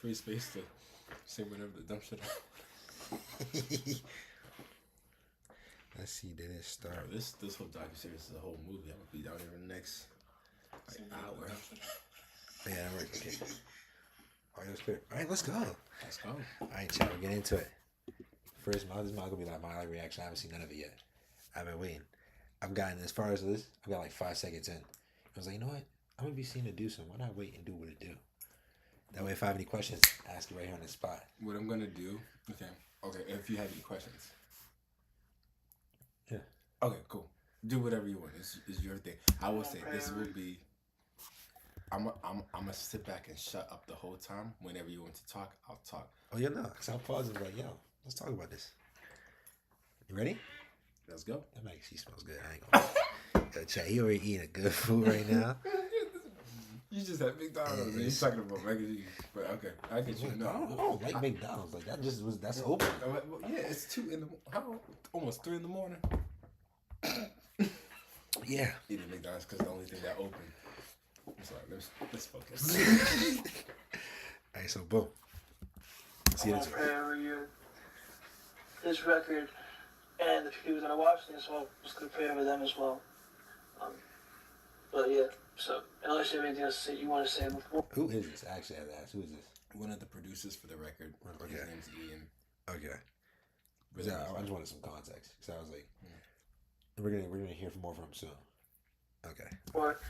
free space to say whatever the dumb shit. Let's see, did it start? This whole docuseries is a whole movie. I'm gonna be down here in the next hour. Yeah, that works. Okay. All right, that's clear. All right, let's go. Let's go. All right, chat, we're getting into it. First, this is gonna be like my reaction. I haven't seen none of it yet. I've been waiting. I've gotten as far as this. I've got like 5 seconds in. I was like, you know what? I'm gonna be seen to do something. Why not wait and do what it do? That way, if I have any questions, ask it right here on the spot. What I'm gonna do? Okay. If you have any questions. Yeah. Okay, cool. Do whatever you want. It's your thing. I will say this will be. I'm gonna sit back and shut up the whole time. Whenever you want to talk, I'll talk. Oh, yeah, no. Because I'll pause and be like, yo, let's talk about this. You ready? Let's go. That mac and cheese smells good. I ain't gonna. Yo, chat, he already eating a good food right now. You just had McDonald's and you're talking about mac and cheese. But okay, I get you. No, I don't like McDonald's. Like that's open. Well, yeah, it's 2 in the almost 3 in the morning. Yeah. Eating McDonald's because the only thing that open. I'm sorry. Let's focus. All right, so boom. I want to pray over you. This record and the people that are watching as well. I'm just gonna pray over them as well. But yeah. So, unless you have anything else you want to say before. Who is this? Actually, I have to ask. Who is this? One of the producers for the record. Okay. His name's Ian. Okay. I just wanted some context. So I was like, we're gonna hear more from him soon. Okay. Or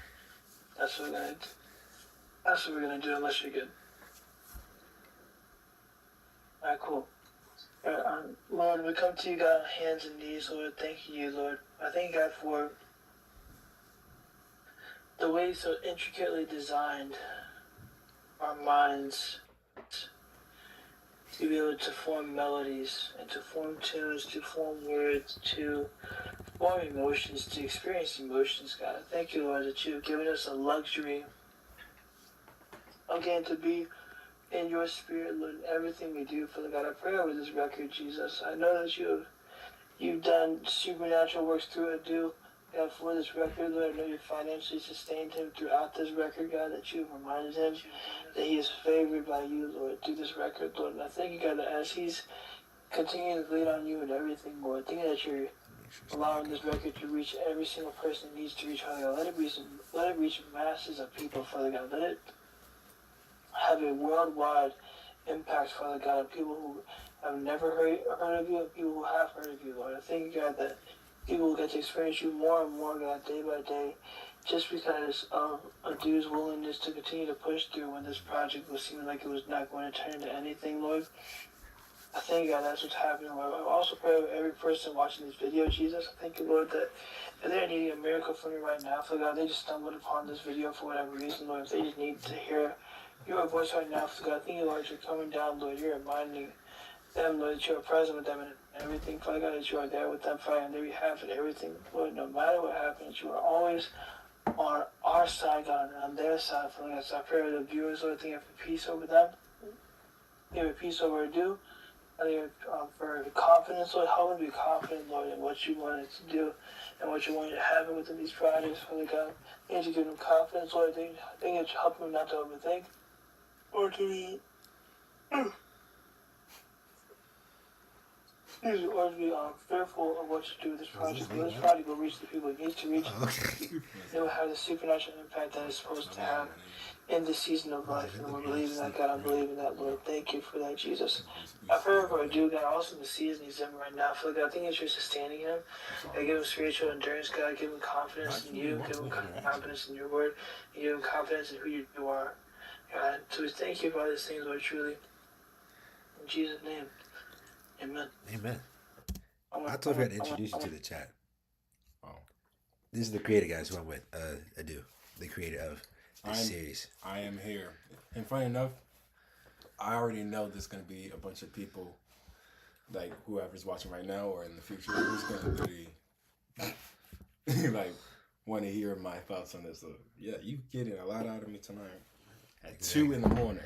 that's what we're gonna do. Unless you're good. All right, cool. Lord, we come to you, God, on hands and knees, Lord. Thank you, Lord. I thank God for the way so intricately designed our minds to be able to form melodies and to form tunes, to form words, to form emotions, to experience emotions, God. I thank you, Lord, that you have given us a luxury, again, to be in your spirit, Lord, in everything we do. Father God, I pray over this record, Jesus. I know that you've done supernatural works through it, God, for this record, Lord. I know you financially sustained him throughout this record, God, that you have reminded him that he is favored by you, Lord, through this record, Lord. And I thank you, God, that as he's continuing to lean on you and everything, Lord, I thank you that you're allowing this record to reach every single person it needs to reach, Father God. Let it reach masses of people, Father God. Let it have a worldwide impact, Father God, on people who have never heard of you and people who have heard of you, Lord. I thank you, God, that people will get to experience you more and more, God, day by day, just because of a dude's willingness to continue to push through when this project was seeming like it was not going to turn into anything, Lord. I thank you, God, that's what's happening, Lord. I also pray over every person watching this video, Jesus. I thank you, Lord, that if they're needing a miracle from you right now, Father God, they just stumbled upon this video for whatever reason, Lord. If they just need to hear your voice right now, Father God, thank you, Lord, you're coming down, Lord. You're reminding them, Lord, that you are present with them and everything, Father God, that you are there with them, fighting on their behalf and everything, Lord, no matter what happens, you are always on our side, God, and on their side, Father God. So I pray for the viewers, Lord, thank you for peace over them, thank you for peace over do, thank you for the confidence, Lord. Help them to be confident, Lord, in what you wanted to do and what you wanted to happen within these projects, Father God. Thank you to give them confidence, Lord. Thank you to help them not to overthink or to be or to be fearful of what to do with this project. This project will reach the people it needs to reach. It will have the supernatural impact that it's supposed to have in this season of life. And we believe in that, God. I believe in that, Lord. Thank you for that, Jesus. I pray for a dude, God, also in the season he's in right now. Father God, I think that you're sustaining him. God, give him spiritual endurance, God. Give him confidence in you. Give him confidence in your word. And give him confidence in who you are. God, so we thank you for all these things, Lord, truly. In Jesus' name. Amen. Amen. I totally forgot to introduce you to the chat. Oh. This is the creator, guys, who I'm with. Adu, the creator of this series. I am here. And funny enough, I already know there's going to be a bunch of people, like whoever's watching right now or in the future, who's going to really, like, want to hear my thoughts on this. So, yeah, you getting a lot out of me tonight at 2 in the morning.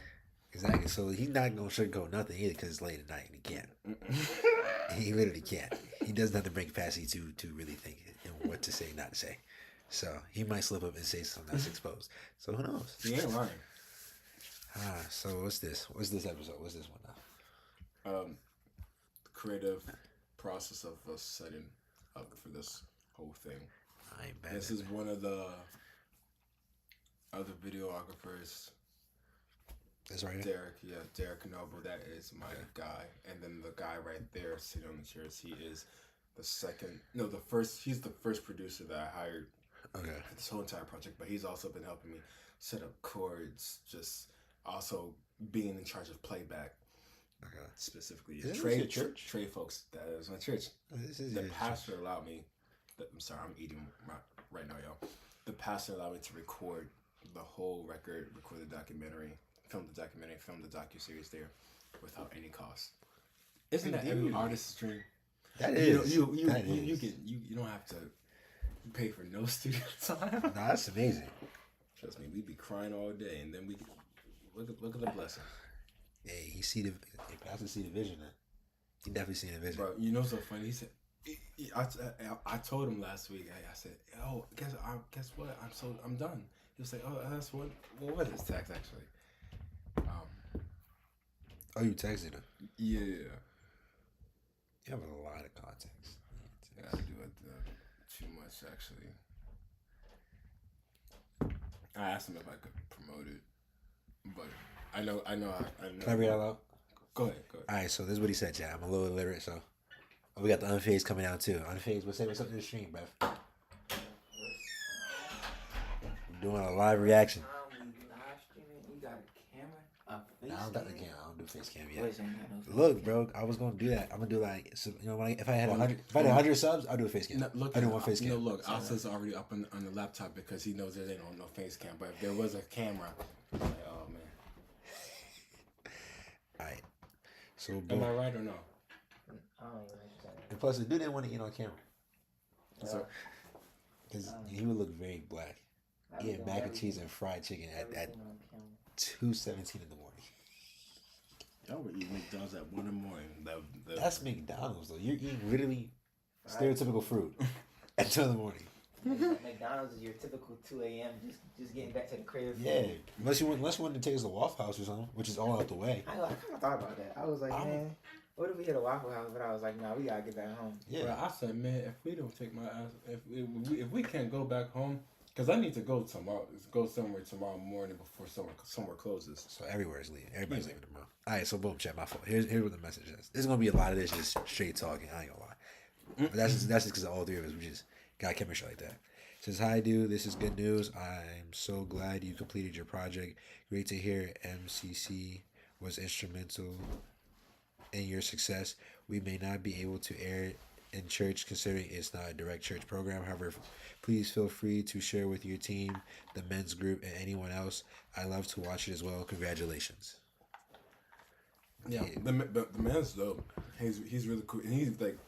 Exactly. So he's not going to sugarcoat nothing either because it's late at night and he can't. He literally can't. He doesn't have the brain capacity to really think and what to say, not to say. So he might slip up and say something that's exposed. So who knows? He ain't lying. So what's this? What's this episode? What's this one now? The creative process of us setting up for this whole thing. I ain't bad. This is one of the other videographers. That's right here? Derek Noble. That is my guy. And then the guy right there sitting on the chairs, he is the first. He's the first producer that I hired for this whole entire project. But he's also been helping me set up chords, just also being in charge of playback. Okay. Specifically, Is this your church? Trey folks. That is my church. This is The pastor allowed me. I'm sorry, I'm eating right now, y'all. The pastor allowed me to record the whole record, record the documentary, film the docuseries there, without any cost. Isn't that every artist's dream? That is. You don't have to pay for no studio time. Nah, that's amazing. Trust me, we'd be crying all day, and then we look at the blessing. Hey, pastor see the vision. Then he definitely seen the vision. Bro, you know what's so funny? He said, I told him last week. I said, "Oh, guess what? I'm done." He was like, "Oh, that's what was his text actually?" Oh, you texted him? Yeah. You have a lot of context. Yeah, I do it too much actually. I asked him if I could promote it, but I know. Can I read out loud? Go ahead. All right, so this is what he said, chat. I'm a little illiterate, so we got the unfazed coming out too. Unfazed, what's up to the stream, bruv? I'm doing a live reaction. You got a camera? Nah, I don't got the camera. I don't do face cam yet. Wait, so you got no Look, bro, I was gonna do that. I'm gonna do like, so, you know, if I had 100 subs, I'll do a face cam. I do one face cam. No, look, Asa's already up on the laptop because he knows there ain't no face cam. But if there was a camera, I'm like, oh man. All right. So, Am I right or no? I don't even understand. and plus, the dude didn't want to eat on camera So, because he would look very black. Eating mac and cheese and fried chicken at 2:17 in the morning. y'all were eating McDonald's at 1 in the morning. That's McDonald's though. You're eating literally stereotypical fruit at 2 in the morning. McDonald's is your typical 2 a.m. just getting back to the crib. Yeah, unless you wanted to take us to Waffle House or something, which is all out the way. I kind of thought about that. I was like, man, what if we hit a Waffle House? But I was like, nah, we gotta get back home. Yeah, Bro, I said, man, if we don't take my ass, if we can't go back home, because I need to go somewhere tomorrow morning before somewhere closes. so everywhere is leaving. Everybody's leaving tomorrow. All right, so boom, chat. My fault. Here's what the message is. There's gonna be a lot of this just straight talking. I ain't gonna lie, but that's just because all three of us we just got chemistry like that. Says, hi, dude. This is good news. I'm so glad you completed your project. Great to hear MCC was instrumental in your success. We may not be able to air it in church considering it's not a direct church program. However, please feel free to share with your team, the men's group, and anyone else. I love to watch it as well. Congratulations. Yeah, the man's dope. He's really cool, and he's like,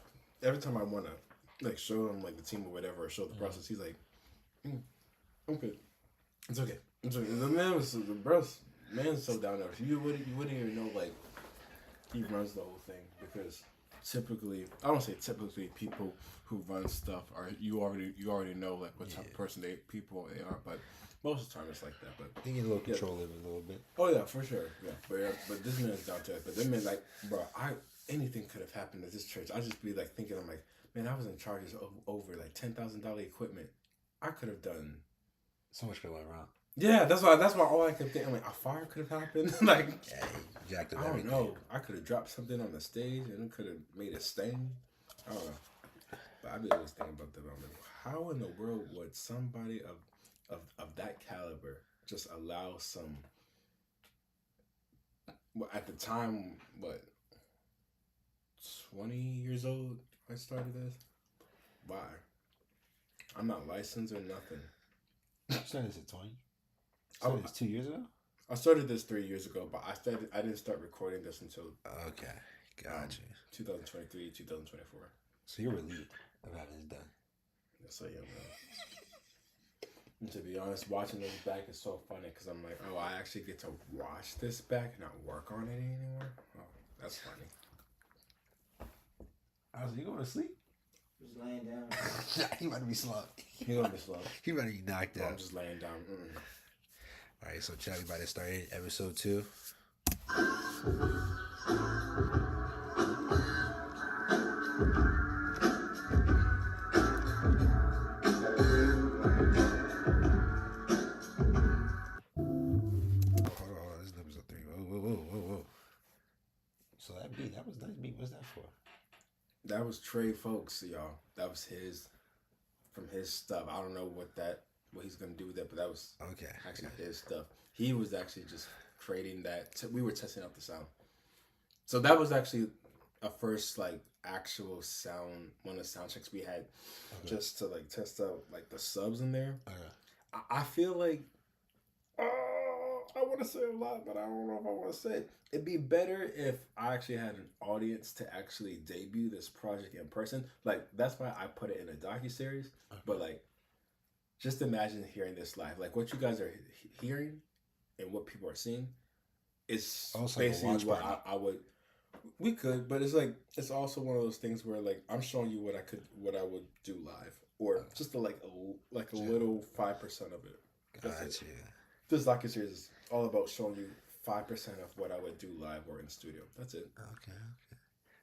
every time I wanna like show him like the team or whatever, or show the process, he's like, okay, it's okay. The man's so down there. You wouldn't even know like he runs the whole thing, because typically, I don't say typically, people who run stuff are you already know like what type of person they are, but most of the time it's like that. But I think you a little control of it a little bit. oh yeah, for sure. Yeah, but this man's down to it. But them men, like, bro, anything could have happened at this church. I just be like thinking, I'm like, man, I was in charge of over like $10,000 equipment. I could have done So much could have went wrong. Yeah, that's why all I kept thinking, I'm like, a fire could have happened. Like, Yeah, you jacked up I don't everything. know. I could have dropped something on the stage and it could have made a stain. I don't know. But I be always thinking about that. I'm like, how in the world would somebody of that caliber just allow some? Well, at the time, 20 years old, I started this. Why? I'm not licensed or nothing. You started this at 20? Started this 2 years ago? I started this 3 years ago, but I didn't start recording this until Okay, gotcha. 2023, 2024. So you're relieved of having this done. Yes, I am, man. And to be honest, watching this back is so funny because I'm like, oh, I actually get to watch this back and not work on it anymore. Oh, that's funny. I was like, you going to sleep? Just laying down. He about to be slumped. You're gonna be slow. He about to be knocked I'm out. just laying down. All right, so Chat, we about to start episode 2. Hold on, this is episode 3. Whoa. So that beat, that was nice beat. What's that for? That was Trey Folks, y'all. That was from his stuff. I don't know what he's gonna do with that, but that was actually his stuff. He was actually just creating that. We were testing out the sound, so that was actually a first like actual sound. One of the sound checks we had, just to like test out like the subs in there. I feel like I want to say a lot, but I don't know if I want to say it. It'd be better if I actually had an audience to actually debut this project in person. Like, that's why I put it in a docuseries. But, like, just imagine hearing this live. Like, what you guys are hearing and what people are seeing is almost basically like what I would... We could, but it's like, it's also one of those things where, like, I'm showing you what I would do live. Or just a little 5% of it. Gotcha. This docuseries is all about showing you 5% of what I would do live or in studio. That's it. Okay.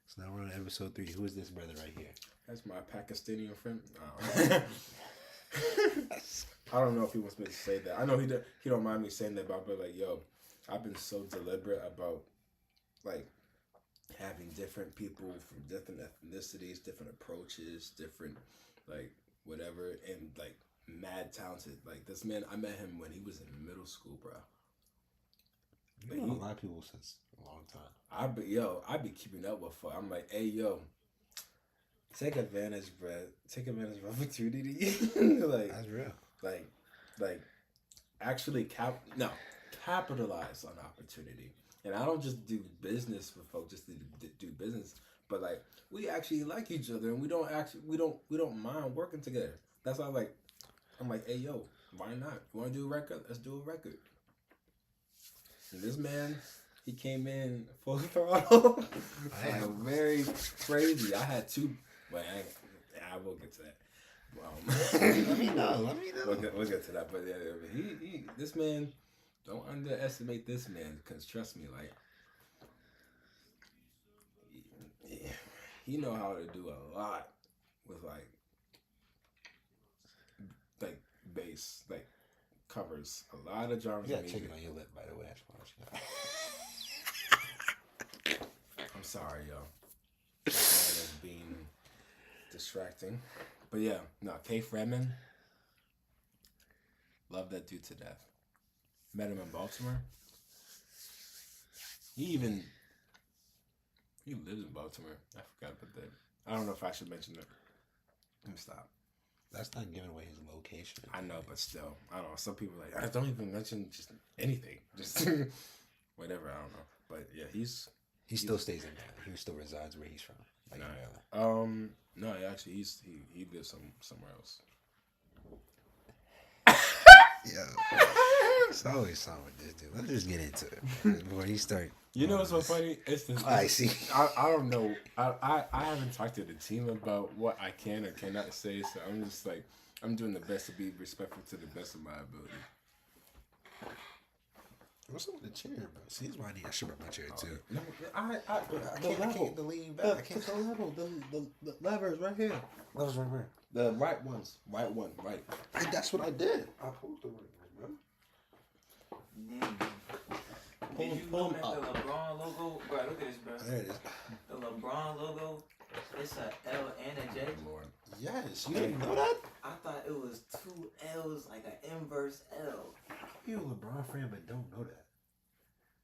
So now we're on episode 3. Who is this brother right here? That's my Pakistani friend. I don't know if he wants me to say that. I know he don't mind me saying that, but I'll be like, yo, I've been so deliberate about like having different people from different ethnicities, different approaches, different like whatever, and like mad talented. Like this man, I met him when he was in middle school, bro. You know a lot of people since a long time. I be keeping up with. I'm like, hey, yo, take advantage, bro. Take advantage of opportunity. Like that's real. Like, actually capitalize on opportunity. And I don't just do business with folks just to do business, but like we actually like each other, and we don't mind working together. That's why I'm like, hey, yo, why not? You want to do a record? Let's do a record. And this man, he came in full throttle. Very crazy. I had 2, but I will get to that. Let me know. We'll get to that. But yeah, this man, don't underestimate this man, because trust me, like, he know how to do a lot with like bass, like covers a lot of genres. You got chicken on your lip, by the way. I'm sorry, yo. It's being distracting, but yeah, no. K. Fredman, love that dude to death. Met him in Baltimore. He lives in Baltimore. I forgot about that. I don't know if I should mention it. Let me stop. That's not giving away his location. I know, but still, I don't know. Some people are like, I don't even mention just anything, just whatever. I don't know, but yeah, he still stays in Maryland. He still resides where he's from. Like no, actually, he lives somewhere else. Yeah, it's always something with this dude. Let's just get into it, man, before he start. You know what's so funny? I see. I don't know. I haven't talked to the team about what I can or cannot say, so I'm just like, I'm doing the best to be respectful to the best of my ability. What's up with the chair, bro? See, this is why I need. I should bring my chair too. No, I can't lean back. I can't. The level, the levers right here. Levers right where? The right ones. Right one. Right. That's what I did. I pulled the right one, bro. Did you know that the LeBron logo, bro? Look at this, bro. There it is. The LeBron logo, it's a L and a J. Lord. Yes, you didn't know that? I thought it was 2 L's, like an inverse L. You're a LeBron fan, but don't know that.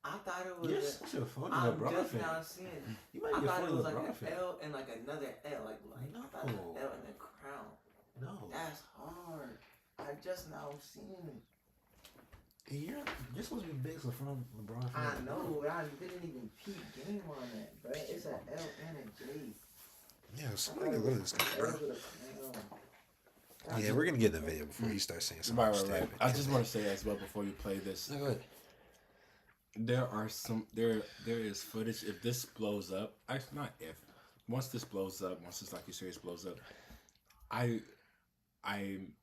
I thought it was. You're such a funny I'm LeBron just fan. now seeing. You might I be a thought funny it was LeBron like fan. an L and like another L, like No. I thought an L and a crown. No. That's hard. I just now seen it. You're supposed to be big from LeBron fan. I know, but I didn't even peep game on that, bro. It's an L and a J. Yeah, somebody look at this guy, bro. L with a crown. Yeah, we're gonna get the video before he starts saying something. Right. I just want to say as well before you play this. No, go ahead. There is footage. If this blows up, actually not if. Once this blows up, once this docuseries blows up, I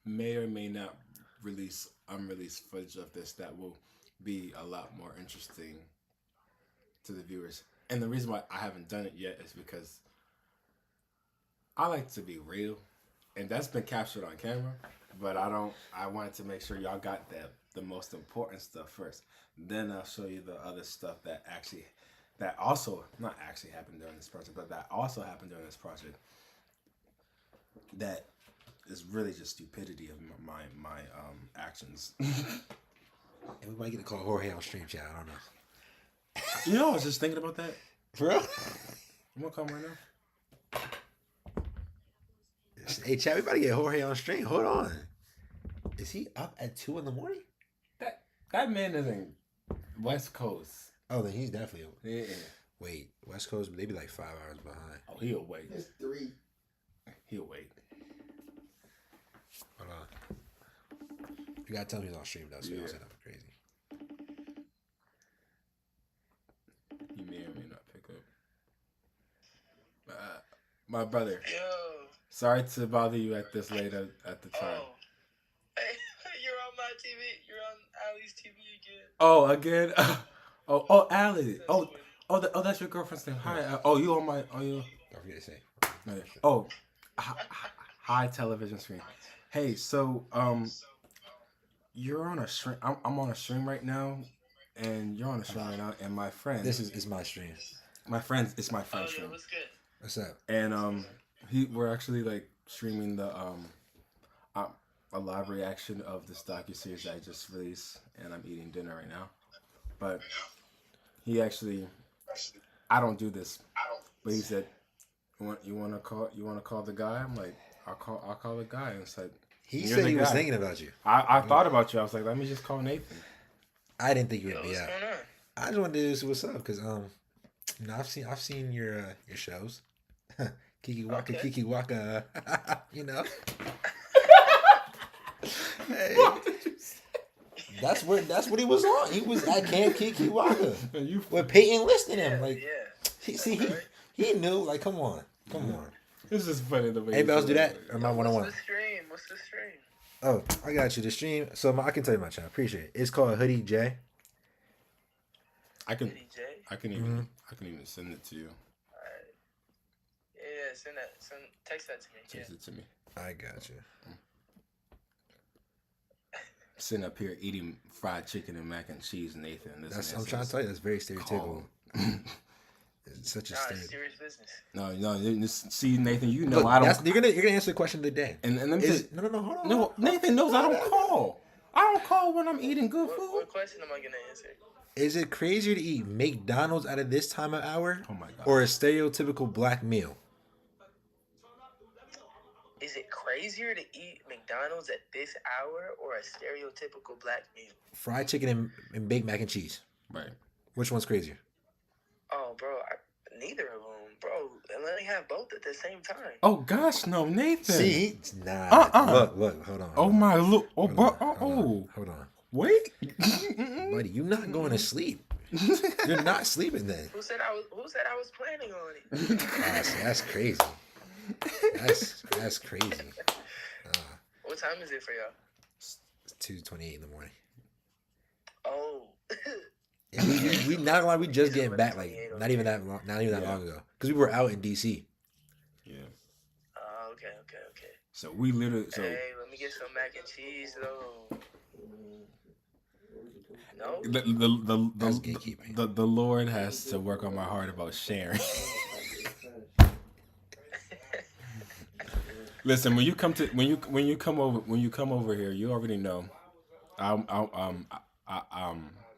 may or may not release unreleased footage of this that will be a lot more interesting to the viewers. And the reason why I haven't done it yet is because I like to be real, and that's been captured on camera. But I wanted to make sure y'all got the most important stuff first. Then I'll show you the other stuff that also not actually happened during this project, but that also happened during this project. That is really just stupidity of my actions. And we might get to call Jorge on stream chat. I don't know. You know, I was just thinking about that. For real? I'm gonna call him right now. Hey, Chad, we about to get Jorge on stream. Hold on. Is he up at 2 in the morning? That man is in West Coast. Oh, then he's definitely. Yeah. Wait, West Coast, they be like 5 hours behind. Oh, he'll wait. It's 3. He'll wait. Hold on. You gotta tell me he's on stream though, so you don't say nothing crazy. He may or may not pick up. My brother. Yo. Sorry to bother you at this late at the time. Oh. Hey, you're on my TV. You're on Allie's TV again. Oh, again? oh, Allie. Oh, that's your girlfriend's name. Hi. Oh, you on my? Oh, you. Don't forget to say. Oh, hi, television screen. Hey, so you're on a stream. I'm on a stream right now, and you're on a stream right now. And my friend. This is my stream. It's my friend's stream. What's good? What's up? And we're actually like streaming the a live reaction of this docuseries I just released, and I'm eating dinner right now. But he actually, I don't do this, but he said, "You want to call the guy?" I'm like, I'll call the guy. And it's like, he said he was thinking about you. I thought about you. I was like, let me just call Nathan. I didn't think you would be out. What's going on? I just wanted to see what's up because I've seen your shows. Kiki Waka, Okay. Kiki Waka, you know. Hey, that's what he was on. He was at Camp Kiki Waka with Peyton listing him. Like, he knew. Like, come on. This is funny the way. Anybody else do that? Or am I one on one? What's the stream? Oh, I got you. The stream. So I can tell you my channel. Appreciate it. It's called Hoodie J. I can Mm-hmm. even send it to you. Alright. Yeah, text that to me. Text it to me. I got you. Sitting up here eating fried chicken and mac and cheese, Nathan. I'm trying to tell you, that's very stereotypical. It's such a stereotype. Serious business. No. See, Nathan, you know Look, I don't. You're gonna answer the question of the day. And let me say, No, hold on. no, Nathan knows I don't call. I don't call when I'm eating good food. What question am I gonna answer? Is it crazier to eat McDonald's at this time of hour? Oh my God. Or a stereotypical black meal? Is it crazier to eat McDonald's at this hour or a stereotypical black meal? Fried chicken and baked mac and cheese. Right. Which one's crazier? Oh, bro, neither of them, bro. And let me have both at the same time. Oh gosh, no, Nathan. See, nah. Look, hold on. Oh my, look. Oh, Hold bro. on, hold on. Wait. Buddy, you're not going to sleep. You're not sleeping then. Who said I was planning on it? See, that's crazy. That's crazy. What time is it for y'all? It's 2:28 in the morning. Oh. Yeah, we not gonna lie, we just getting back like not even that long ago because we were out in DC. Yeah. Oh, okay. So we literally. So Hey, let me get some mac and cheese though. No. That's gatekeeping. The Lord has to work on my heart about sharing. Listen, when you come over here, you already know.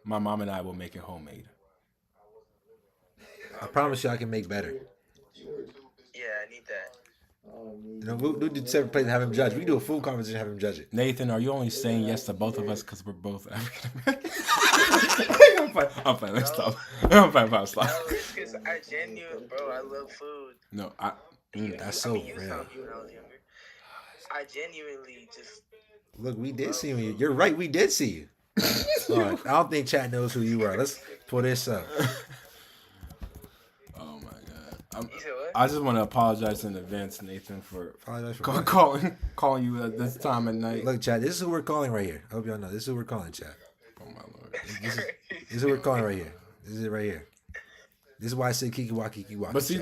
My mom and I will make it homemade. I promise you, I can make better. Yeah, I need that. You know, we'll do separate plates and have him judge. We can do a full conversation and have him judge it. Nathan, are you only saying yes to both of us because we're both African American? I'm playing. Let's stop. I'm playing. Stop. No, it's because I genuinely, bro, I love food. No, That's so you real. saw me when I was younger. I genuinely just. Look, we did see you. You're right, we did see you. All right, I don't think chat knows who you are. Let's pull this up. Oh my God. You said what? I just want to apologize in advance, Nathan, for Apologize for calling you at this time at night. Look, Chad, this is who we're calling right here. I hope y'all know. This is who we're calling, Chad. Oh my lord. This is who we're calling right here. This is it right here. This is why I say Kiki Waki. But see,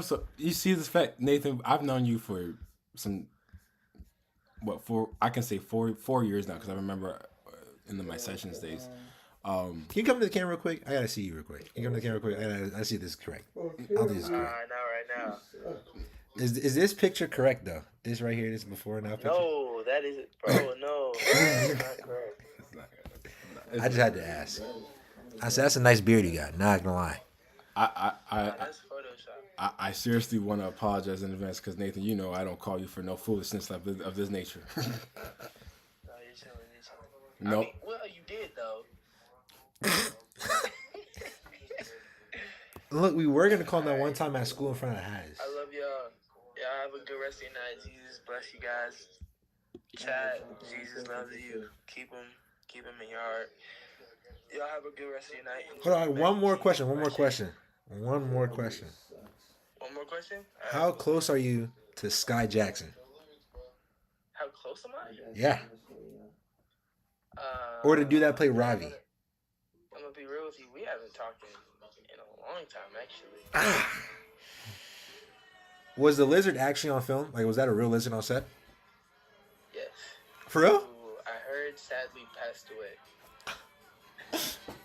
so you see this fact, Nathan. I've known you for I can say 4 years now because I remember in my sessions days. Can you come to the camera real quick? I gotta see you real quick. Can you come to the camera real quick? I see this is correct. I'll do this correct. Not right now. Is this picture correct though? This right here, this before and now picture. No, that is, bro. No, that's not correct. I just had to ask. I said that's a nice beard you got. Not gonna lie. That's Photoshop. I seriously want to apologize in advance because Nathan, you know I don't call you for no foolishness of this nature. No, you're chilling. No. I mean, well, you did though. Look, we were gonna call him that one time at school in front of Hayes. I love y'all. Y'all have a good rest of your night. Jesus bless you guys. Chat. Jesus loves you. Keep him in your heart. Y'all have a good rest of your night. Hold on, one more question. One more question? How close are you to Sky Jackson? How close am I? Yeah. Or to do that play Ravi? I'm gonna be real with you. We haven't talked in a long time, actually. Was the lizard actually on film? Like, was that a real lizard on set? Yes. For real? Who I heard sadly passed away.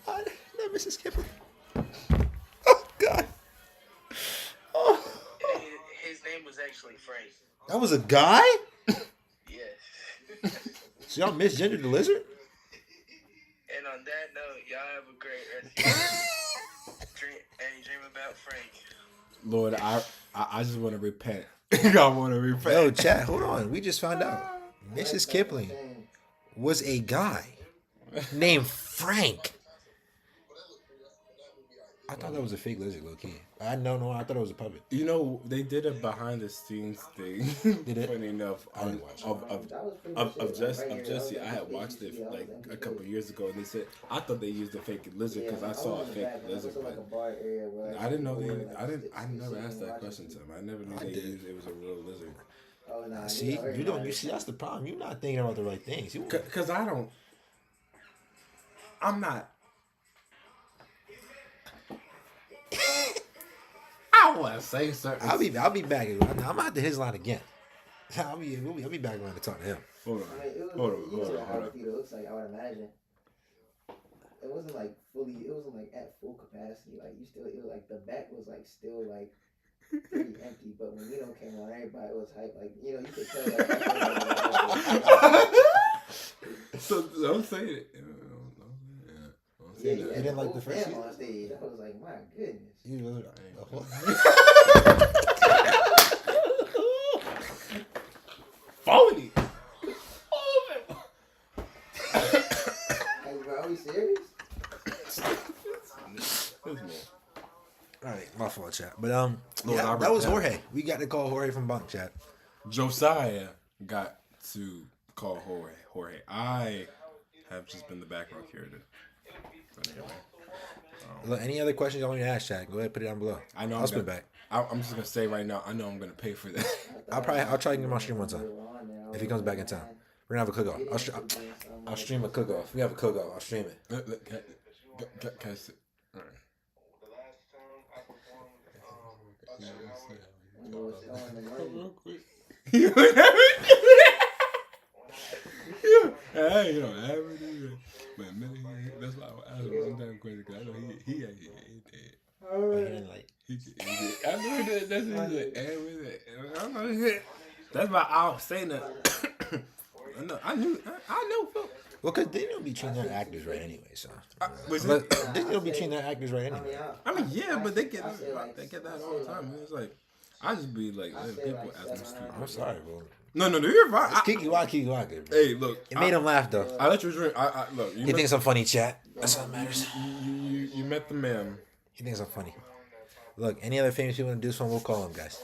That Mrs. Kipper. Oh God. Oh. His name was actually Frank. That was a guy? Yes. So y'all misgendered the lizard? And on that note, y'all have a great rest of your night. Dream about Frank. Lord, I just want to repent. I want to repent. Yo, chat, hold on. We just found out Mrs. Kipling was a guy named Frank. I thought that was a fake lizard, low key. I thought it was a puppet. You know, they did a behind the scenes thing. Did it? Funny enough, I didn't watch of Jesse. I had watched it like a couple years ago, and they said I thought they used a fake lizard because I saw a fake lizard, but I didn't know they. I never asked that question to them. I never knew it was a real lizard. See, you see that's the problem. You're not thinking about the right things. Because I'm not. I want to say something. I'll be back. I'm out to his line again. I'll be back around to talk to him. Hold on. Hold on. It looks like, I would imagine. It wasn't like at full capacity. Like it was like the back was like still like pretty empty. But when Nino came on, everybody was hype. Like you could tell. So don't say it. You didn't like the first on stage. I was like, my goodness. Phony. Hey, bro, are we serious? Alright, my fault, chat. But that was Jorge. We got to call Jorge from Bunk, chat. Josiah got to call Jorge. I have just been the background character. Anyway, Look, any other questions y'all want me to ask, chat? Go ahead and put it down below. I know I'll spin back. I'm just gonna say right now. I know I'm gonna pay for that. I'll try to get him on stream one time if he comes back in town. We're gonna have a cook-off. I'll stream a cook-off. We have a cook-off. I'll stream it. Can I sit? All right. You would never do that. Hey, you don't ever do that. But that's why I asked him sometimes question because I know he ain't dead. I know that. That's his I know that. That's why I was saying that. I know. Well, because they don't be treating their actors right anyway, so. They don't be treating their actors right anyway. I mean, yeah, but they get that all the time. It's like, I just be like, people ask me stupid. I'm sorry, bro. No, you're fine. It's Kiki Waki. Hey, look. It made him laugh, though. I let you drink. Look. He thinks I'm funny, chat. That's all that matters. You met the man. He thinks I'm funny. Look, any other famous people want to do something, we'll call them, guys.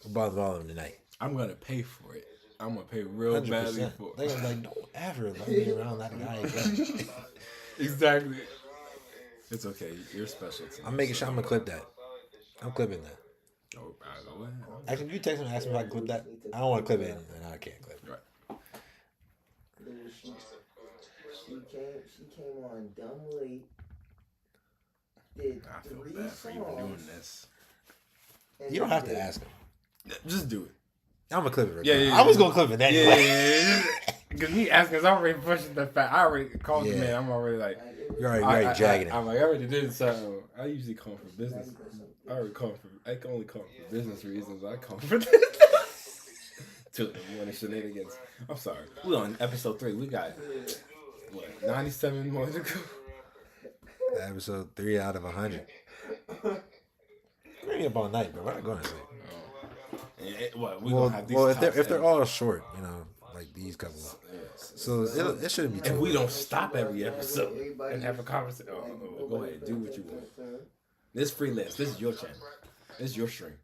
We'll bother all of them tonight. I'm going to pay for it. I'm going to pay real 100%. badly for it. They're gonna be like, don't ever let me around that guy again. Exactly. It's okay. You're special to me. I'm making sure I'm going to clip that. I'm clipping that. Oh, go ahead. Actually, you text me and ask me if I can clip that. I don't want to clip it, and I can't clip it. Right. She came on dumb late. Did I feel 3 bad for even doing songs. this. You don't have to ask him. Just do it. I'm gonna clip it. Right Yeah, now. I was gonna clip it anyway. Yeah. Because me asking, is already pushing the fact. I already called the man. I'm already like, You're already dragging it. I'm like, I already did something. I usually call him for business. I already call him for. I can only call him for business reasons. I call him for this. Till the morning shenanigans. I'm sorry. We on episode 3. We got what 97 more to go. Episode 3 out of 100. We're up all night, but we're not going to sleep. What we gonna have these if they're all short, you know, like these couple. So it shouldn't be too. And we don't stop every episode and have a conversation. Oh, go ahead, do what you want. This freelance. This is your channel. This is your stream.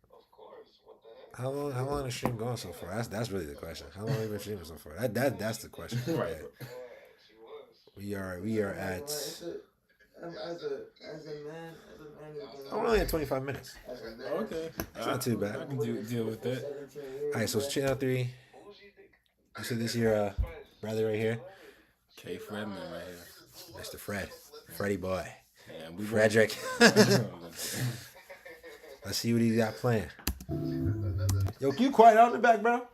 How long is stream going so far? That's really the question. How long have we been streaming so far? That's the question. Right. We are at. As a man, I'm only at 25 minutes. Okay. That's not too bad. I can deal with that. All right, so it's channel 3. You see this here, brother right here, K. Fredman right here. Mr. Freddie boy, And we Frederick. Let's see what he got playing. Yo, you quiet out in the back, bro.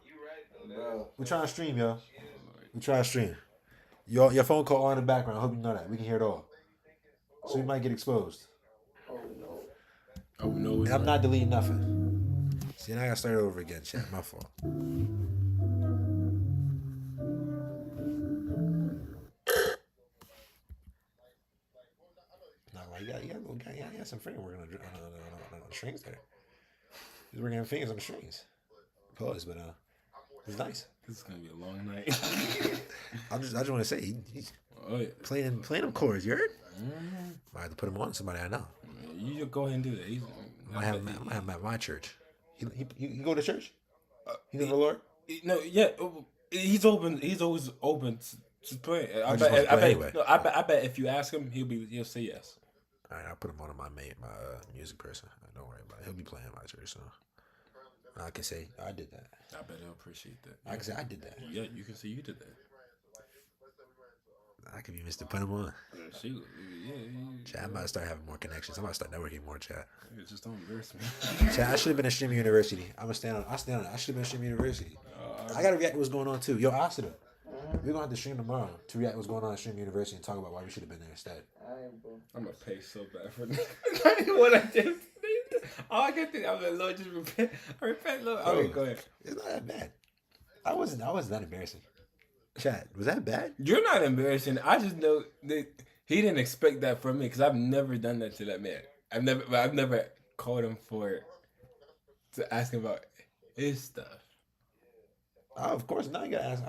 We're trying to stream, yo. We trying to stream. Your phone call on in the background. I hope you know that. We can hear it all. So you might get exposed. Oh no. And I'm not deleting nothing. See, now I gotta start over again, chat. My fault. No, you got some finger working on the strings there. He's working on fingers on the strings. Pause, but it's nice. This is gonna be a long night. I just want to say he's playing them chords. You heard? I have to put him on somebody I know. You just go ahead and do that. I might have him at my church. He go to church? He know the Lord? No, yeah. He's open. He's always open to play. I bet if you ask him, he'll say yes. All right, I'll put him on my music person. Don't worry about it. He'll be playing my church, so I can say I did that. I bet he'll appreciate that. I can say I did that. Yeah, you can say you did that. I could be Mr. Put him on. Yeah. Chat, I'm about to start having more connections. I'm about to start networking more, chat. Just don't embarrass me. Chat, I should have been at Streaming University. I stand on it. I should have been at Streaming University. I got to react to what's going on, too. Yo, Asida, we're going to have to stream tomorrow to react to what's going on at Streaming University and talk about why we should have been there instead. I'm going to pay so bad for what I did. All I can think, I'm like, Lord, just repent. I repent, Lord. Okay, go ahead. It's not that bad. I wasn't that embarrassing. Chat, was that bad? You're not embarrassing. I just know that he didn't expect that from me because I've never done that to that man. I've never called him to ask him about his stuff. Oh, of course. Now you gotta ask.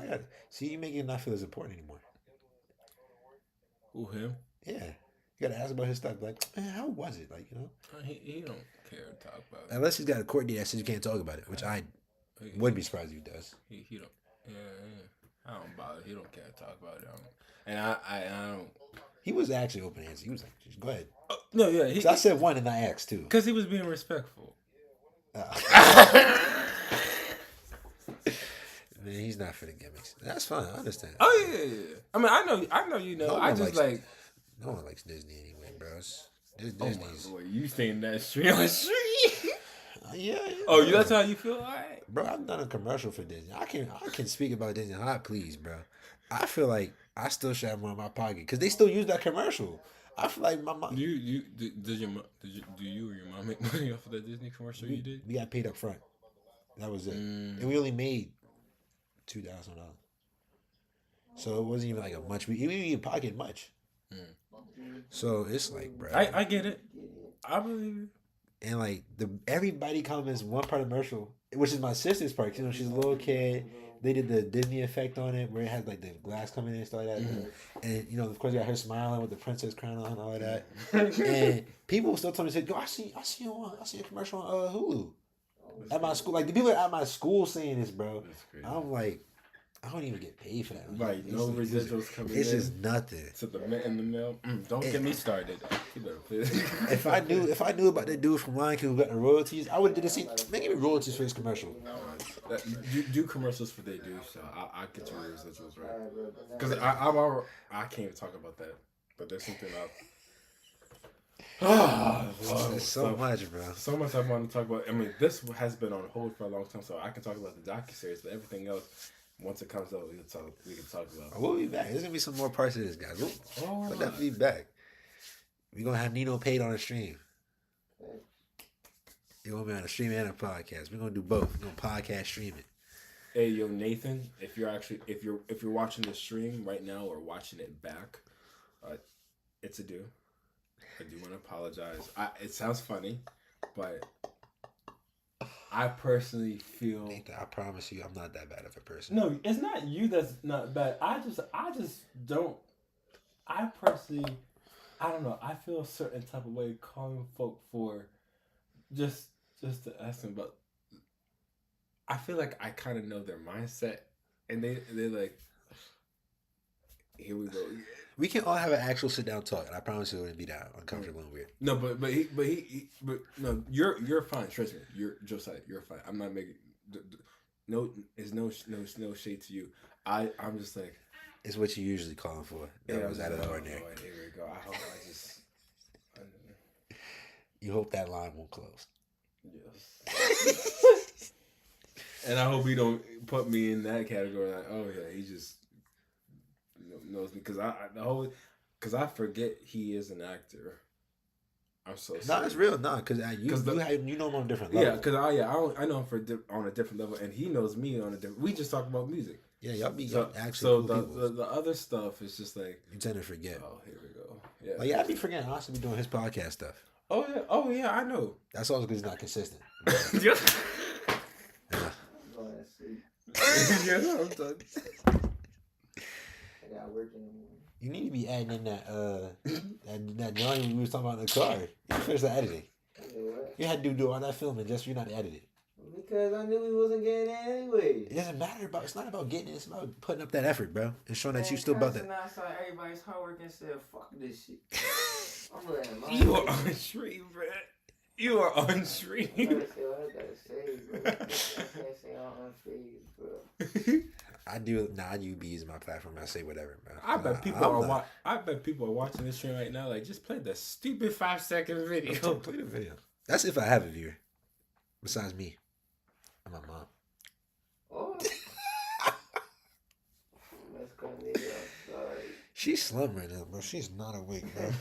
See, you making it not feel as important anymore. Who, him? Yeah, you gotta ask about his stuff. Like, man, how was it? Like, you know, he don't care to talk about it. Unless he's got a court date that says you can't talk about it, which I wouldn't be surprised if he does. He don't. Yeah. I don't bother. He don't care to talk about it. And I don't. He was actually open hands. He was like, just go ahead. No, yeah. So I said one and I asked two. Because he was being respectful. Man, he's not for the gimmicks. That's fine. I understand. Oh yeah. I mean, I know. You know. No I one just likes, no one likes Disney anyway, bros. Disney's. Oh my Lord, you saying that street on street? Yeah. Oh, that's how you feel? All right. Bro, I've done a commercial for Disney. I can speak about Disney hot, please, bro. I feel like I still should have more in my pocket because they still use that commercial. I feel like my mom. Do you or your mom make money off of that Disney commercial you did? We got paid up front. That was it, and we only made $2,000. So it wasn't even like a much. We didn't even pocket much. So it's like, bro. I get it. I believe it. And like everybody comments one part of the commercial, which is my sister's part. You know, she's a little kid. They did the Disney effect on it, where it had like the glass coming in and stuff like that. And you know, of course, you got her smiling with the princess crown on and all of that. And people still told me, "Yo, I see a commercial on Hulu at my school." Like the people at my school saying this, bro. I'm like, I don't even get paid for that. Right, no residuals coming in. It's just nothing. To the mint in the mail. Don't get me started. If I knew about that dude from Lion King who got the royalties, I would have did the same. Man, give me royalties for his commercial. Do commercials for they do, so I get your residuals, right? Because I can't even talk about that, but there's something else. There's so much, bro. So much I want to talk about. I mean, this has been on hold for a long time, so I can talk about the docuseries, but everything else, once it comes out, we can talk about. We'll be back. There's gonna be some more parts of this, guys. We'll definitely be back. We're gonna have Nino paid on the stream. You're gonna be on a stream and a podcast. We're gonna do both. We're gonna podcast stream it. Hey, yo, Nathan, if you're watching the stream right now or watching it back, it's a do. I do want to apologize. It sounds funny, but I personally feel. Nathan, I promise you, I'm not that bad of a person. No, it's not you that's not bad. I just don't. I personally, I don't know. I feel a certain type of way calling folk for just to ask them about. I feel like I kind of know their mindset, and they're like, here we go. We can all have an actual sit down talk, and I promise you it wouldn't be that uncomfortable and weird. No, but no, you're fine. Trust me, you're Josiah. You're fine. I'm not making no shade to you. I'm just like it's what you usually calling for. That was out of the ordinary. Oh, here we go. I hope I just. You hope that line won't close. Yes. And I hope he don't put me in that category. Like, oh yeah, he just knows me because I forget he is an actor. I'm so sorry. No, it's real. No, because you know him on a different level. Yeah, because I know him on a different level, and he knows me on a different. We just talk about music. Yeah, y'all be actually. So cool the other stuff is just like you tend to forget. Oh, here we go. Yeah. Like, yeah, I be forgetting. I should be doing his podcast stuff. Oh yeah, I know. That's also because he's not consistent. Yeah. Yeah, I'm done. I got work in the morning. You need to be adding in that Johnny we was talking about in the car. You finished the editing. What? You had to do all that filming just for you not to edit it. Because I knew we wasn't getting it anyway. It doesn't matter about. It's not about getting it. It's about putting up that effort, bro, and showing that you still about that. I saw everybody's hard work and said, "Fuck this shit." I'm like, you are on stream, bro. You are on stream. I gotta say what I gotta say, bro. I can't say I'm unfazed, bro. I do. Nah, I use my platform. I say whatever, man. I bet people are watching this stream right now. Like, just play the stupid 5-second video. Play the video. That's if I have a viewer. Besides me, and my mom. Oh. Let's come later. Sorry. She's slim right now, bro. She's not awake, bro.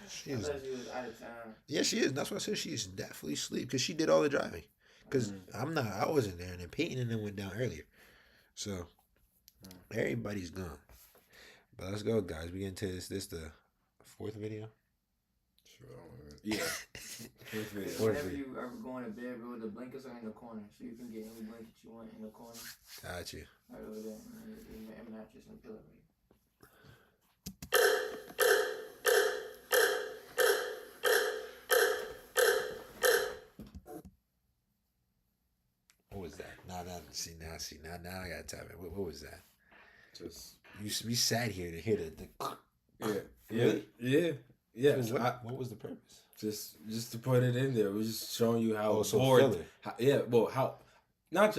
She is. I thought she was out of town. Yeah, she is. That's why I said she's definitely asleep because she did all the driving. Because I'm not. I wasn't there, and then Peyton and them went down earlier. So everybody's gone. But let's go, guys. We get into this. This the fourth video. Sure. Yeah. Whenever you ever going to bed, bro, the blankets are in the corner, so you can get any blanket you want in the corner. Got you. Right over there, and mattress and pillow. What was that? Now I gotta tap it. What was that? Just we sat here to hear the yeah. What was the purpose? Just to put it in there. We're just showing you how bored. Not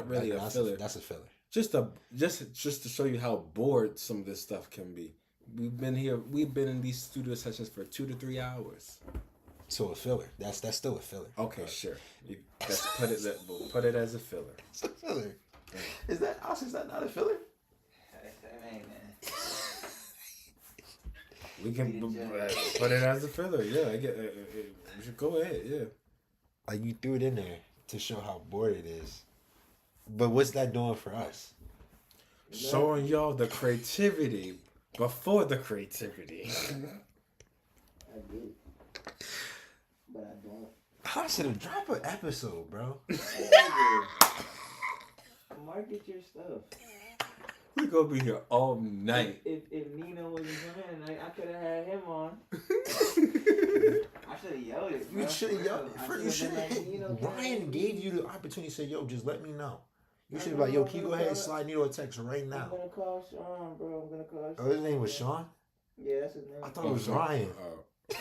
really a filler. That's a filler. Just to show you how bored some of this stuff can be. We've been in these studio sessions for 2 to 3 hours. So a filler. That's still a filler. Okay, sure. Let's put it as a filler. It's a filler. Is that not a filler? Hey, man. We can put it as a filler. Yeah, I get. We should go ahead. Yeah. Like you threw it in there to show how bored it is. But what's that doing for us? Showing y'all the creativity before the creativity. I do. But I don't. I should have dropped an episode, bro. Market your stuff. We gonna be here all night. If Nino wasn't coming, I could have had him on. I should have yelled it. You should have yelled it. Ryan gave you the opportunity to say, yo, just let me know. You should be like, yo, can you go ahead and slide Nito a text right I'm now? gonna call Sean, bro. I'm gonna call Sean. Oh, his name was Sean? Yeah, that's his name. I thought it was Ryan. No,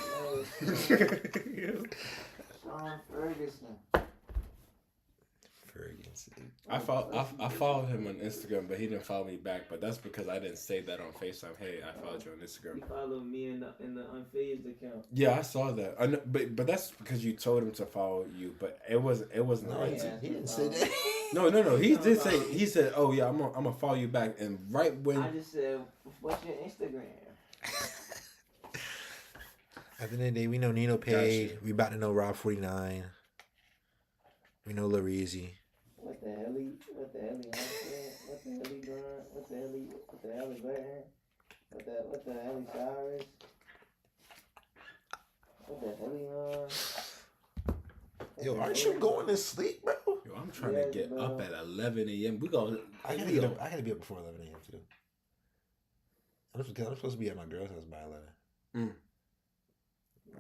Sean Ferguson. Ferguson. I followed him on Instagram, but he didn't follow me back. But that's because I didn't say that on FaceTime. Hey, I followed you on Instagram. He followed me in the unfazed account. Yeah, I saw that. I know, but that's because you told him to follow you. But it wasn't No, right. he didn't say that. No. He did say. He said, "Oh yeah, I'm gonna follow you back." And right when I just said, "What's your Instagram?" At the end of the day, we know Nino paid. Gotcha. We about to know Rob 49. We know Lareezy. What the hell he doing? What the hell he doing? What the hell he betting? What the hell he Cyrus? What the hell he Yo, aren't you going to sleep, bro? yo, I'm trying to get up at 11 a.m. We go. I gotta get up. I gotta be up before 11 a.m. too. I'm supposed to be at my girl's house by 11.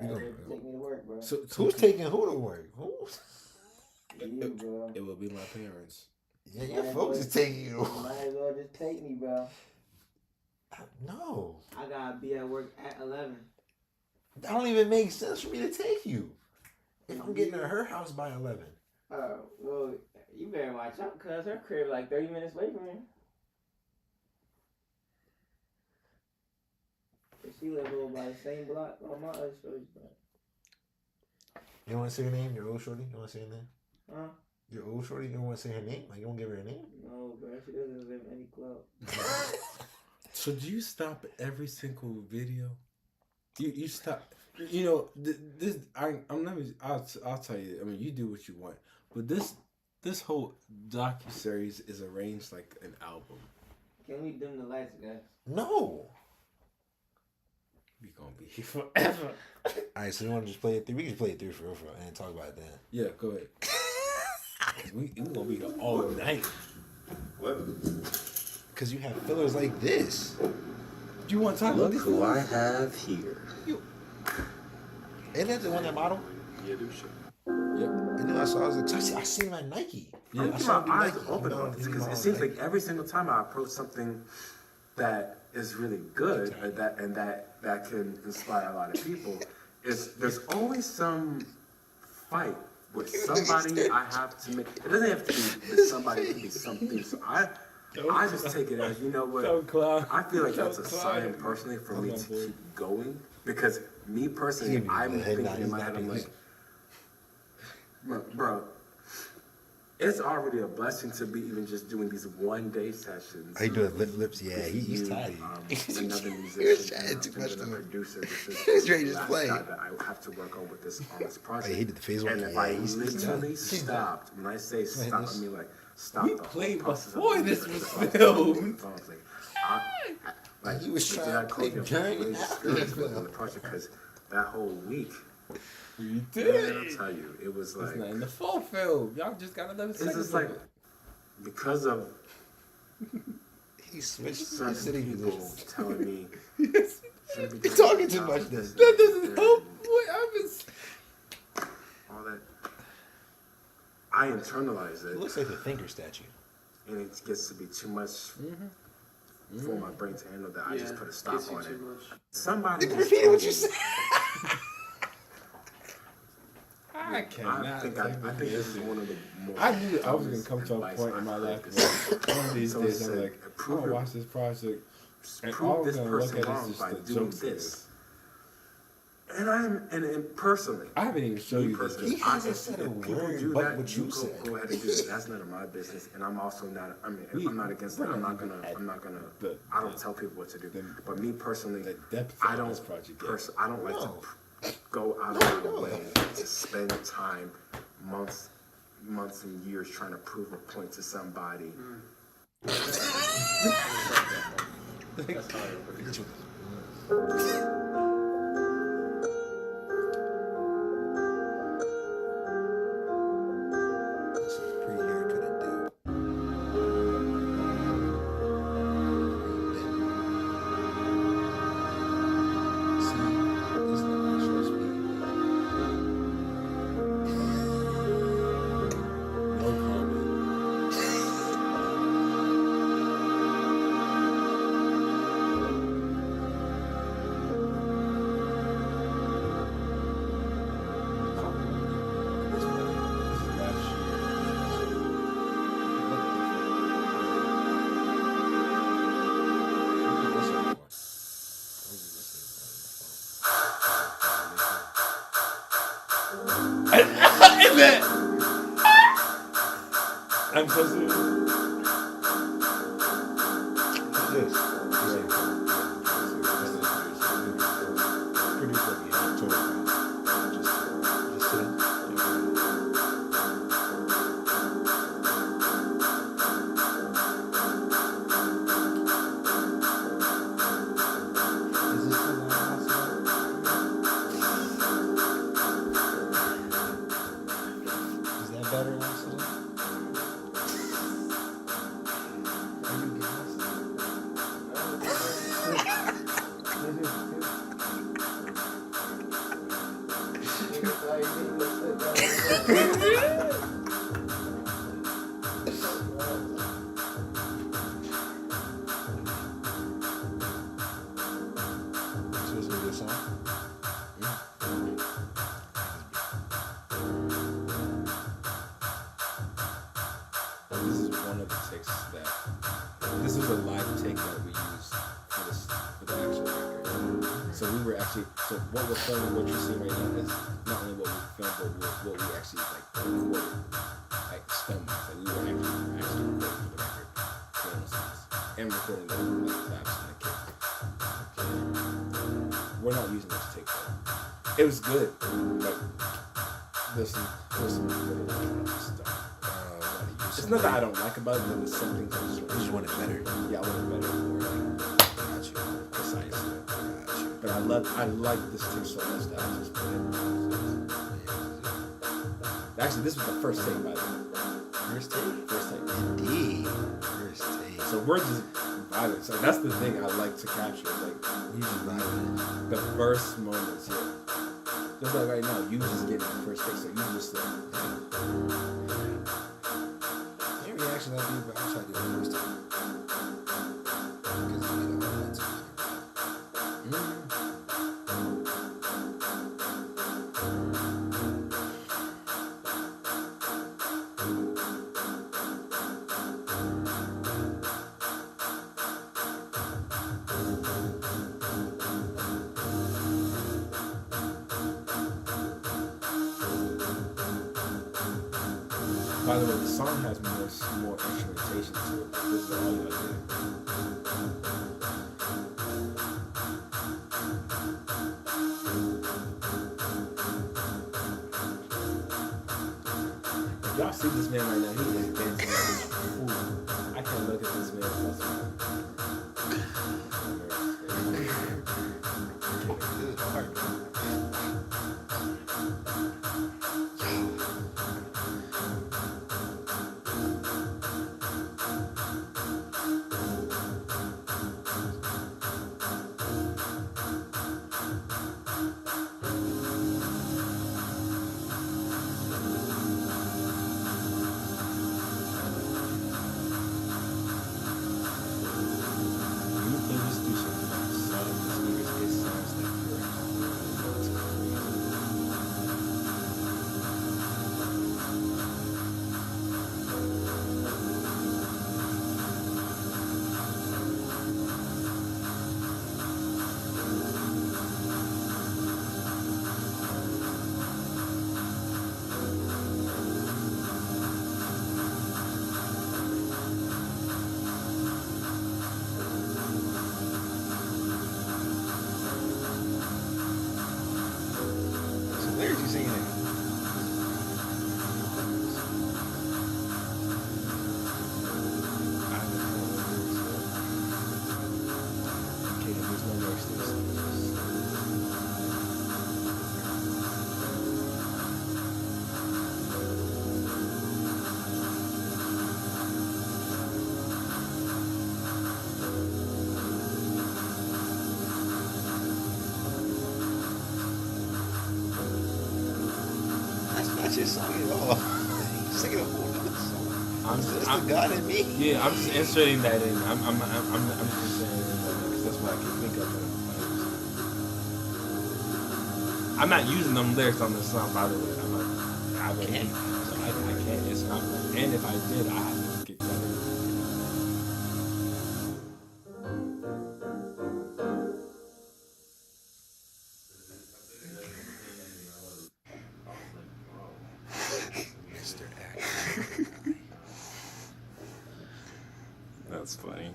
Take me to work, bro. So Who's taking who to work? Who? You, bro. It will be my parents. Yeah, your folks is taking you. Might as well just take me, bro. No, I gotta be at work at 11. that don't even make sense for me to take you. If I'm getting to her house by 11. Well, you better watch out, cause her crib like 30 minutes away from here. She live over by the same block on my other story's block. You don't want to say her name? Your old shorty? You don't want to say her name? Huh? Your old shorty? You don't want to say her name? Like, you don't give her a name? No, bro. She doesn't live in any club. So do you stop every single video? You stop. You know this. I'm never. I'll tell you. I mean, you do what you want, but this whole docuseries is arranged like an album. Can we dim the lights, guys? No. We gonna be here forever. Alright, so you want to just play it through? We can play it through for real and then talk about it then. Yeah, go ahead. we gonna be here all night. What? Because you have fillers like this. Do you want to talk about this? Who I have here. Ain't that the one that model? Yeah, do shit. Yep. And then I saw, I was like, I seen him at Nike. Yeah, I'm I keeping saw my eyes Nike. open on this because it seems like every single time I approach something that is really good and that can inspire a lot of people, there's always some fight with somebody I have to make. It doesn't have to be with somebody, it can be something. So I just take it as, you know what, I feel like that's a sign personally for me to keep going, because me personally, I'm thinking in my head, I'm like, bro, it's already a blessing to be even just doing these one-day sessions. Are you doing lips? Yeah, he's tired. Another He was musician, chatting too much to him. producer. This He's is ready the to last play. guy that I have to work on with this project. He did the phase one. And if Yeah, I he's literally done. stopped, when I say stop, I mean like stop. We the whole played process before of this the was process. filmed. Like, He was did trying I to call play you during really and after serious the with film. the project? Because that whole week, You man, did. I'll tell you, it was It's like, not in the full film. Y'all just got another it's second. just like, because of He switched certain sitting people positions. telling me, Yes. shouldn't be You're doing talking this, too much this, then. That doesn't this, help. and What happens? all that. I internalize It it, looks like a thinker statue. and it gets to be too much for my brain to handle that. I just put a stop on it. Somebody just Repeat what you told me- said. I cannot. I think this is one of the most. I knew I was gonna come to a advice point in my I've life heard. where one of these Someone days I'm said, like, I'm prove gonna your- watch this project, and all Prove I'm this gonna look person at wrong is by just the doing jokes. this. And and personally, I haven't even shown you this. personally, He I hasn't if said a people word do but that, what you go, said. Go ahead and do it. That's none of my business, and I'm also not. I mean, I'm not against that. I'm not gonna. I don't tell people what to do. But me personally, The depth I of don't. this project. I don't like No. to go out of my way to spend time, months and years trying to prove a point to somebody. That's a pretty haircut to do. See, this is not my show speed. No comment. I'm so serious. Yes. Pretty fucking hard to Just sit. Is this the last one? Is that better, Lancel? Are you gassed? So this is a good song? This is one of the takes that. This is a live take that we used for the actual record. So we were actually. So what we're filming, what you're seeing right now is not only what we filmed, but what we actually recorded, stone wise. Like we were actually recording for the record, and recording the claps and the kick. We're not using this take though. It was good, but there's some really stuff. It's not that I don't like about it, but there's some things I just want it better. Yeah, I want it better, more Got you. precise. Got you. But I like this too so much that I just put it. Actually, this was the first take, by the way. First take? First take. Indeed. First take. So we're just vibing. So that's the thing I like to capture. Like You just vibing. the first moments here. Just like right now, you just getting the first take, so you just like. Your reaction that be, but I try to do the first time. Because you know, that's By the way, the song has more instrumentation to it. This is all you gotta do. If y'all see this man right now, he is dancing. Ooh, I can't look at this man. This is hard, bro. Lyrics you singing it. Okay, there's no lyrics to this. That's not your song at all. You're singing a whole other song. I'm The God in me. Yeah, I'm just inserting that in. I'm just saying because that's what I can think of. I'm not using them lyrics on this song, by the way. I can't. I can't. It's not. And if I did, I have to get better. Mr. Actor. funny.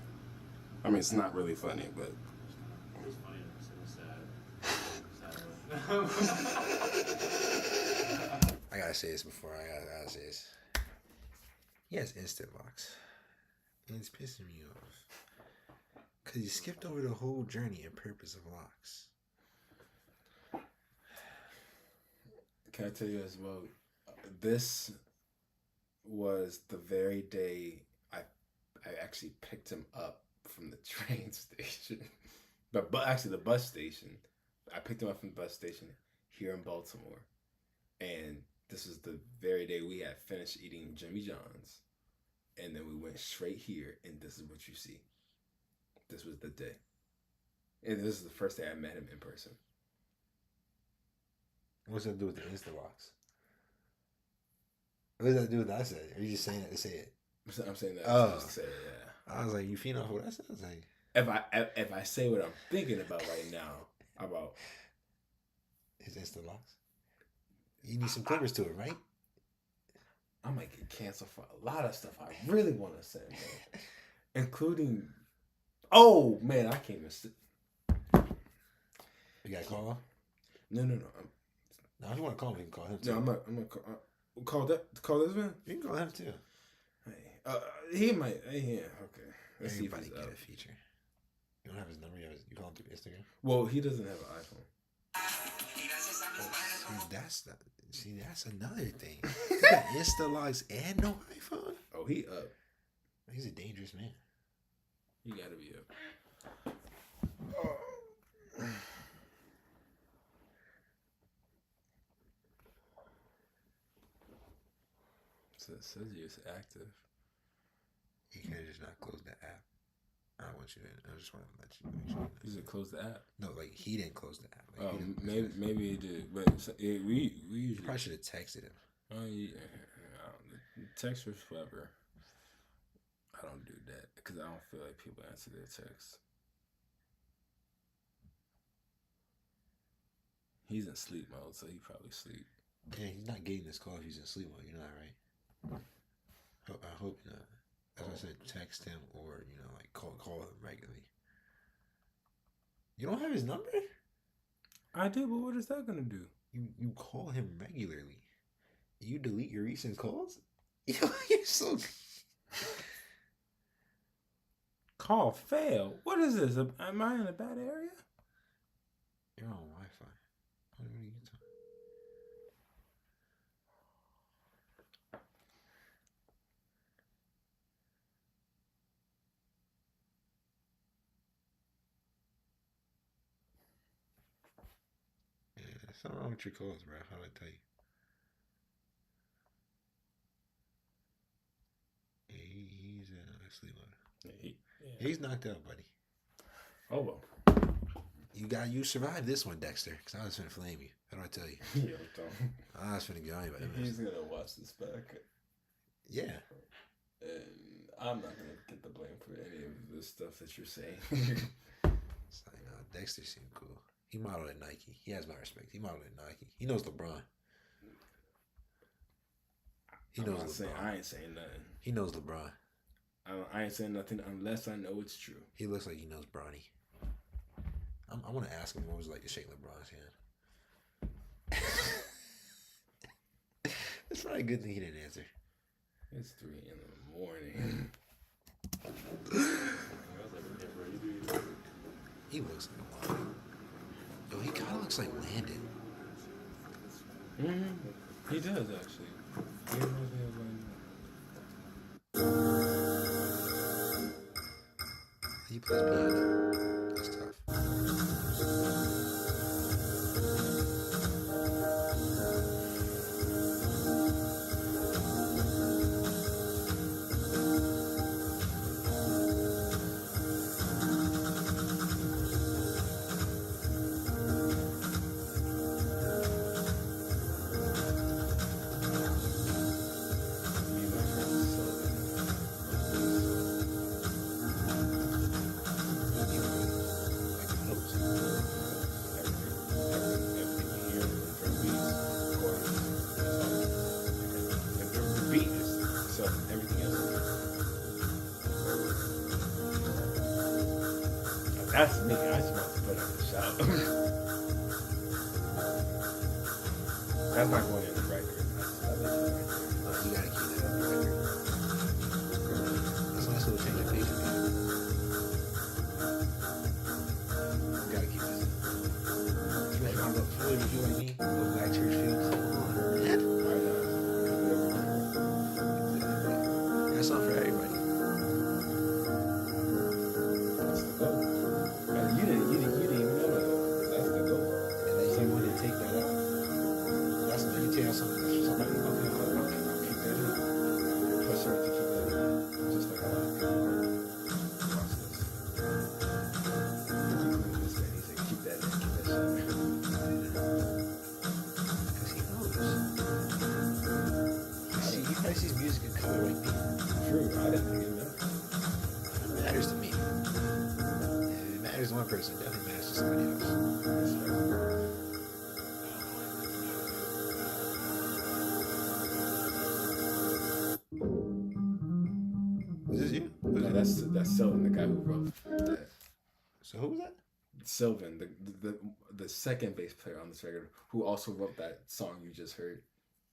I mean, it's not really funny, but It's funny. It's sad. I gotta say this before I gotta say this. He has instant locks. And it's pissing me off. Because he skipped over the whole journey and purpose of locks. can I tell you as well? This was the very day I actually picked him up from the train station, but actually the bus station. I picked him up from the bus station here in Baltimore, and this was the very day we had finished eating Jimmy John's, and then we went straight here, and this is what you see. This was the day, and this is the first day I met him in person. What's that to do with the Insta locks? What does that do with that I said? Are you just saying that to say it? I'm saying that just to say it, yeah. I was like, you feeding off what I said? I was like, If I say what I'm thinking about right now about his Insta locks. You need some clippers to it, right? I might get canceled for a lot of stuff I really want to say, man. Including, oh man, I can't even. You got to call him? No. No, I just want to call him. You can call him too. No, I'm gonna call this man. You can call him too. Hey, he might. Yeah, okay. Let's Everybody see if get he's a feature. You don't have his number. You call him through Instagram. Well, he doesn't have an iPhone. See, that's another thing. He got Insta logs and no iPhone. Oh, he up. He's a dangerous man. He gotta be up. So it says he's active. You can't just not close the app. I want you to. I just want to let you know. You should close the app. No, like he didn't close the app. Like, Maybe he did, but we You usually probably should have texted him. Oh yeah, text was clever. I don't do that because I don't feel like people answer their texts. He's in sleep mode, so he probably sleep. Yeah, he's not getting this call if he's in sleep mode. You're not right. I hope not. As I said, text him or like call him regularly. You don't have his number? I do, but what is that gonna do? You call him regularly. You delete your recent calls? You're so. Call fail. What is this? Am I in a bad area? You're on Wi-Fi. What are you talking? Yeah, there's something wrong with your calls, bro. How do I tell you? Yeah, he's in sleep mode. Yeah. He's knocked out, buddy. Oh well. You survived this one, Dexter, because I was finna flame you. How do I tell you? Yeah, don't. I was finna go anybody. He's gonna watch this back. Yeah. And I'm not gonna get the blame for any of the stuff that you're saying. It's like, no, Dexter seemed cool. He modeled at Nike. He has my respect. He modeled at Nike. He knows LeBron. I ain't saying nothing. He knows LeBron. I ain't saying nothing unless I know it's true. He looks like he knows Bronny. I want to ask him what it was like to shake LeBron's hand. It's probably a good thing he didn't answer. It's 3 in the morning. He looks like a mom. Yo, he kind of looks like Landon. He does actually. He reminds me of He plays piano. That's tough. That's me. I just want to put up the shout. That's not going in the record. You gotta keep that on the record. That's a nice little change of pace. You gotta keep this. If you like me, go black church fields. That's not for everybody. That's the goal. You didn't even know that. That's the goal. And then you want to take that out. That's when you tell something. Somebody, okay, I'll keep that in. Push her to keep that in. Just like a lot of people. Watch this. This man, he said, keep that in. Keep that shit in. because he knows. He probably sees music and color like me. True. I didn't even know. It matters to me. It matters to one person. It definitely matters to somebody else. That's right. Was this you? No, that's Sylvan, the guy who wrote that. So who was that? Sylvan, the second bass player on this record, who also wrote that song you just heard,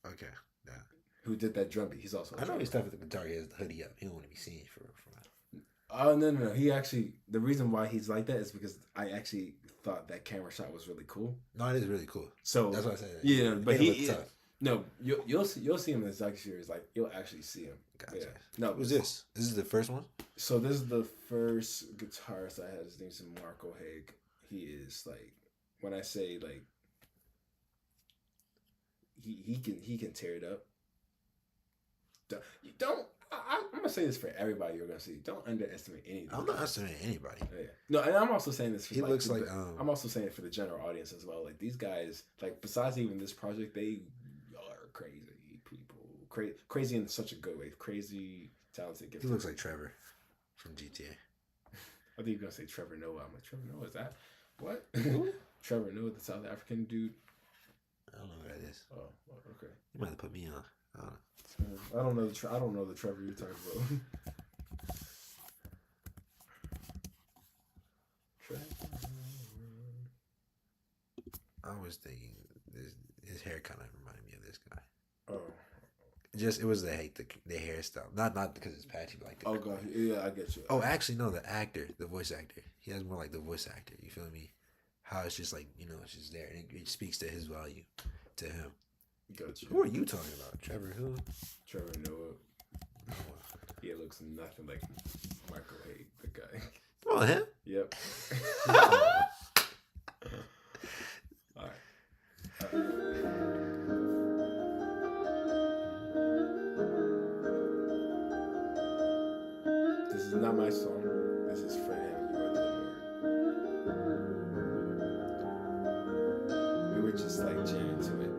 Okay. Yeah. who did that drum beat. He's also. I know he's stuff with the guitar. He has the hoodie up. He don't want to be seen for that. Oh no! He actually, the reason why he's like that is because I actually thought that camera shot was really cool. No, it is really cool. So That's why I said that. Yeah, but It he looked tough. no, you'll see him in the docu-series. Like you'll actually see him. Gotcha. Yeah. No, Who's this? This is the first one? So this is the first guitarist I had. His name's Marco Haig. He is like, when I say like, he can tear it up. I'm gonna say this for everybody you're gonna see. Don't underestimate anything. I'm not underestimating anybody. Yeah. No, and I'm also saying this for He looks like I'm also saying it for the general audience as well. Like these guys, like besides even this project, they are crazy people. Crazy in such a good way. Crazy, talented, gifted. He looks like Trevor from GTA. I think you're gonna say Trevor Noah. I'm like, Trevor Noah, is that what? Trevor Noah, the South African dude. I don't know who that is. Oh, okay. You might have put me on. I don't know. I don't know the Trevor you're talking about. I was thinking his hair kind of reminded me of this guy. Oh. Just it was the hairstyle, not because it's patchy, but like. Oh god, yeah, I get you. Oh, actually, no, the voice actor. He has more like the voice actor. You feel me? How it's just like it's just there, and it speaks to his value, to him. Got you. Who are you talking about, Trevor? Who? Trevor Noah. He looks nothing like Michael Haig, the guy. Oh, him? Yep. All right. This is not my song. This is for him. You are the Lord. We were just like jamming to it.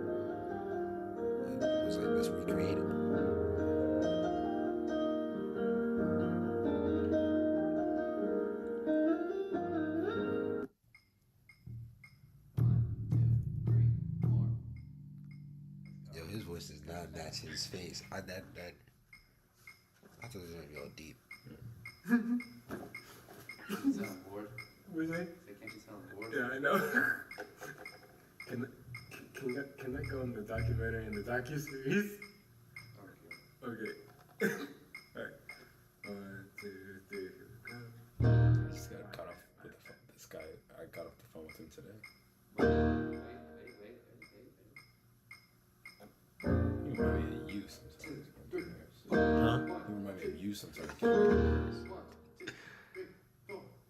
It was like let's recreate it. Yo, his voice does not match his face. I thought it was gonna go deep. You sound bored. What was I? Can't you sound bored? Yeah, I know. Can I go in the documentary and the docu-series? Okay. Alright. 1, 2, 3, go. I just got caught off with the phone. This guy, I got off the phone with him today. Wait. You remind me of you sometimes. Huh? You remind me of you sometimes.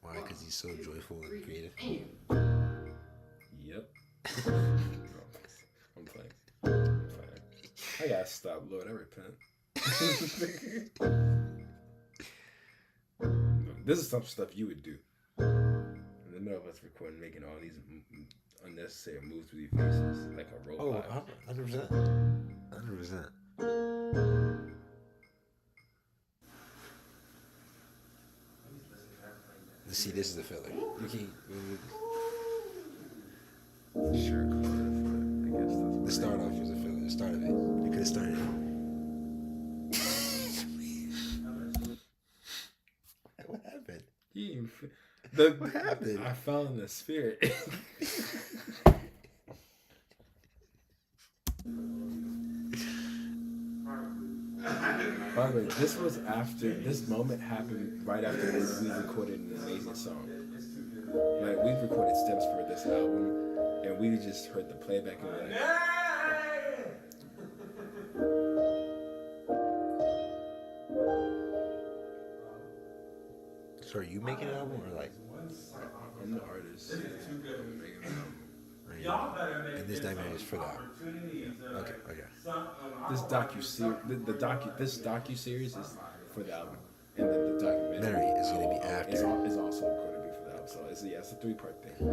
Why? Because he's so joyful and creative. Yep. I'm playing. I gotta stop, Lord. I repent. This is some stuff you would do. In the middle of us recording, making all these unnecessary moves with your faces, like a Oh, robot. 100%. 100%. See, this is the filler. You can Sure, I guess that's the start off was a filler. The start of it. You could have started it. What happened? He What happened? I fell in the spirit. By the way, this moment happened right after we recorded an amazing song. Like, we recorded stems for this album, and we just heard the playback and we're like, So are you making an album or like? I'm the artist. I'm making an album. And this documentary is for the album. Okay. This docu series is for the album, and then the documentary Is gonna be after. is also going to be for the album. So it's a 3-part thing.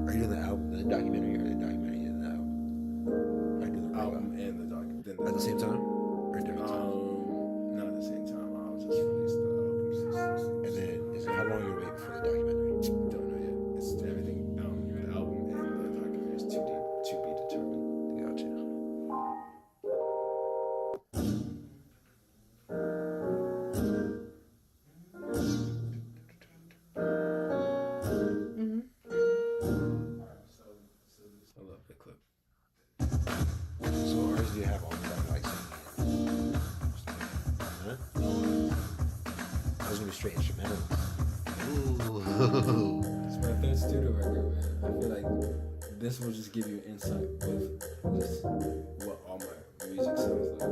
Are you doing the album, the documentary, or the documentary and the album? Are you doing the Album and the documentary at the same time, or different times? Not at the same time. I'll just release the album. And then how long you're waiting for the documentary? Don't know yet. It's everything. The album and the documentary is to be determined. Gotcha. I love the clip. So artists do you have on that like singing? Huh? I was gonna be straight instrumental. Ooh. It's my third studio record, man. I feel like this will just give you insight with just what all my music sounds like.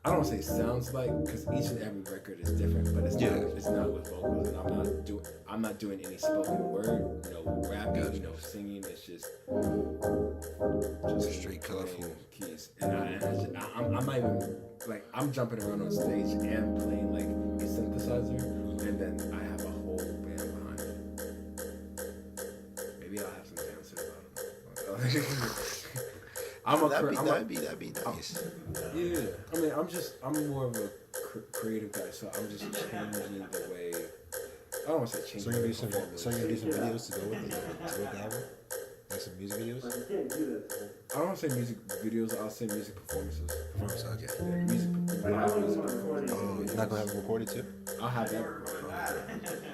I don't say sounds like, because each and every record is different, but it's not with vocals, and I'm not doing any spoken word, no rapping, no singing. It's just Straight colorful keys, and I'm not even like, I'm jumping around on stage and playing like a synthesizer, and then I have a whole band behind it. Maybe I'll have some dancers. I don't know. That'd be nice. Yeah, I mean, I'm more of a creative guy, so I'm just changing the way. I don't want to say changing. So you're gonna do some videos to go with the album? Like some music videos? I don't want to say music videos. I'll say music performances. Performance, okay. Yeah, live music performances. Oh, you're not gonna have them recorded too? I'll have that recorded.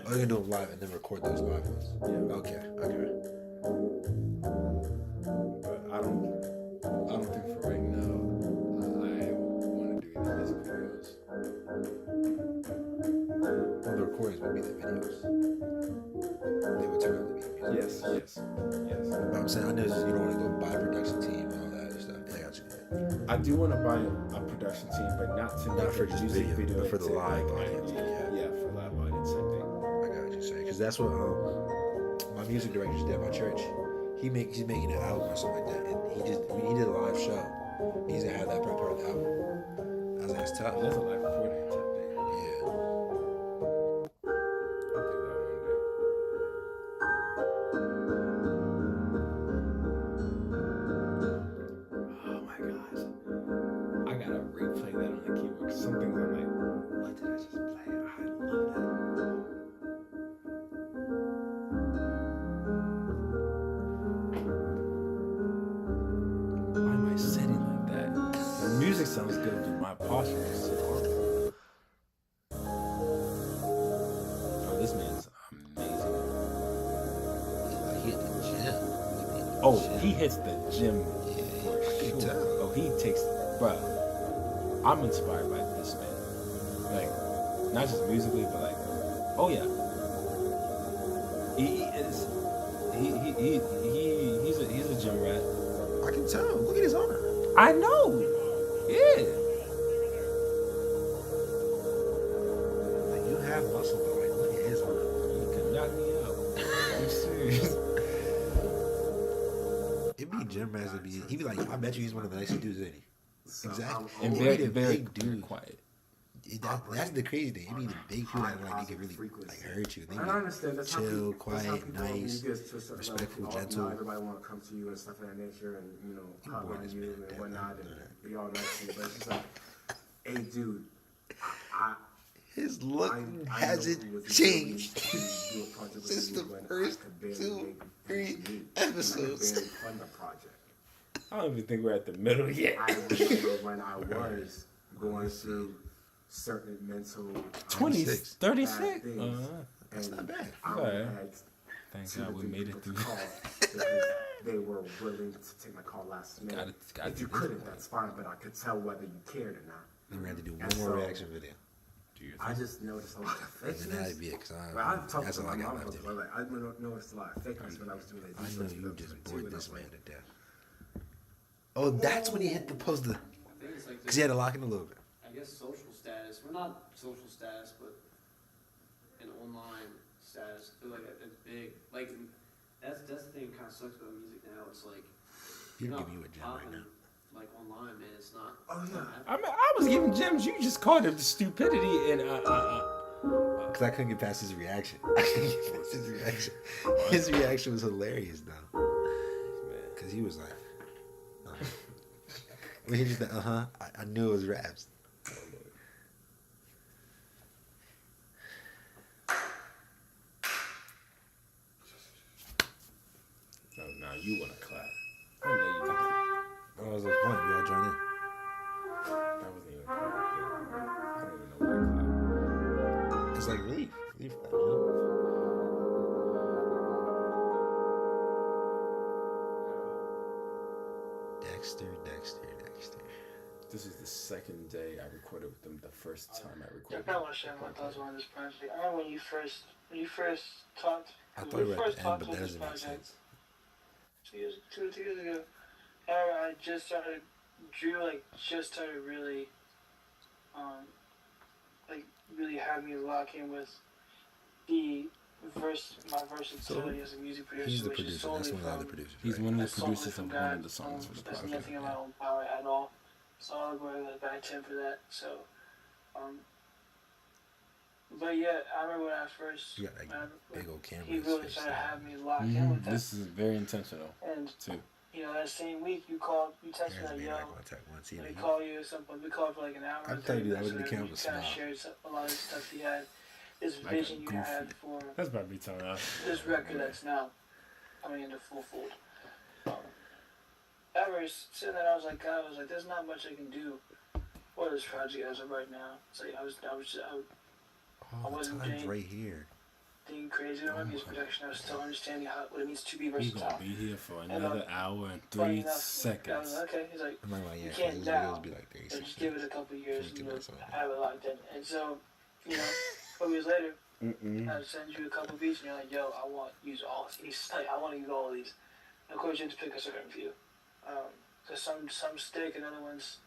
Oh, you're gonna do them live and then record those live ones? Yeah. Okay. But I don't think for right now I want to do any music videos. Well, the recordings would be the videos. They would turn out to be music. Yes. But I'm saying, I know you don't want to go buy a production team and all that other stuff. Yeah, I got you. I do want to buy a production team, but not for just music video, but for the to, live like, audience. Yeah, for live audience, I think. I got you saying, because that's what my music director did at my church. He's making an album or something like that, and he did a live show. He's gonna have that part of the album. I was like, it's tough. That's a live recording type thing. Yeah. I'll do that one day. Oh my gosh. I gotta replay that on the keyboard, because some things I'm like, what did I just play? I love that. Why am I sitting like that? The music sounds good, but my posture is so horrible. Oh, this man's amazing. He hit the gym. Oh, he hits the gym. I can tell. Oh, he takes, bruh. I'm inspired by this man. Like, not just musically, but like, oh yeah. He's a gym rat. I can tell. Look at his arm. I know. Yeah. Like, you have muscle, but like, look at his arm. You can knock me out. I'm serious. It'd be gym rats. He'd be like, I bet you he's one of the nicest dudes, isn't he? Exactly. And He'd be very the big dude. quiet. That's the crazy thing. It'd be the big people that like they could really like hurt you. They And I understand that's chill, how quiet, people, nice, when you get to a certain respectful, level, gentle. everybody want to come to you and stuff of that nature, and hug on you and whatnot, and be all nice to you. But it's just like, hey, dude, His look hasn't changed since the first 2-3 episodes. Fund the project. I don't even think we're at the middle yet. I remember when I was going through certain mental 26. 36? bad things. That's And not bad. I Right. had Thank two God to we three made it people through. to call because they were willing to take my call last minute. Gotta If you do this couldn't, one. that's fine, but I could tell whether you cared or not. Then we had to do one And more so, reaction video. Do your I thing. just noticed a lot of And fakeness. then that'd be it, because Well, I've talked that's to all my I got mom left about of it. it. Like, I noticed a lot of fakeness when I was doing that. I know you just bored and I this was man like, to death. Oh, that's when he hit the post, I think it's like because he had to lock in a little bit. I guess social status. We're not social status, but an online status. I feel like it's big. Like that's the thing that kind of sucks about music now. It's like He'd you're give not you a gem right popping, now. like online, man. It's not. oh yeah. I mean, I was giving gems. You just called it stupidity and Because I couldn't get past his reaction. I couldn't get past his reaction. His reaction was hilarious, though. Because he was like, when he just said, I knew it was raps. No, now you want to clap. I know you can. What was the point? We all joined in. That wasn't even part of it. I don't even know why I It's like relief. Relief clap, you know? Dexter. clapped. This is the second day I recorded with them. The first time I I recorded. kind of want to share my thoughts on this project. I remember when you first talked. I when thought we we were at first the end, talked but about that this doesn't make project sense. 2 years ago. I just started. Drew just started really, really had me lock in with my versatility as a music producer. He's the which is producer. That's solely one of the other from producers. He's right? one of the that's solely producers from of one God. of the songs for the There's project. nothing of my Yeah. own power at all. So I'll go back to him for that. So, but yeah, I remember when I first. You got like big old camera. He really started to have me locked in Mhm. with that. This is very intentional And too. that same week you texted There's me been like, eye yo, contact once. let me either. call you or something. We called for like an hour. I'm and telling you, 30 I look at the minutes, camera and you kind of smile. shared a lot of stuff you had, this I vision got you goofy. had for That's about to be telling us. this record that's now coming into full fold. Ever since then, I was like, there's not much I can do for this project as of right now. It's like I Oh, the wasn't time's doing- right here. being crazy on my music production. I was still understanding what it means to be We're versatile. gonna be here for And, another hour and Funny 3 enough, I seconds. was like, okay. He's like, I'm not like, yeah, You because can't his now. videos be like 36 just give it a minutes. couple of years and 22 you'll minutes, something like have it locked in. And so, a couple years later, Mm-mm. I send you a couple beats and you're like, yo, I want to use all of these. I want to use all of these. And of course, you have to pick a certain few. Because some stick and other ones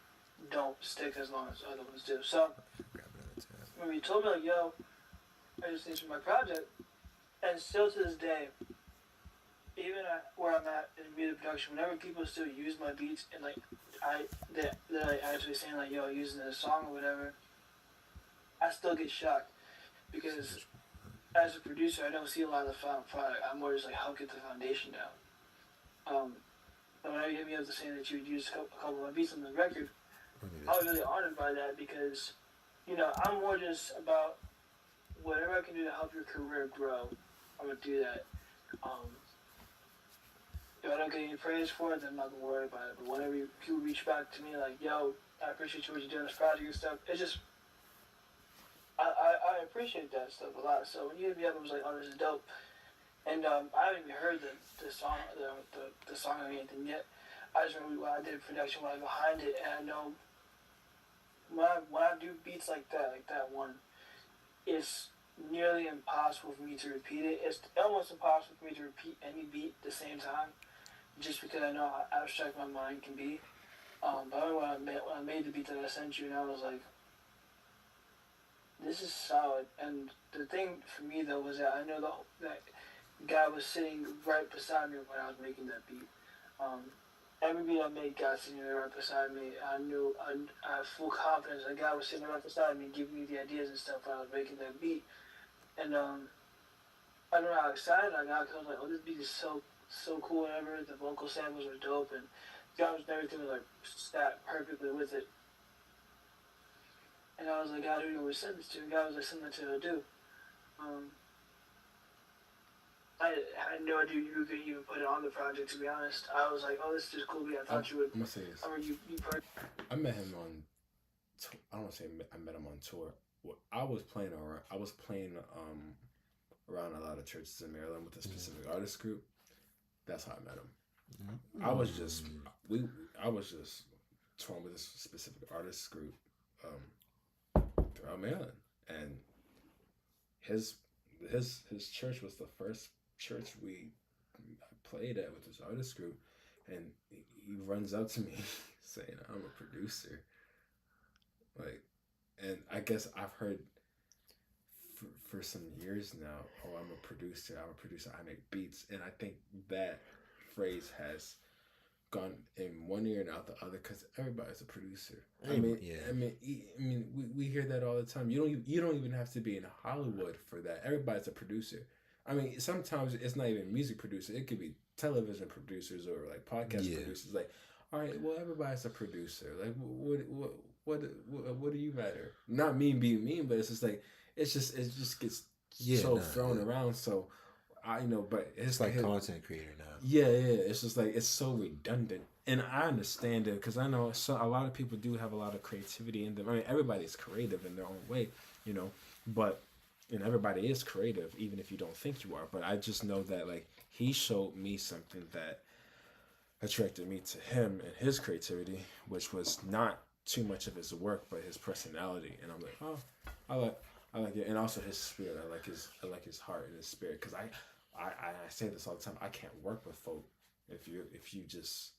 don't stick as long as other ones do. So, Grab another tab. when you told me, like, yo, I just need for my project, and still to this day, even where I'm at in music production, whenever people still use my beats and they're like actually saying like, yo, using this song or whatever, I still get shocked because as a producer, I don't see a lot of the final product. I'm more just like, help get the foundation down. But whenever you hit me up to say that you would use a couple of my beats on the record, I was really honored by that because, I'm more just about whatever I can do to help your career grow, I'm gonna do that. If I don't get any praise for it, then I'm not gonna worry about it. But whenever people reach back to me like, yo, I appreciate you what you do on this project and stuff, it's just I appreciate that stuff a lot. So when you hit me up, I was like, oh, this is dope. And I haven't even heard the song the song or anything yet. I just remember when I did production, when I behind it, and I know when I do beats like that one, it's nearly impossible for me to repeat it. It's almost impossible for me to repeat any beat at the same time, just because I know how abstract my mind can be. But I remember when I made the beat that I sent you, and I was like, this is solid. And the thing for me though was that I know that guy was sitting right beside me when I was making that beat. Every beat I made, God sitting there right beside me. I knew I had full confidence. The guy was sitting right beside me, giving me the ideas and stuff when I was making that beat. And I don't know how excited I got because I was like, oh, this beat is so cool. Whatever. The vocal samples were dope, and everything was like stacked perfectly with it. And I was like, God, who do we send this to? And God was like, send it to do. I had no idea you could even put it on the project, to be honest. I was like, oh, this is just cool. I thought you would. I'm gonna say this. I mean, you I met him on I don't want to say I met him on tour. Well, I was playing around. I was playing around a lot of churches in Maryland with a specific artist group. That's how I met him. I was just touring with this specific artist group throughout Maryland, and his church was the first church we played at with this artist group, and he runs up to me saying, "I'm a producer." Like, and I guess I've heard for some years now, "Oh, I'm a producer. I'm a producer. I make beats," and I think that phrase has gone in one ear and out the other because everybody's a producer. I mean, we hear that all the time. You don't even have to be in Hollywood for that. Everybody's a producer. I mean, sometimes it's not even music producer. It could be television producers or like podcast producers. Like, all right, well, everybody's a producer. Like, what do you matter? Not me being mean, but it's just like it just gets thrown around. So but it's like content creator now. Yeah. It's just like it's so redundant, and I understand it because I know a lot of people do have a lot of creativity in them. I mean, everybody's creative in their own way, but and everybody is creative, even if you don't think you are. But I just know that like he showed me something that attracted me to him and his creativity, which was not too much of his work, but his personality. And I'm like, oh, I like it, and also his spirit. I like his heart and his spirit because I say this all the time. I can't work with folk if you just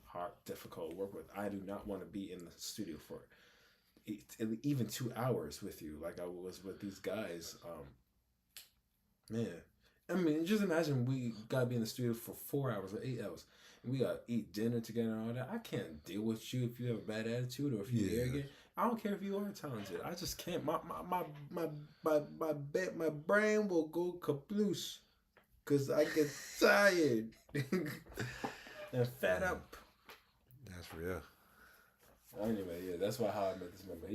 hard difficult to work with. I do not want to be in the studio for even 2 hours with you like I was with these guys. Man, I mean, just imagine we gotta be in the studio for 4 hours or 8 hours, and we gotta eat dinner together and all that. I can't deal with you if you have a bad attitude or if you're arrogant. I don't care if you are talented. I just can't. My brain will go kaploosh because I get tired and fed up. That's real. Anyway, yeah, that's how I met this man. But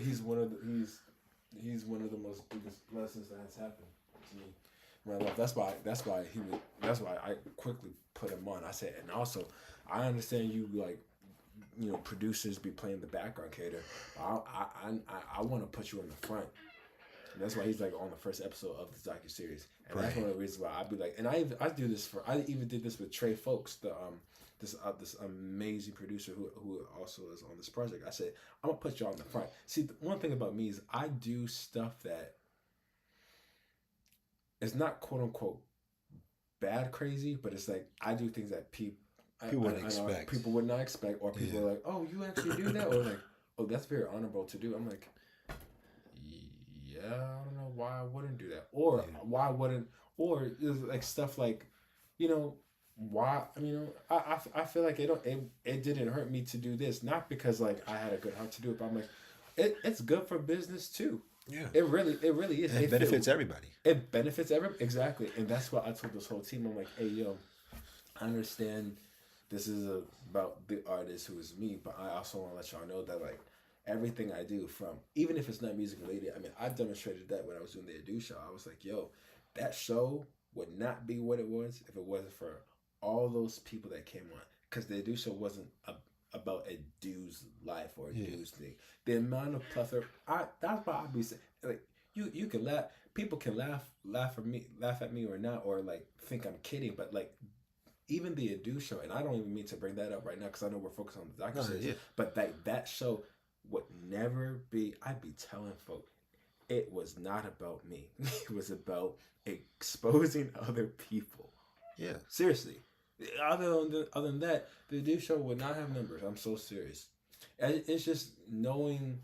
he's one of the most biggest blessings that has happened to me in my life. That's why I quickly put him on. I said, and also I understand you like. Producers be playing the background cater. I want to put you in the front. And that's why he's like on the first episode of this docuseries. And that's one of the reasons why I'd be like, and I even did this with Trey Folks, this amazing producer who also is on this project. I said, I'm gonna put you on the front. See, the one thing about me is I do stuff that is not quote unquote bad crazy, but it's like I do things that people would not expect, or people are like, "Oh, you actually do that," or like, "Oh, that's very honorable to do." I'm like, "Yeah, I don't know why I wouldn't do that, or why wouldn't, or like stuff like, why? I feel like it didn't hurt me to do this, not because like I had a good heart to do it, but I'm like, it's good for business too. Yeah, it really is. It benefits everybody. It benefits everybody exactly, and that's why I told this whole team. I'm like, "Hey, yo, I understand." This is about the artist who is me, but I also want to let y'all know that like everything I do, from even if it's not music related, I mean, I demonstrated that when I was doing the Adu show. I was like, yo, that show would not be what it was if it wasn't for all those people that came on, because the Adu show wasn't about a dude's life or a dude's thing. The amount of plethora, that's why I'd be saying, like, you can laugh, people can laugh at me or not, or like think I'm kidding, but like. Even the Adu show, and I don't even mean to bring that up right now because I know we're focused on the docuseries, but that show would never be. I'd be telling folk, it was not about me. It was about exposing other people. Yeah, seriously. Other than that, the Adu show would not have numbers. I'm so serious. It's just knowing.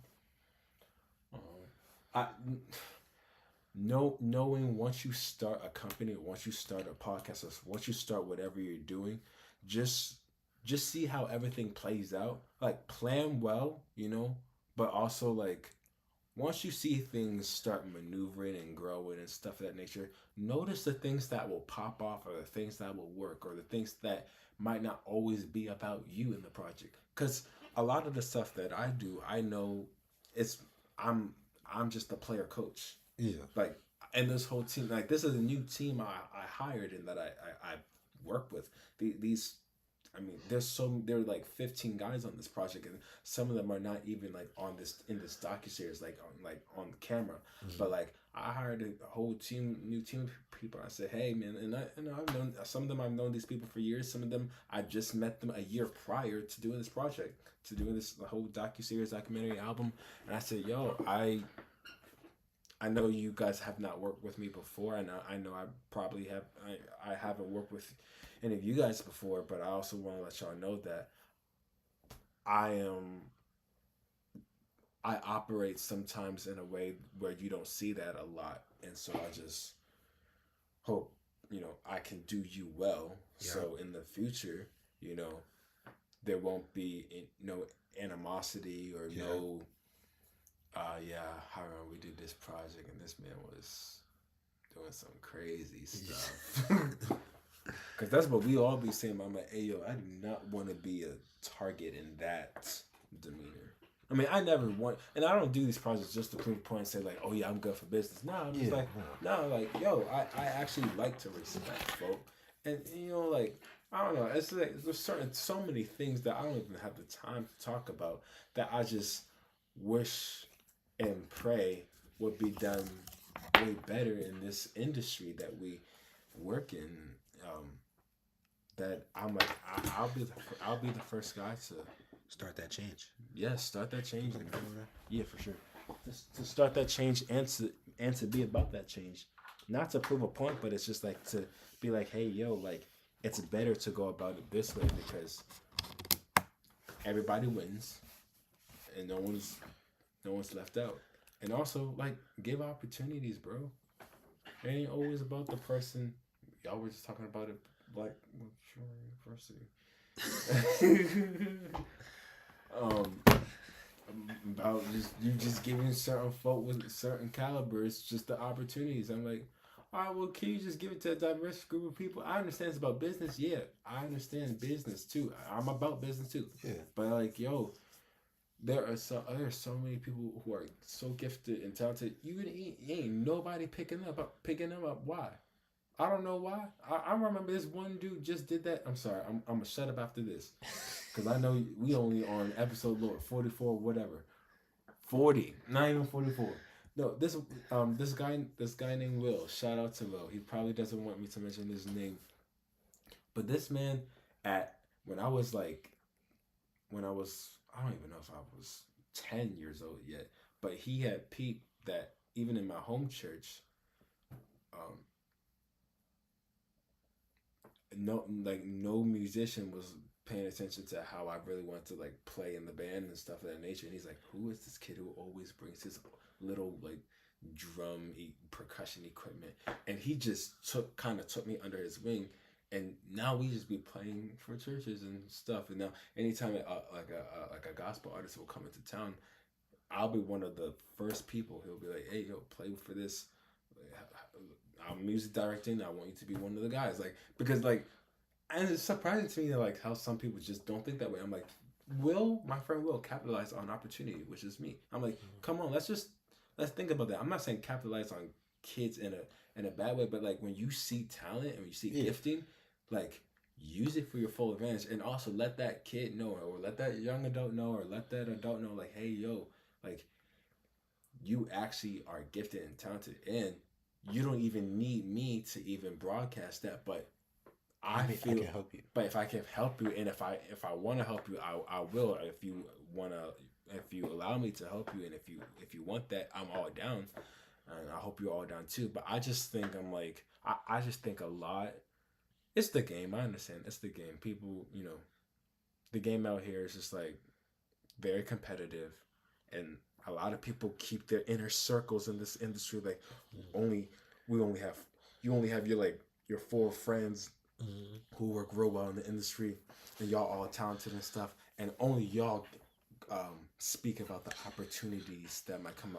Knowing once you start a company, or once you start a podcast, or once you start whatever you're doing, just see how everything plays out. Like, plan well, but also like once you see things start maneuvering and growing and stuff of that nature, notice the things that will pop off, or the things that will work, or the things that might not always be about you in the project. Because a lot of the stuff that I do, I know I'm just a player coach. Yeah. Like, and this whole team, like, this is a new team I hired and that I work with. These I mean, there are like 15 guys on this project, and some of them are not even like on this in this docuseries, like on camera. But like, I hired a whole new team of people. I said, hey man, and I've known some of them. I've known these people for years. Some of them I just met them a year prior to doing this project, to doing this whole docuseries, documentary album. And I said, yo, I know you guys have not worked with me before, and I know I probably have. I haven't worked with any of you guys before, but I also want to let y'all know that I operate sometimes in a way where you don't see that a lot, and so I just hope I can do you well. Yeah. So in the future, there won't be no animosity or no. However, we did this project and this man was doing some crazy stuff. Because that's what we all be saying. I'm like, hey, yo, I do not want to be a target in that demeanor. I mean, I never want, and I don't do these projects just to prove a point and say, like, oh, yeah, I'm good for business. Nah, I'm just yo, I actually like to respect folk. And, like, I don't know. It's like there's so many things that I don't even have the time to talk about that I just wish and pray would be done way better in this industry that we work in. That I'm like, I'll be the first guy to start that change. Yes, start that change. Yeah, for sure. To start that change and to be about that change, not to prove a point, but it's just like to be like, hey, yo, like it's better to go about it this way because everybody wins and no one's left out. And also, like, give opportunities, bro. It ain't always about the person. Y'all were just talking about it, Black University. About just giving certain folk with certain calibers just the opportunities. I'm like, all right, well, can you just give it to a diverse group of people? I understand it's about business. Yeah, I understand business too. I'm about business too. Yeah. But like, yo, there are so many people who are so gifted and talented. You ain't nobody picking them up. Why? I don't know why. I remember this one dude just did that. I'm sorry. I'm gonna shut up after this, because I know we only on episode 44, whatever. 40, not even 44. No, this guy named Will. Shout out to Will. He probably doesn't want me to mention his name, but this man when I don't even know if I was 10 years old yet, but he had peeped that even in my home church, no musician was paying attention to how I really wanted to like play in the band and stuff of that nature. And he's like, who is this kid who always brings his little like drum percussion equipment? And he just took me under his wing. And now we just be playing for churches and stuff. And now anytime like a gospel artist will come into town, I'll be one of the first people. He'll be like, hey, yo, play for this. I'm music directing. I want you to be one of the guys. Like, because like, and it's surprising to me that like how some people just don't think that way. I'm like, my friend Will capitalize on opportunity, which is me. I'm like, come on, let's think about that. I'm not saying capitalize on kids in a bad way, but like when you see talent and when you see gifting, like use it for your full advantage, and also let that kid know, or let that young adult know, or let that adult know, like, hey, yo, like you actually are gifted and talented, and you don't even need me to even broadcast that, but I can help you. But if I can help you, and if I want to help you, I will. If you allow me to help you, and if you want that, I'm all down, and I hope you're all down too. But I just think I just think a lot. It's the game. I understand. It's the game. People, the game out here is just like very competitive, and a lot of people keep their inner circles in this industry. Like, you only have your 4 friends who work real well in the industry, and y'all all talented and stuff, and only y'all speak about the opportunities that might come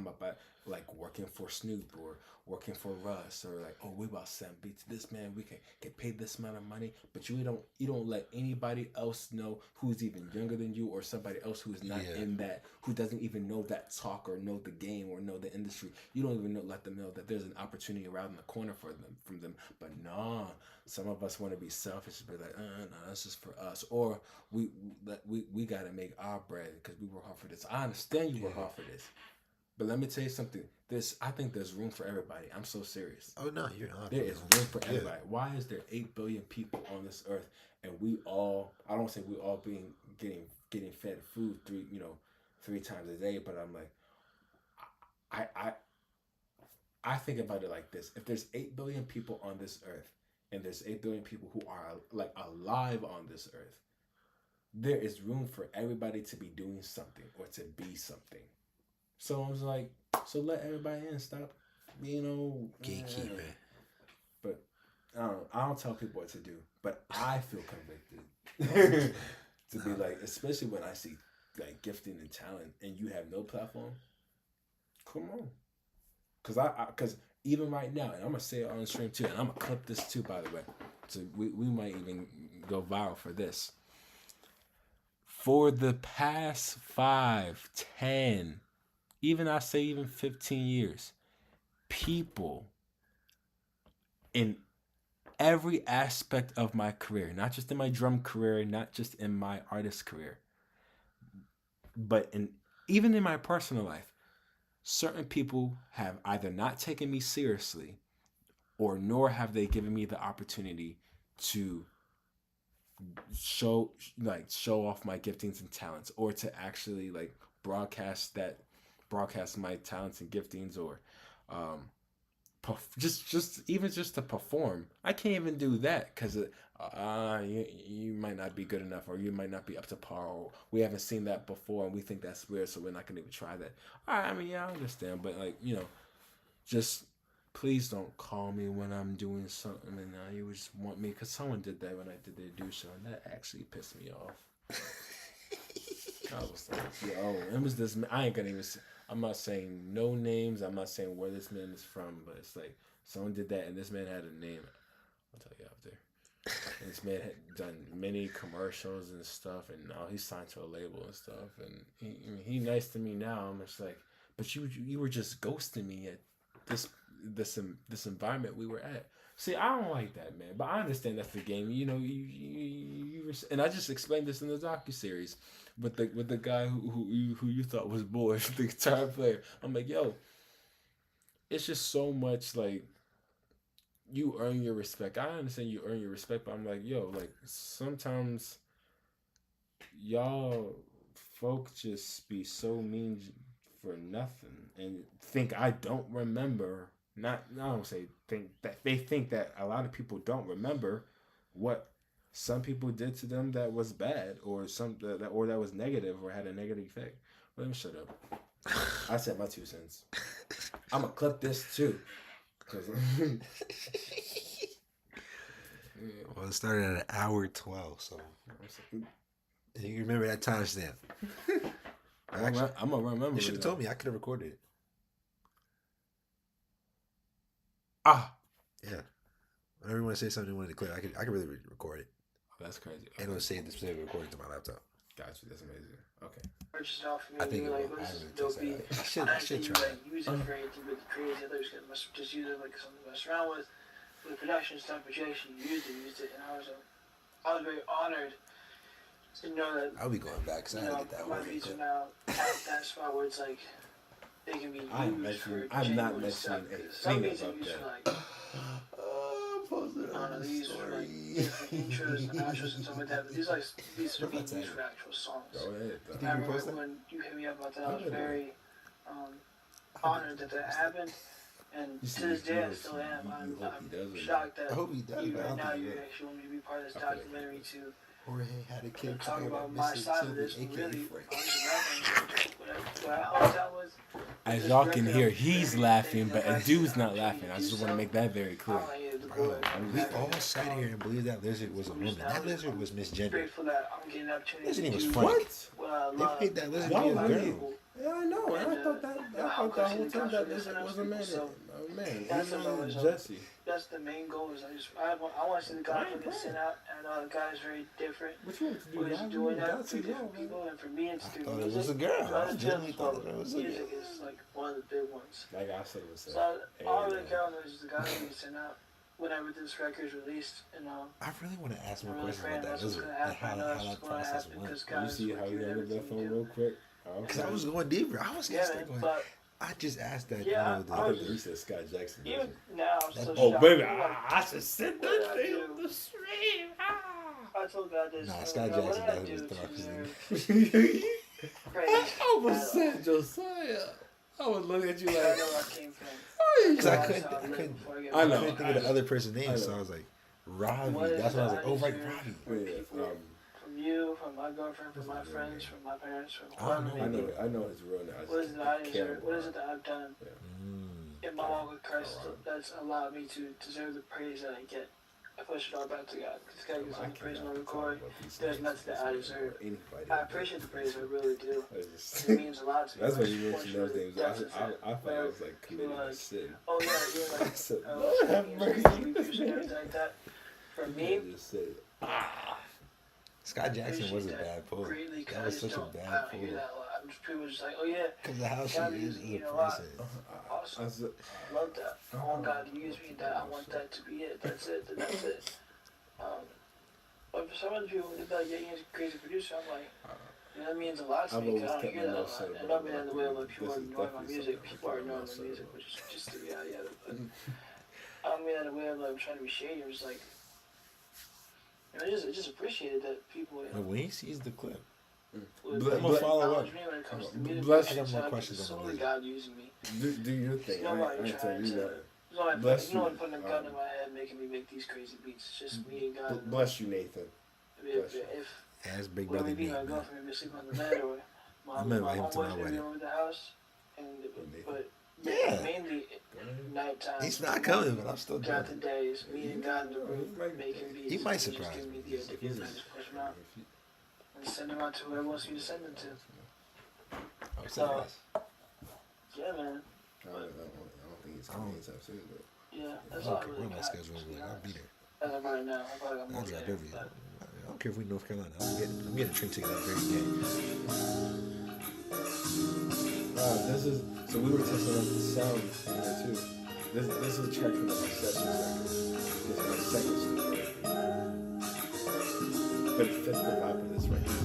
up at, like working for Snoop or working for Russ, or like, oh, we about to send beats to this man, we can get paid this amount of money, but you don't let anybody else know who's even younger than you, or somebody else who's not in that, who doesn't even know that talk or know the game or know the industry. You don't even let them know that there's an opportunity around the corner from them. But nah, some of us want to be selfish and be like, no, that's just for us, or we got to make our bread because we work hard for this. I understand you work hard for this, but let me tell you something. I think there's room for everybody. I'm so serious. Oh no, you're not. There is room for everybody. Why is there 8 billion people on this earth, and we all? I don't say we all getting fed food 3 times a day, but I'm like, I think about it like this: if there's 8 billion people on this earth, and there's 8 billion people who are like alive on this earth, there is room for everybody to be doing something or to be something. So I was like, so let everybody in. Stop, gatekeeping. But I don't tell people what to do. But I feel convicted to be like, especially when I see like gifting and talent, and you have no platform. Come on, because even right now, and I'm gonna say it on stream too, and I'm gonna clip this too, by the way. So we might even go viral for this. For the past 5, 10, even I say even 15 years, people in every aspect of my career, not just in my drum career, not just in my artist career, but even in my personal life, certain people have either not taken me seriously, or nor have they given me the opportunity to show off my giftings and talents, or to actually like broadcast my talents and giftings, or just to perform. I can't even do that because you might not be good enough, or you might not be up to par, or we haven't seen that before and we think that's weird, so we're not gonna even try that. I mean, yeah, I understand, but like, just please don't call me when I'm doing something and you just want me, because someone did that when I did their do show, and that actually pissed me off. I was like, yo, it was this. I ain't gonna even. I'm not saying no names. I'm not saying where this man is from, but it's like someone did that, and this man had a name. I'll tell you after. And this man had done many commercials and stuff, and now he's signed to a label and stuff. And he nice to me now. I'm just like, but you were just ghosting me at this environment we were at. See, I don't like that, man. But I understand that's the game. And I just explained this in the docuseries with the guy who you thought was bored, the guitar player. I'm like, yo, it's just so much like you earn your respect. I understand you earn your respect, but I'm like, yo, like sometimes y'all folk just be so mean for nothing and think I don't remember. I don't say think that they think that a lot of people don't remember what some people did to them that was bad, or that was negative, or had a negative effect. Let me shut up. I said my 2 cents. I'm gonna clip this too. Well, it started at 1:12, so you remember that timestamp. I'm gonna remember. You should have told me. I could have recorded it. Yeah. Whenever you want to say something you wanted to clear, I could really record it. Oh, that's crazy. Okay. And it'll save the specific recording to my laptop. Gotcha. That's amazing. Okay. Purchase it off for me. I think like, it will. this I is dope beat. I should try it. Use it for anything but the crazy. Others can just use it like something to mess around with. The production stuff, but you actually used it, and I was very honored to know that. I'll be going back because I had to get that my one. beats are now at that spot where it's like they can be used I'm not genuine stuff. mentioning a Some thing beats are about used that. for like these are like different intros and outros and stuff like that. But these are being used for actual songs. Go ahead. I remember when you hit me up about that, I was very honored that happened. And to this day, I still am. I'm shocked that you right now you actually want me to be part of this documentary too. Jorge had a kid Talk about my side of this. Really, what I hoped that was. As y'all can hear, he's laughing, but a dude's not laughing. I just want to make that very clear. Bro, we all sat here and believed that lizard was a woman. That lizard was misgendered. Grateful that I'm getting an opportunity Lizard to was do funny. what I love. hate that. Listen Y'all to your really- girl. Yeah, I know. And I thought that. I how thought the whole much time that confidence this in was a man. people, so A man. that's His name what is I was- Jesse. That's the main goal. Is I want to see the guy Right, put this right. in out. And I know the guy is very different. What you want to do? What he's Y'all doing that got for to different know, people, and for me, it's I through thought it music. was a girl. So I that's genuinely just thought it was a music girl. is like one of the big ones. Like I said, was So all I really care about is the guy who gets sent out whenever this record is released. And I really want to ask more I'm really questions praying about that. that's what's Listen, gonna and happen. how I know that's that what's gonna process happen went. because You God is see how working you ended that everything phone you do. real quick? Because I was going deeper. I was Yeah, just man, going. but I just asked that. Yeah, you know, I I was think you said Scott Jackson. even now, I'm still Oh, shocked. baby, I'm like, I should send what did that I thing do? on the stream. I told God this. Nah, I was Scott like, what Jackson did I definitely do was to throwing deserve praise? I was at all? saying Josiah. I was looking at you I like, know where I came from. Because I That's couldn't, how I live couldn't, before get I know. I couldn't think of the other person's name, I so know. I was like, Ravi. What is That's when I was the like, oh, right, attitude Ravi. for yeah, people, from you, from my girlfriend, from my friends, from my parents, from I don't whoever know. may be. I know his real name. I What is just it that I can't deserve? What is it remember. that I've done Mm. in my walk with Christ that's allowed me to deserve the praise that I get? I push it all back to God. Because God gives all the praise and all the glory. There's nothing that I deserve. I appreciate the praise, I really do. It means a lot to me. That's My when you mentioned those support names. really depths I of it. thought I was like committing a sin. Oh yeah, you're I like, said, oh, Lord have it's mercy. crazy abuse and everything like that. For me, I just said, Scott Jackson was a appreciate bad poet. greatly, 'cause That I was just such a don't, bad I don't hear poet. that a lot. I'm just people just like, oh yeah, Because of how she God is is, as you a know, I- person. awesome. I said, Love that. I want God to use me. That I want that to be it. That's it. That's it. But for some other people, they're like, yeah, you're a crazy producer. I'm like, you know, that means a lot to I've me. 'Cause always I don't kept hear my that a mouth lot. shut And about I've been in the way of like people this are is ignoring my definitely music. something People are I'm ignoring keeping my my music, mouth which is just the reality of it. But I don't mean that in a way of like I'm trying to be shady. I'm just like, you know, I just appreciated that people, you But know, when he sees the clip, would But- like, follow acknowledge up. me when it comes to music. Bless- I got more So questions it's on the solely list. God using me. do your thing. You know, like, I ain't tell trying you to- that. There's no one, Bless no you. one putting a gun in my head making me make these crazy beats. It's just me and God. Bless you, Nathan. If as Big when Brother we be Nate, my man. girlfriend, we sleep on the bed, or my I'm inviting him to my homeboys maybe wedding. over the house, and but Yeah. mainly nighttime. He's not coming, but I'm still Throughout doing the day, it's me and God in the room He might- making beats. He might and just surprise give me. me the ideas, and I just push them out and send them out to whoever wants me to send them to. I'm saying this. Yeah, man. I don't think it's coming anytime soon, but Yeah, that's I all I don't care really where my got. schedule is. Like, I'll be there. As of right now, I probably got more I'll drive there, every. but- I don't care if we in North Carolina. I'm getting a train ticket that very day. this is so we were testing out the sound here too. This is a track from the Perceptions record. This is my second studio. But it fits the vibe of this record.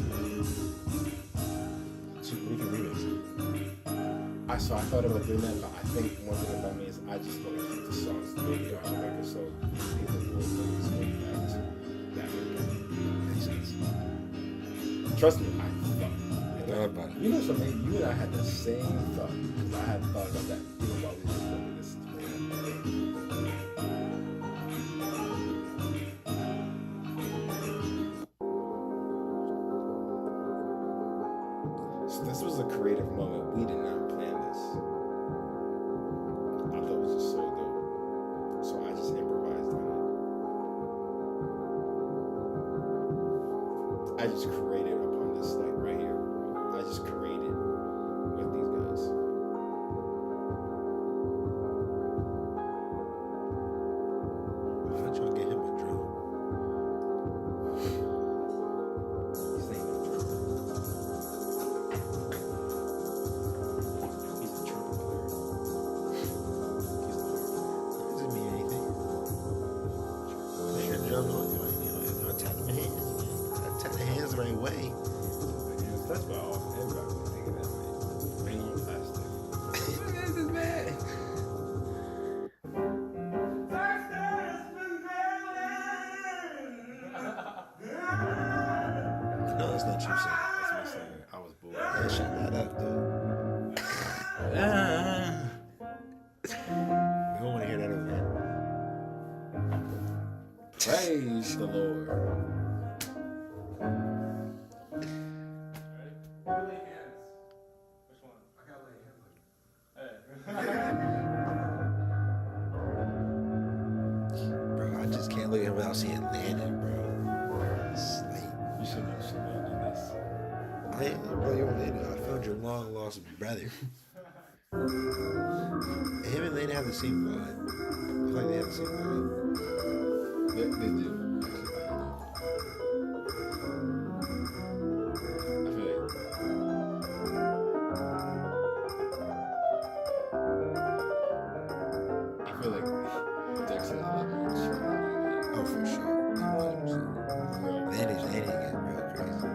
So we can remix it. I thought about doing that, but I think one thing about me is I just want to keep the songs the way they are on the record, so people will always go back to that record. Makes sense. Trust me, I thought. Thought about it. You know something? You and I had the same thought. 'Cause I had thought about that even while we were recording this. So this was a creative moment. We did not plan this. I thought it was just so dope. So I just improvised on it. I just created upon this, like right here. I just created with these guys. I'm trying to get him a drum. His name is Drummer. He's a trumpet player. Doesn't mean anything. Play your drum on you know, tap the hands. Tap the hands the right way. That's about all. Everybody was thinking that way. Bring on plastic. This is bad. No, it's not you saying. That's me saying it. I was bored. Yeah, shut that up, dude. We don't want to hear that over here. Praise the Lord. Bro, I just can't look at him without seeing Landon, bro. It's like, You should have done this. I Bro, yo, Landon, I found your long lost brother. Him and Landon have the same vibe. I feel like they have the same vibe. They do. Actually, I feel like Dexter is a lot more chill. Oh, for sure. 100%. Landon's getting real crazy.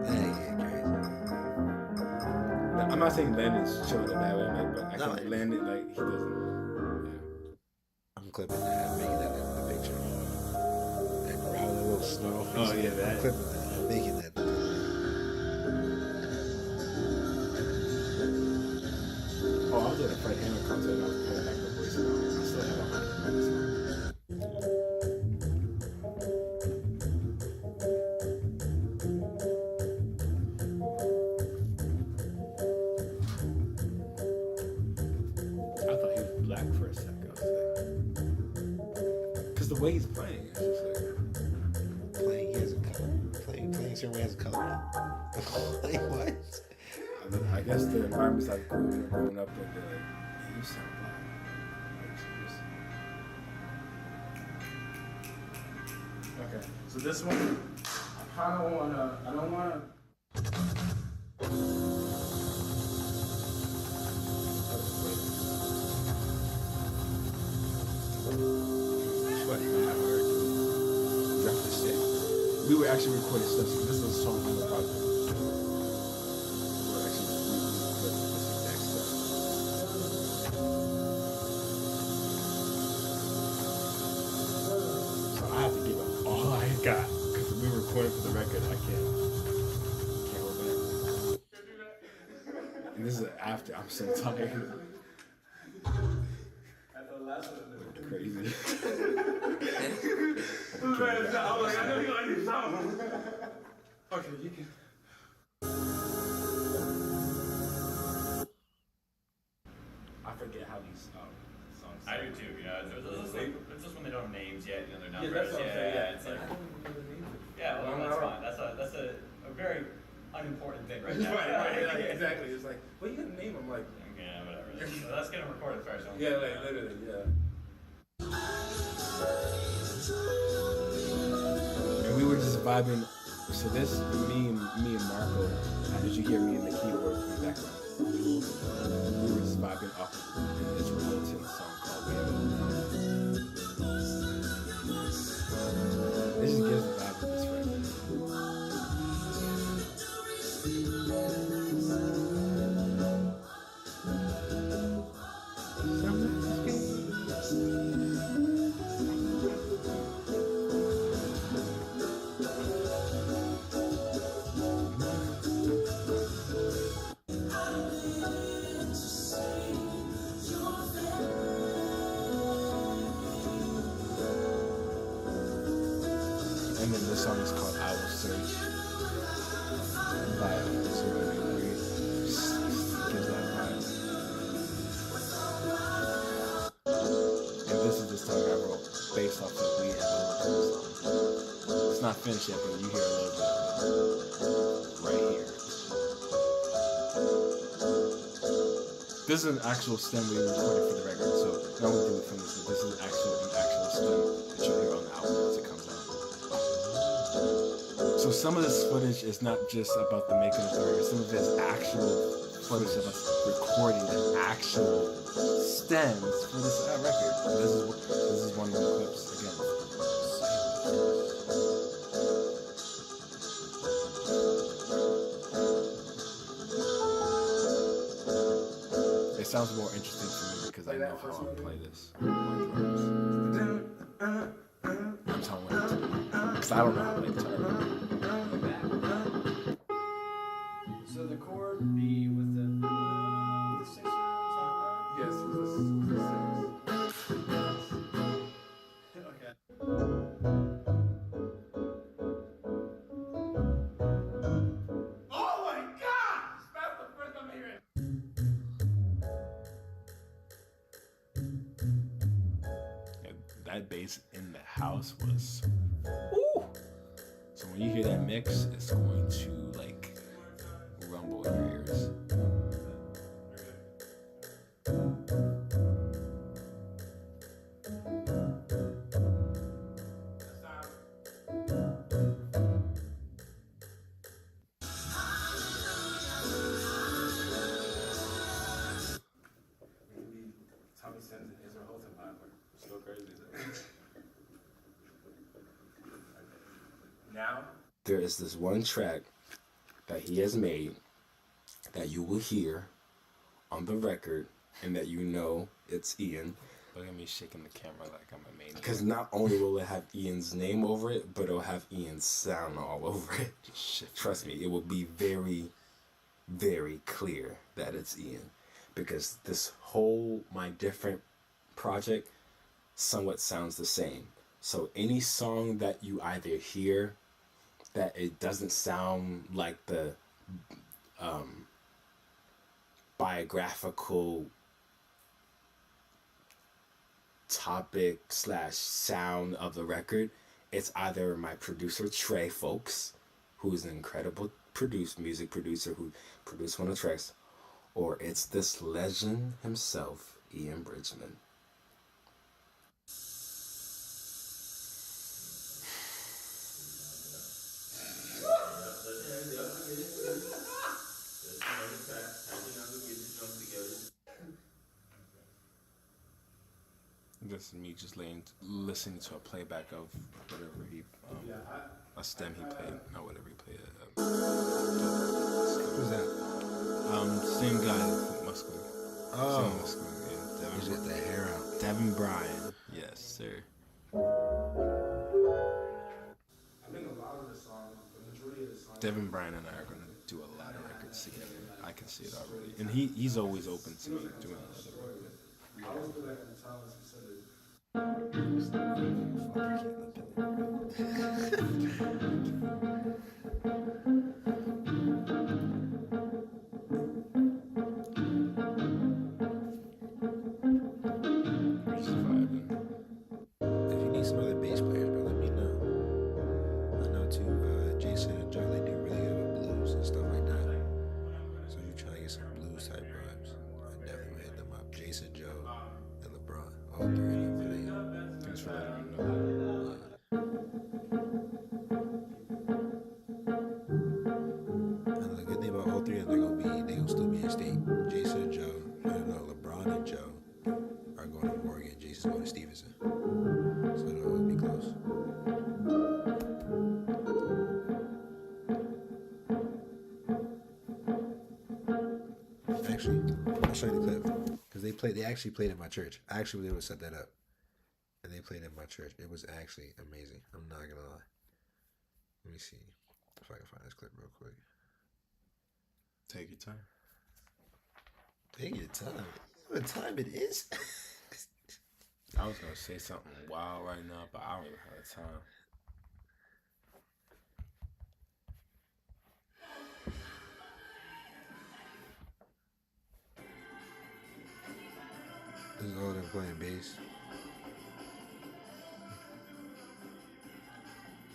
Landon's getting crazy. I'm not saying Landon's chilling in that way, like, but I No, think Landon, like, he doesn't. I'm clipping that. I'm making that in the picture. That growling little snarl. Oh, yeah, that. I'm clipping that. I'm making that. Oh, I was at a Fred Hammond concert and I was playing back the voice and I still have a hard time. I thought he was black for a second. I was like, because the way he's playing, it's just like, Playing, he has a color. Playing a certain way has a color. Like, what? I guess the environments I've grown up in, they're like, hey, you sound black. Like, okay, so this one, I don't wanna. What? Not hard. Drop the stick. We were actually recording stuff, so this is a song on the project. We're actually recording this exact stuff. So I have to give up all I got, because we were recording for the record, I can't hold back. And this is after, I'm so tired. Crazy. I know you like this song. Okay, you can. I forget how these songs I do too, yeah. It's just when they don't have names yet, you know, they're Yeah, numbers. that's what I'm saying. Yeah, It's like, I don't know the name of it. yeah, well, that's fine. That's a very unimportant thing right now. right, like, exactly. It's like, well, you got a name. I'm like, Yeah, whatever. Let's get them recorded first. yeah, like literally, yeah. And we were just vibing. So this, me and Marco, did you hear me in the keyboard in the background? We were just vibing off of this Reactin song called We Have It All Now. It just gives the vibe of this record. And then this song is called I Will Search by so it gives that vibe. And this is the song I wrote based off of We Have It All Now. It's not finished yet, but you hear a little bit of it right here. This is an actual stem we recorded for the record, so not only did we film this, but this is an actual stem that you'll hear on the album as it comes out. So some of this footage is not just about the making of the record, some of it is actual footage of us recording the actual stems for this record. And this is one of the clips again. It sounds more interesting to me because I know how to play this on drums. I'm telling you, because I don't know how to play guitar. So the chord B with the six on Yes, Okay. Oh my gosh! That's the first time I hear it. That bass in the house was. Woo! So when you hear that mix, it's going to like there is this one track that he has made that you will hear on the record and that you know it's Ian. Look at me shaking the camera like I'm a maniac. Because not only will it have Ian's name over it, but it'll have Ian's sound all over it. Shit. Trust me, it will be very, very clear that it's Ian. Because this whole My Different project somewhat sounds the same. So any song that you either hear that it doesn't sound like the biographical topic / sound of the record, it's either my producer Trey Folks, who's an incredible music producer who produced one of the tracks, or it's this legend himself, Ian Bridgman. This is me just listening to a playback of whatever a stem he played, not whatever he played. Who's that? Same guy, Muscle. Oh. Same Muscle, yeah. He's got the hair out. Devin Bryan. Yes, sir. I think a lot of the songs, the majority of the songs. Devin Bryan and I are gonna do a lot of records together. I can see it already, and he's always open to me doing another record. I was good at the time as you said it. If you need some other bass players, bro, let me know. I know too, Jason and Charlie do really good with blues and stuff like that. So you try to get some blues type vibes, I definitely hit them up. Jason, Joe, and LeBron, all three of them really. Thanks for letting me know. And the good thing about all three of them, they gonna still be in state. Jason and Joe, LeBron and Joe are going to Morgan. Jason's going to Stevenson. So they'll always be close. Actually, I'll show you the clip. Because they actually played at my church. I actually was able to set that up. And they played at my church. It was actually amazing. I'm not gonna lie. Let me see if I can find this clip real quick. Take your time. Take your time. What time it is? I was gonna say something wild right now, but I don't even have the time. This is all them playing bass.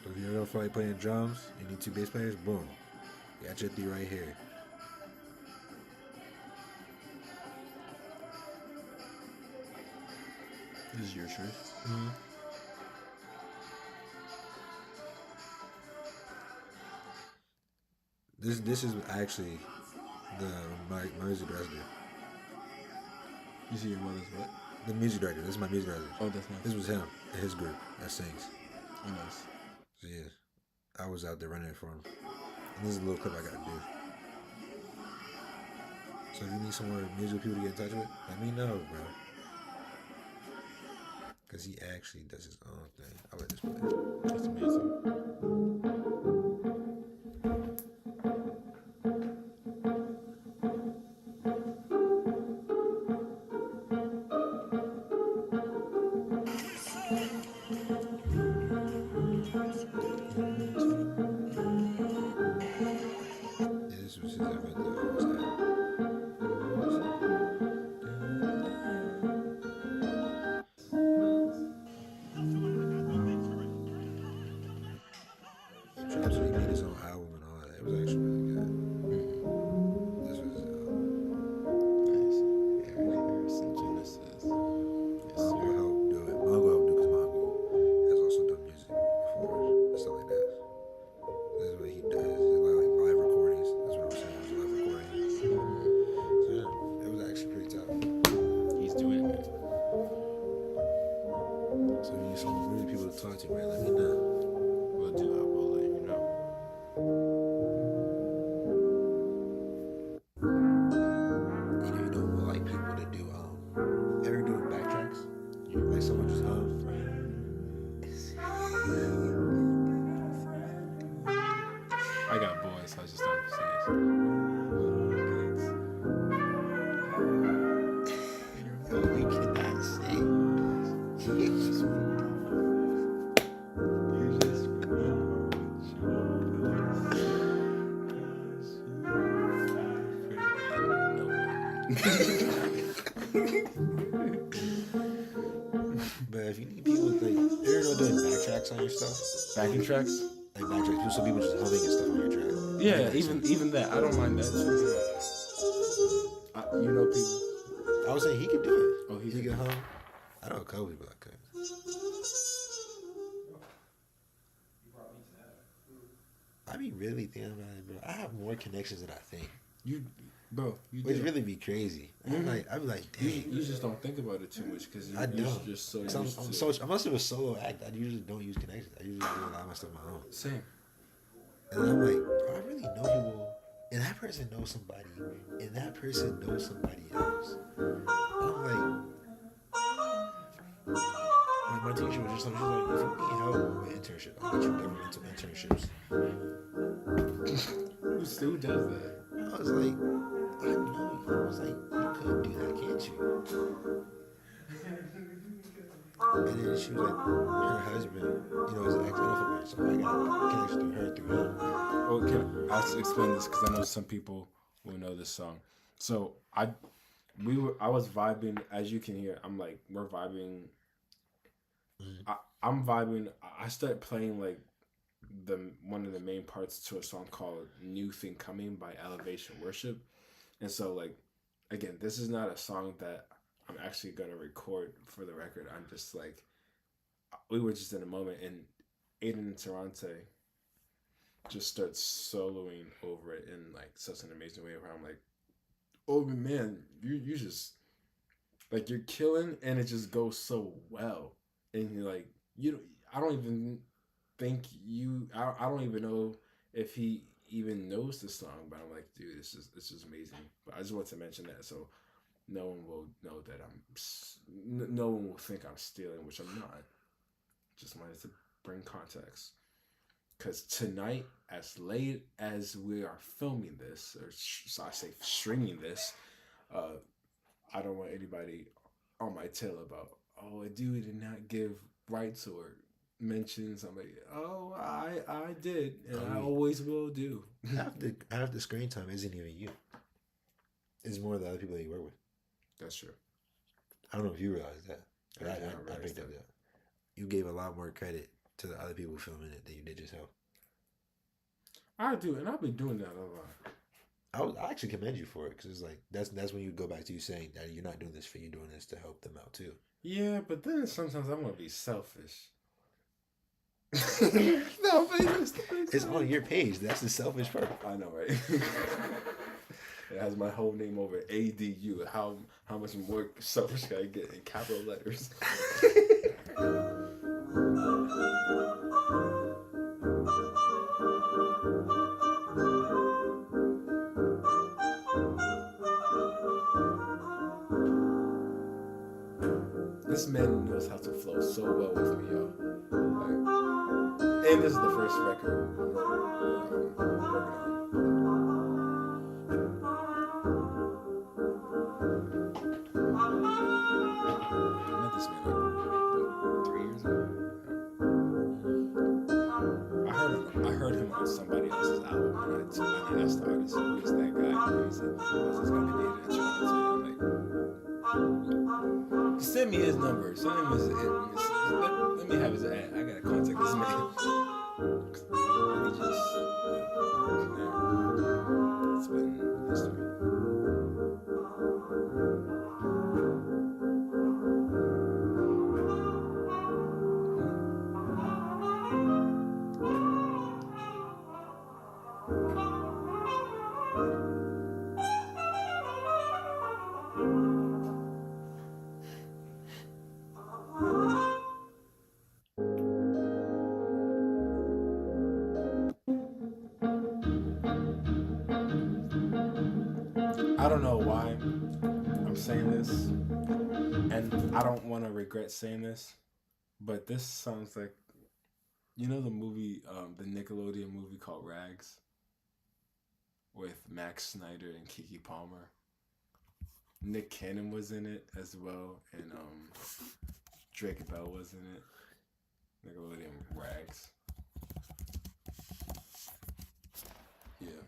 So if you ever feel like playing drums, you need two bass players, boom. You got your three right here. This is your shirt. Mm-hmm. This is actually my music director. You see your mother's what? The music director. This is my music director. Oh, that's nice. This was him and his group that sings. Oh, nice. So yeah, I was out there running it for him. And this is a little clip I gotta do. So if you need some more musical people to get in touch with, let me know, bro. Cause he actually does his own thing. I'll let this play. That's amazing. Yeah, this was his event that I was at. So he made his own album and all that. It was actually really good. This was Nice. Harrison Genesis. Yes, Mongo sir. helped do it. Mongo helped do because Mongo has also done music before and stuff like that. This is what he does. It's like live recordings. That's what I'm saying. It's live recordings. But if you need people, like, you're not doing backtracks on your stuff. Backing tracks? Like backtracks, so people just humming and stuff on your track. Yeah, Like, even that. I don't mind that too. You know people. I was saying he could do it. Oh, He could hum. I know a couple people that could. I be really thinking about it, bro. I have more connections than I think. You Which do. really be crazy. I'm like, dang. You just don't think about it too much because I you're don't. just so 'Cause used to. unless it was solo act, I usually don't use connections. I usually do a lot of my stuff on my own. Same. And I'm like, bro, I really know people, and that person knows somebody, and that person knows somebody else. I'm like my teacher was just like, if you need help with internship, I'll get you governmental internships. Who does that? I was like, I know. I was like, you could do that, can't you? And then she was like, her husband, is an ex-NFL player, so I got a connection through him. Oh, I'll explain this because I know some people will know this song. So I was vibing, as you can hear. We're vibing. I'm vibing. I started playing like one of the main parts to a song called "New Thing Coming" by Elevation Worship, and so again, this is not a song that I'm actually gonna record for the record. I'm just we were just in a moment, and Aiden and Tarante just start soloing over it in such an amazing way where I'm like, oh man, you just you're killing, and it just goes so well, and you're like, I don't even think I don't even know if he even knows the song, but I'm like, dude, it's just amazing. But I just want to mention that so no one will know that no one will think I'm stealing, which I'm not. Just wanted to bring context. Because tonight, as late as we are filming this, or so I say streaming this, I don't want anybody on my tail about, oh, a dude did not give rights or mentions. I'm like, oh, I did, and I always will do. Half the screen time isn't even you. It's more the other people that you work with. That's true. I don't know if you realize that. But I realized picked up that. You gave a lot more credit to the other people filming it than you did yourself. I do, and I've been doing that a lot. I actually commend you for it because it's like that's when you go back to you saying that you're not doing this for you, doing this to help them out too. Yeah, but then sometimes I'm gonna be selfish. No, but it's on your page. That's the selfish part. I know, right? It has my whole name over ADU. How much more selfish can I get in capital letters? This man knows how to flow so well with me, y'all. And this is the first record we're working on. I met this man 3 years ago. I heard him on somebody else's album, and I asked the artist, who's that guy? And he said, "That's this guy named Aiden in Toronto." I'm like, send me his number. Send him his. Let me have his ad. I gotta contact this man. And he just, from there, it's been history. I don't know why I'm saying this, and I don't want to regret saying this, but this sounds like, the movie, the Nickelodeon movie called Rags, with Max Snyder and Keke Palmer. Nick Cannon was in it as well, and Drake Bell was in it. Nickelodeon Rags. Yeah.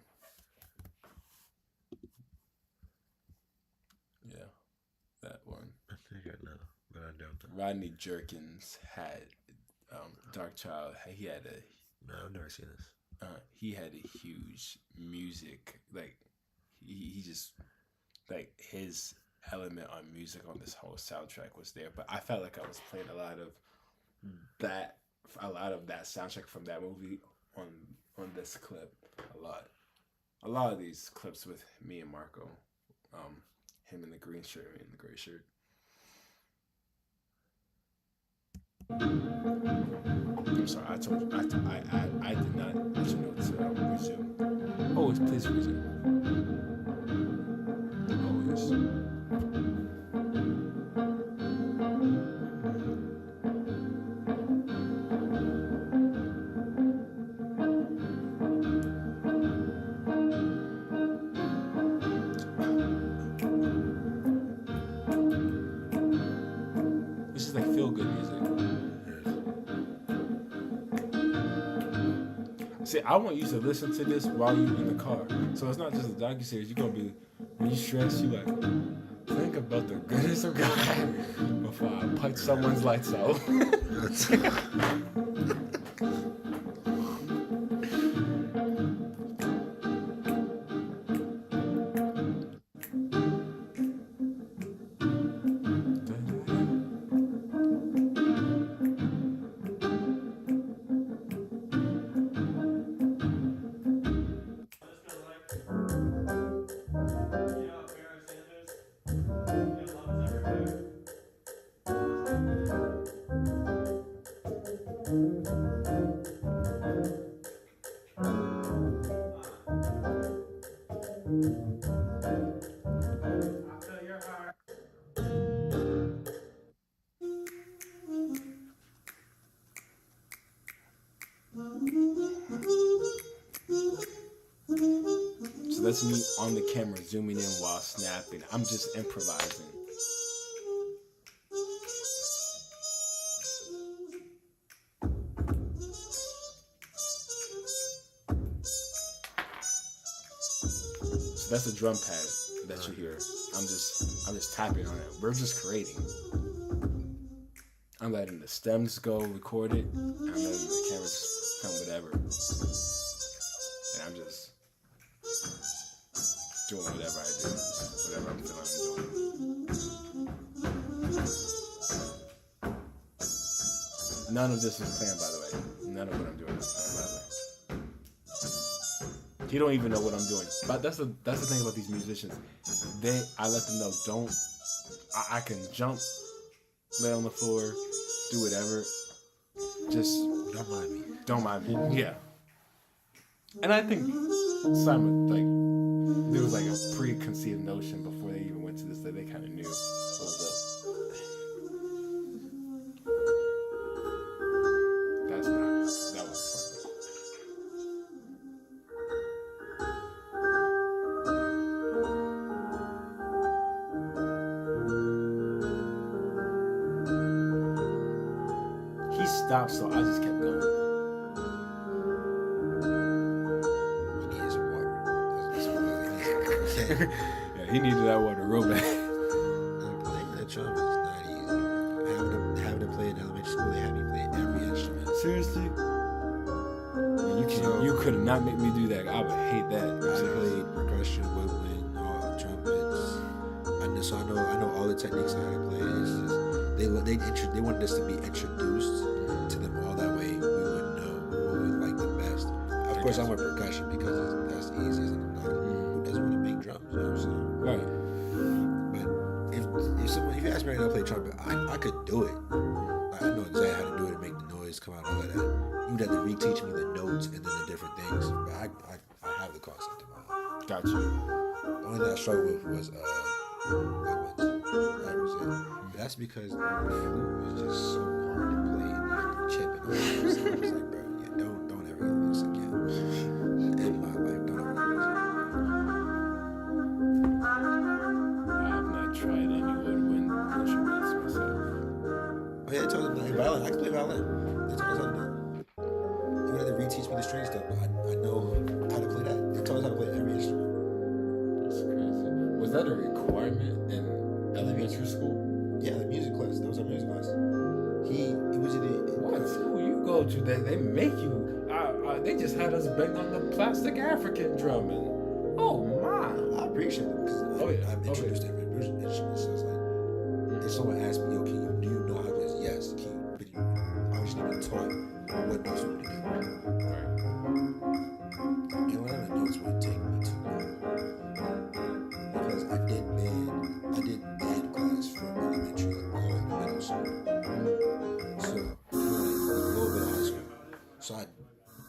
Rodney Jerkins had Dark Child. He had No, I've never seen this. he had a huge music like he just like his element on music on this whole soundtrack was there. But I felt like I was playing a lot of that soundtrack from that movie on this clip. A lot of these clips with me and Marco, him in the green shirt, me in the gray shirt. I'm sorry, I told you, I did not let you know to resume. Always, please resume. Always. This is like feel-good music. See, I want you to listen to this while you're in the car. So it's not just a docuseries. You're gonna be, when you stress, you like, think about the goodness of God before I punch someone's lights out. So that's me on the camera zooming in while snapping. I'm just improvising. So that's a drum pad that you hear. I'm just tapping on it. We're just creating. I'm letting the stems go, record it, and I'm letting the camera just film whatever. And I'm just doing whatever I do, whatever I'm feeling I'm doing. None of this is planned, by the way. None of what I'm doing is planned, by the way. He don't even know what I'm doing. But that's the thing about these musicians. I let them know, I can jump, lay on the floor, do whatever. Just don't mind me. Yeah. And I think Simon, like, there was like a preconceived notion before they even went to this that they kind of knew what was up. That was fun. He stopped, so I just kept going. Yeah, he needed that water real bad. Playing that drum is not easy. Having to play in elementary school, they had me play every instrument. Seriously? Yeah, you could not make me do that. I would hate that. I played percussion, woodwind, trumpets. So I know all the techniques of how to play. It's just they wanted us to be introduced to them all that way. We would know what we like the best. Of course, I went percussion because that's the easiest. And who doesn't want to make drums? You know what I'm saying? Right. But if you ask me right now to play trumpet, I could do it. Like, I know exactly how to do it and make the noise come out, all of that. You'd have to reteach me the notes and then the different things. But I have the concept in mind. Got you. The only thing I struggled with was woodwinds. That was it. But that's because the flute is just so hard to play and you have to chip and all that. So I was like, bro, yeah, don't ever do this again. In my life, don't ever do I have not tried any woodwind instruments myself. Oh yeah, they told me violin. I can play violin. They told us how to do it. You had to reteach me the string stuff, but I know how to play that. They told us how to play every instrument. That's crazy. Was that a requirement in elementary school? Yeah, the music class. That was our music class. It was in What school you go to? They make you. They just had us bang on the plastic African drum and. Oh my! I appreciate it because I'm introduced to every instruments. So it's like, if someone asks me, "Yo, do you know how to do this?" Yes. But you obviously been taught what notes to do. Right. And one of the notes would take me too long because I did band class from elementary all the way to middle school. So a little bit of high school. So I've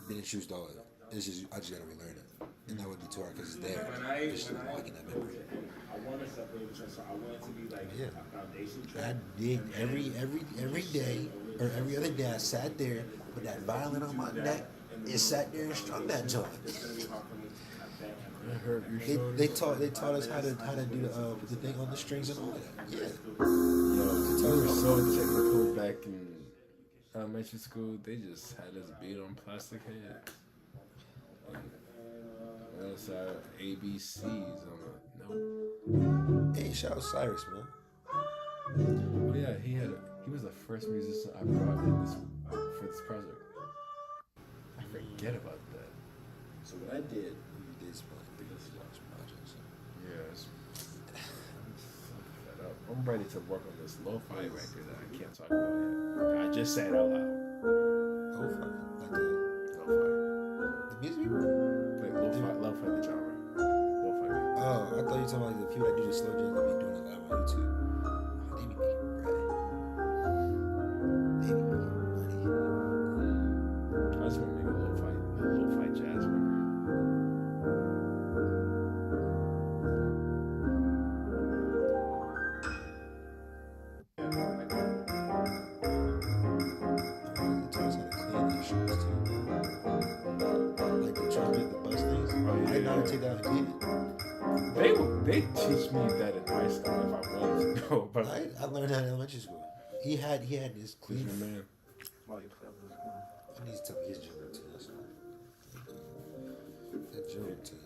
been introduced to all of it. I just gotta relearn it, and that would be too hard because it's there. It's just blocking that memory. I want to separate between, so I want it to be like Yeah. a foundation I track. did every day or every other day. I sat there with that violin on my neck and sat there and strummed that joint. I heard you They taught us how to do the thing on the strings and all that. Yeah. Yo, we were so technical back in elementary school. They just had us beat on plastic heads. We also had ABCs on the note. Hey, shout out Cyrus, man. Oh yeah, he was the first musician I brought in for this project. I forget about that. So what I did, you did spot this project. Yes. I'm ready to work on this lo-fi record that I can't talk about yet. I just said it out loud. Lo-fi, like the Lo-fi. music. Like lo-fi the genre. Lo-fi music. Oh, I thought you were talking about the people that do the slow jams that be doing it live on YouTube. They be making bread. I just want to make a lo-fi jazz record. They teach me that in high school if I wanted to know, but I learned that in elementary school. He had his clean your man. He needs to tell me his joke too. That's all. That joke too.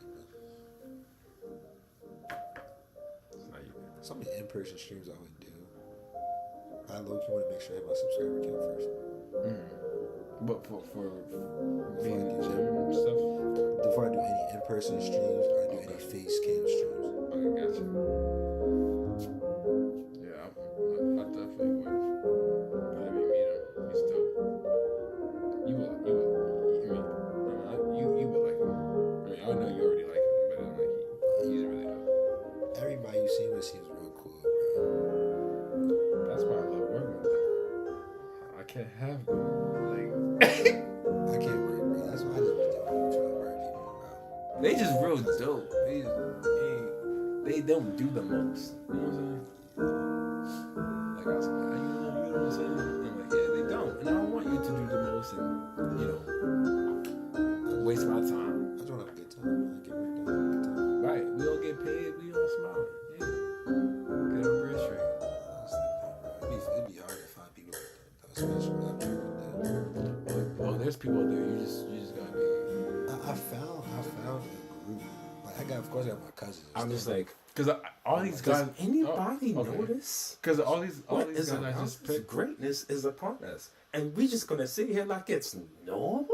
Some of the in-person streams I would do. I low-key want to make sure I have my subscriber count first. But for being in the gym and stuff. Before I do any in-person streams or I do any face cam streams. Okay, gotcha. Yeah, I definitely would. Have you meet him? He's dope. You would. I mean, you would like him. I mean, I know you already like him, but I'm like, he's really dope. Everybody you see seems real cool, bro. That's why I love working with them. I can't have them. Like, I can't work, bro. That's why I just try to work people, bro. they just real dope. They don't do the most. You know what I'm saying? Like I was like, you know what I'm saying? I'm like, yeah, they don't. And I don't want you to do the most and, waste my time. I just want to have a good time. I get work done, have a good time. Right. We all get paid, we all smile. Yeah. Get our bread straight. It'd be hard to find people like that, especially when I'm working with them. Well, there's people out there, you just gotta be. I found a group. Like of course I got my cousins. I'm just like, because all these guys. Does anybody notice? Because all these What guys is I just picked. greatness is upon us, and we just gonna sit here like it's normal.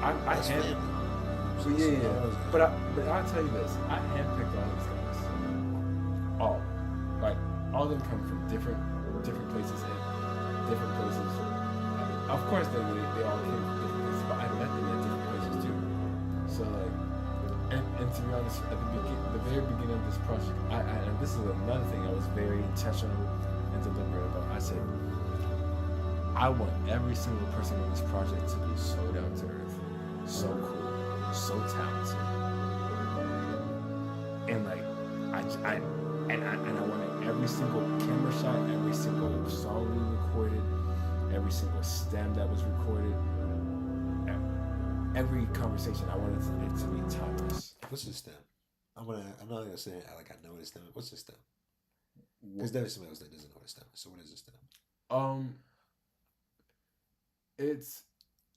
I hand. But I'll tell you this. I handpicked all these guys. All of them come from different places and different places. I mean, of course they all came from different places, but I met them at different places too. So like, and to be honest, at the very beginning of this project, and this is another thing I was very intentional and deliberate about. I said, I want every single person on this project to be so down to earth, so cool, so talented, and like I wanted every single camera shot, every single song we recorded, every single stem that was recorded, every conversation. I wanted it to be timeless. What's the stem? I'm not gonna say like I know what the stem. What's the stem? Because there's somebody else that doesn't know what the stem is. So what is the stem?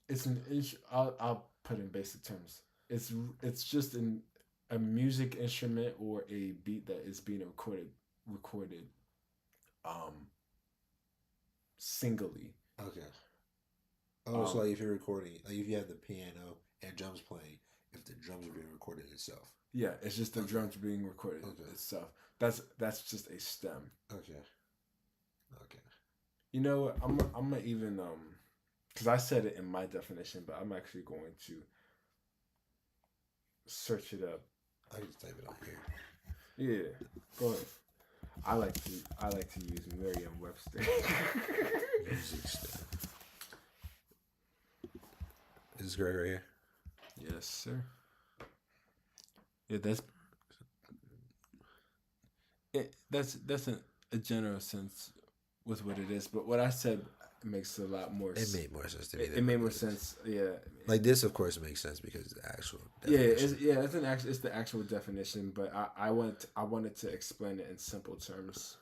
It's an issue. I'll put in basic terms. It's just a a music instrument or a beat that is being recorded singly. Okay. Oh, so Um, like if you're recording, like if you have the piano and drums playing, if the drums are being recorded itself. Yeah, it's just the Okay. drums being recorded Okay. itself. That's just a stem. Okay. Okay. You know what? I'm gonna even because I said it in my definition, but I'm actually going to search it up. I can just type it up here. Yeah, go ahead. I like to use Merriam-Webster. Music stuff. Is this Greg right here? Yes, sir. Yeah, that's a general sense with what it is, but what I said makes a lot more. It made more sense to me. It made more sense. Yeah. Like this, of course, makes sense because the actual. Yeah, Definition. it's the actual definition, but I wanted to explain it in simple terms.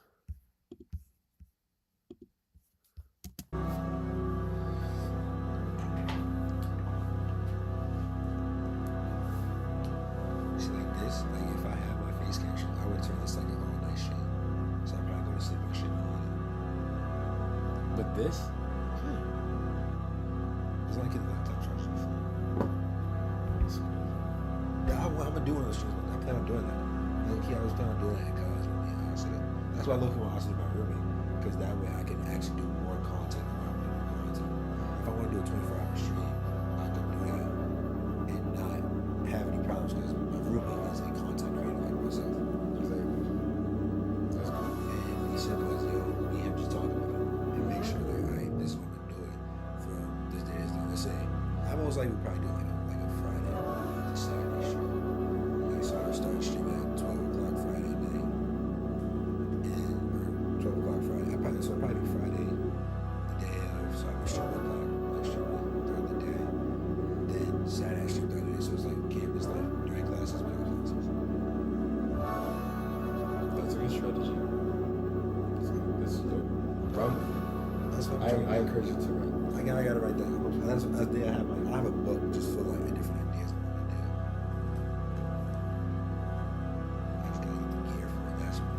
See, like this, like if I had my face capture, I would turn this like an all night stream. So I'd probably go to sleep on shit on But this, it. It's like in the laptop charger. Yeah, I'm gonna do one of those streams. I plan on doing that. Look, I was planning on doing that in college with me. That's why I look for when I was with my roommate, because that way I can actually do more content when I want to do content. If I want to do a 24-hour stream, I can do that and not have any problems because my roommate is a content creator like myself. that's cool. And he said, "Was yo, me and him just talking about it and make sure that this is what I'm doing from this day to this day. Let's say I most likely would probably do like a Friday to Saturday stream. Like so I would start streaming at 12 o'clock Friday night, and or 12 o'clock Friday. I'll probably do Friday the day of, so I would stream o'clock, like streaming throughout the day. Then Saturday I stream throughout the day, so it's like campus life during classes, but classes. That's a good strategy. This is dope. Run. That's what I'm I trying to do. encourage you to run. I gotta write that. That's I think I have a book just full of like different ideas of what to do. I just gotta get the gear for it. That's what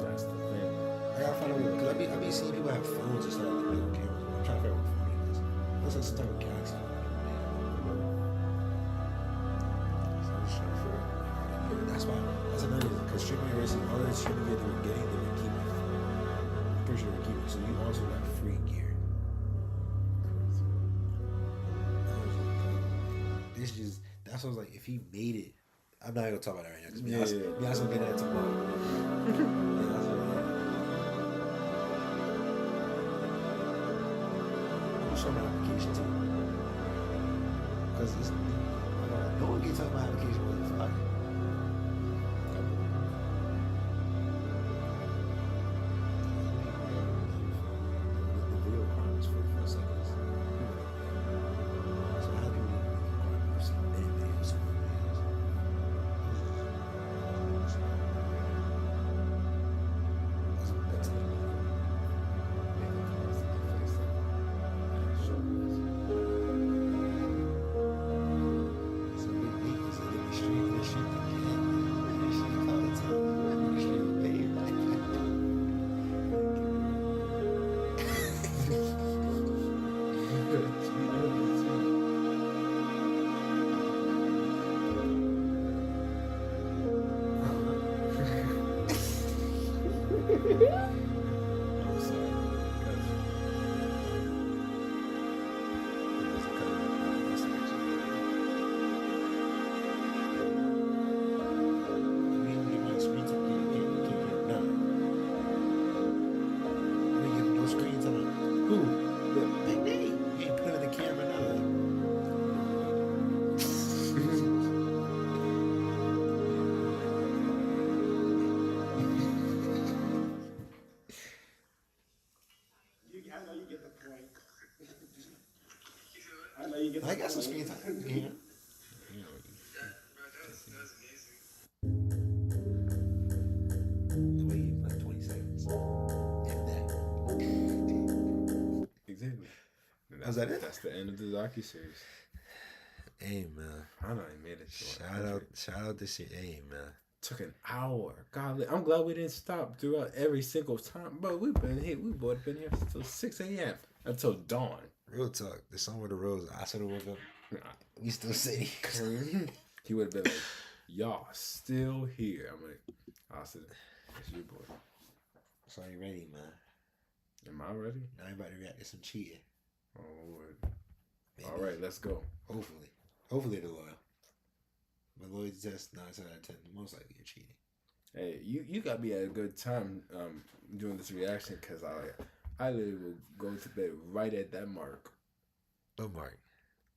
That's the thing. I gotta find a way because I be seeing people have phones and stuff like big cameras. I'm trying to figure out what phone it is. Looks like some type of Galaxy. So I'm just trying to figure out. That's why. That's another reason. Because streaming and racing, all that streaming gear they were getting, they would keep it. I'm pretty sure they would keep it. So you also got free gear. This just that's what I was like. If he made it, I'm not gonna talk about that right now. Cause Yeah. me, I'm gonna get that tomorrow. Yeah, that's what I'm gonna show my application too. Cause it's no one can tell my application was fire. The video requirements 44 seconds. So how do you need to see many videos? That's it's a big leap. It's like if the stream this shit again. This shit all the time. The stream paid. I'm sorry. I know you get the point. I know you get the I got some point. screen time. Yeah. Wait like 20 seconds. If that. Exactly. And Was that it? That's the end of the docuseries. Hey man. I know he made it. Shout out this shit. Hey man. Took an hour. God, I'm glad we didn't stop throughout every single time. But we've been here. We both been here until 6 a.m. until dawn. Real talk. The song with the rose. I should have woke up. We still sitting. He would have been like, y'all still here. I'm like, I said, it's you, boy. So you ready, man? Am I ready? Now I'm about to react to some cheating. Oh, Lord. All right, let's go. Hopefully they're loyal. But loyalty test 9 out of 10. Most likely you're cheating. Hey, you got me at a good time doing this reaction because I literally will go to bed right at that mark. What mark?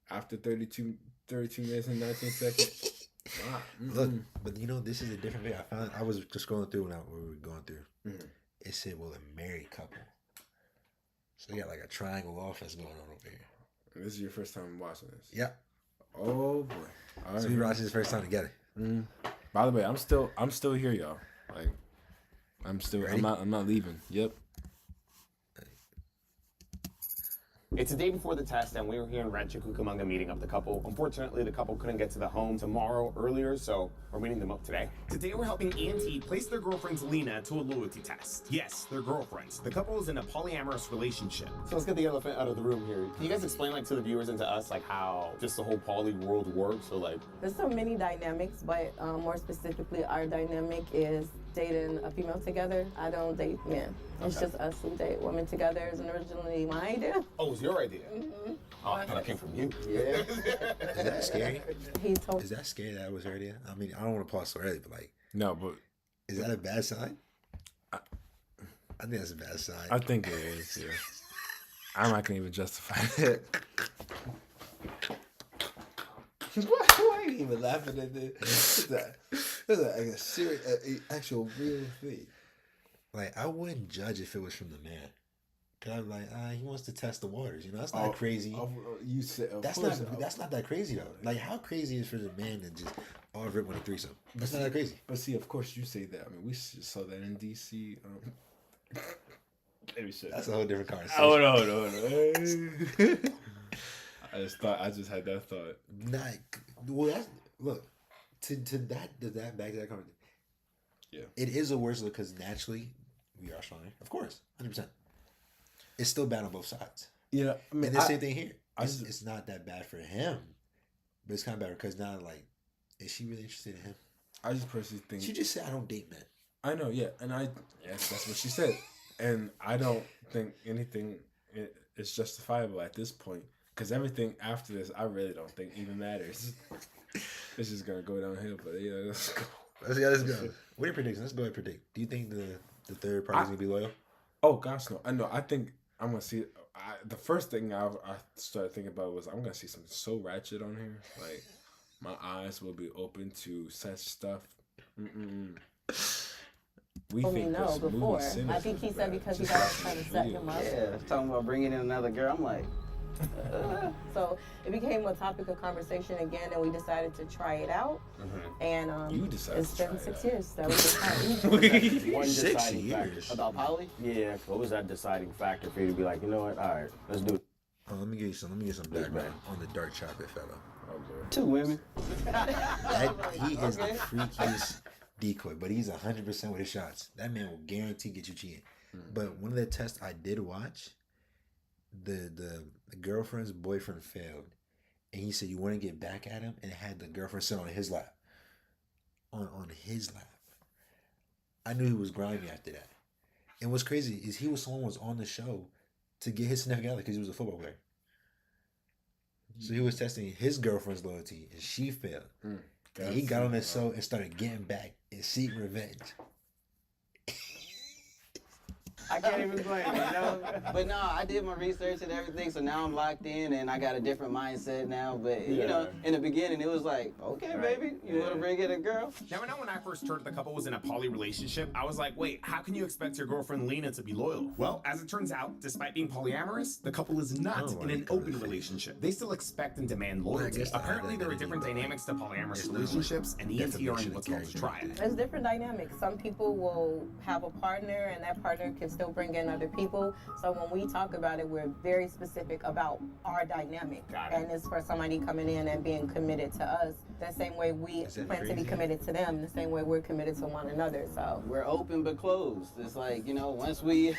After 32 minutes and 19 seconds. Wow. Look, but you know, this is a different video. I was just scrolling through when we were going through. Mm-hmm. It said, well, a married couple. So you got like a triangle offense going on over here. This is your first time watching this? Yeah. Oh, boy. All right. So we watched this first time together. Mm. By the way, I'm still here, y'all. Like, Ready? I'm not leaving. Yep. It's the day before the test, and we were here in Rancho Cucamonga meeting up the couple. Unfortunately, the couple couldn't get to the home tomorrow earlier, so we're meeting them up today. Today we're helping Auntie place their girlfriends Lena to a loyalty test. Yes, they're girlfriends. The couple is in a polyamorous relationship. So let's get the elephant out of the room here. Can you guys explain, like, to the viewers and to us, like, how just the whole poly world works? So, like, there's so many dynamics, but more specifically, our dynamic is dating a female together. I don't date men. It's just us who date women together. It's originally my idea. oh, it's your idea. Mm-hmm. Oh, I thought it came from you. Yeah. Is that scary? He told. Is that scary that was her idea? I mean, I don't want to pause so early, but like, No, but is that a bad sign? I think that's a bad sign. I think it is, yeah. I'm not going to even justify it. Why are you even laughing at this? That's a serious, actual real thing. Like, I wouldn't judge if it was from the man. Cause I'm like, he wants to test the waters. You know, that's not crazy. You said That's not that crazy though. Like, how crazy is for the man to just rip with a threesome? That's not that crazy. But see, of course, you say that. I mean, we saw that in DC. That's a whole different conversation. Oh no. I just had that thought. Look, to that back to that conversation. Yeah, it is a worse look because naturally we are stronger, of course, 100%. It's still bad on both sides. Yeah, I mean, and the same thing here. It's not that bad for him, but it's kind of bad because now, like, is she really interested in him? I just personally think She just said, "I don't date men." I know, yeah, and yes, that's what she said, and I don't think anything is justifiable at this point because everything after this, I really don't think even matters. It's just gonna go downhill, but yeah, let's go. Let's go. What are your predictions? Let's go ahead and predict. Do you think the third party is gonna be loyal? Oh gosh, no. I know. I think I'm gonna see. The first thing I started thinking about was I'm gonna see something so ratchet on here. Like my eyes will be open to such stuff. We think no this before. movie I think he said because he got trying to set him up. Yeah, talking about bringing in another girl. I'm like, So it became a topic of conversation again, and we decided to try it out. And You decided it's to been try 6 it years. That was the time. One 6 deciding years. factor. About poly? Yeah. What was that deciding factor for you to be like, you know what? All right, let's do it. Oh, let me get you some background on the dark chocolate fellow. Oh Lord. 2 women. He is the freakiest decoy, but he's 100% with his shots. That man will guarantee get you cheating. But one of the tests I did watch, the girlfriend's boyfriend failed, and he said you want to get back at him, and had the girlfriend sit on his lap. On his lap. I knew he was grimy after that. And what's crazy is someone was on the show to get his significant other because he was a football player. So he was testing his girlfriend's loyalty, and she failed. And he got on his show and started getting back and seek revenge. I can't even blame you, you know? But no, I did my research and everything, so now I'm locked in and I got a different mindset now. But, you know, in the beginning, it was like, okay, baby, you want to bring in a girl? Now, when I first heard the couple was in a poly relationship, I was like, wait, how can you expect your girlfriend Lena to be loyal? Well, as it turns out, despite being polyamorous, the couple is not in an open relationship. They still expect and demand loyalty. Apparently, there are different dynamics to polyamorous relationships, and the NT are in what's called a triad. There's different dynamics. Some people will have a partner, and that partner can still bring in other people. So when we talk about it, we're very specific about our dynamic. And it's for somebody coming in and being committed to us the same way we plan to be committed to them, the same way we're committed to one another. So we're open but closed. It's like, once we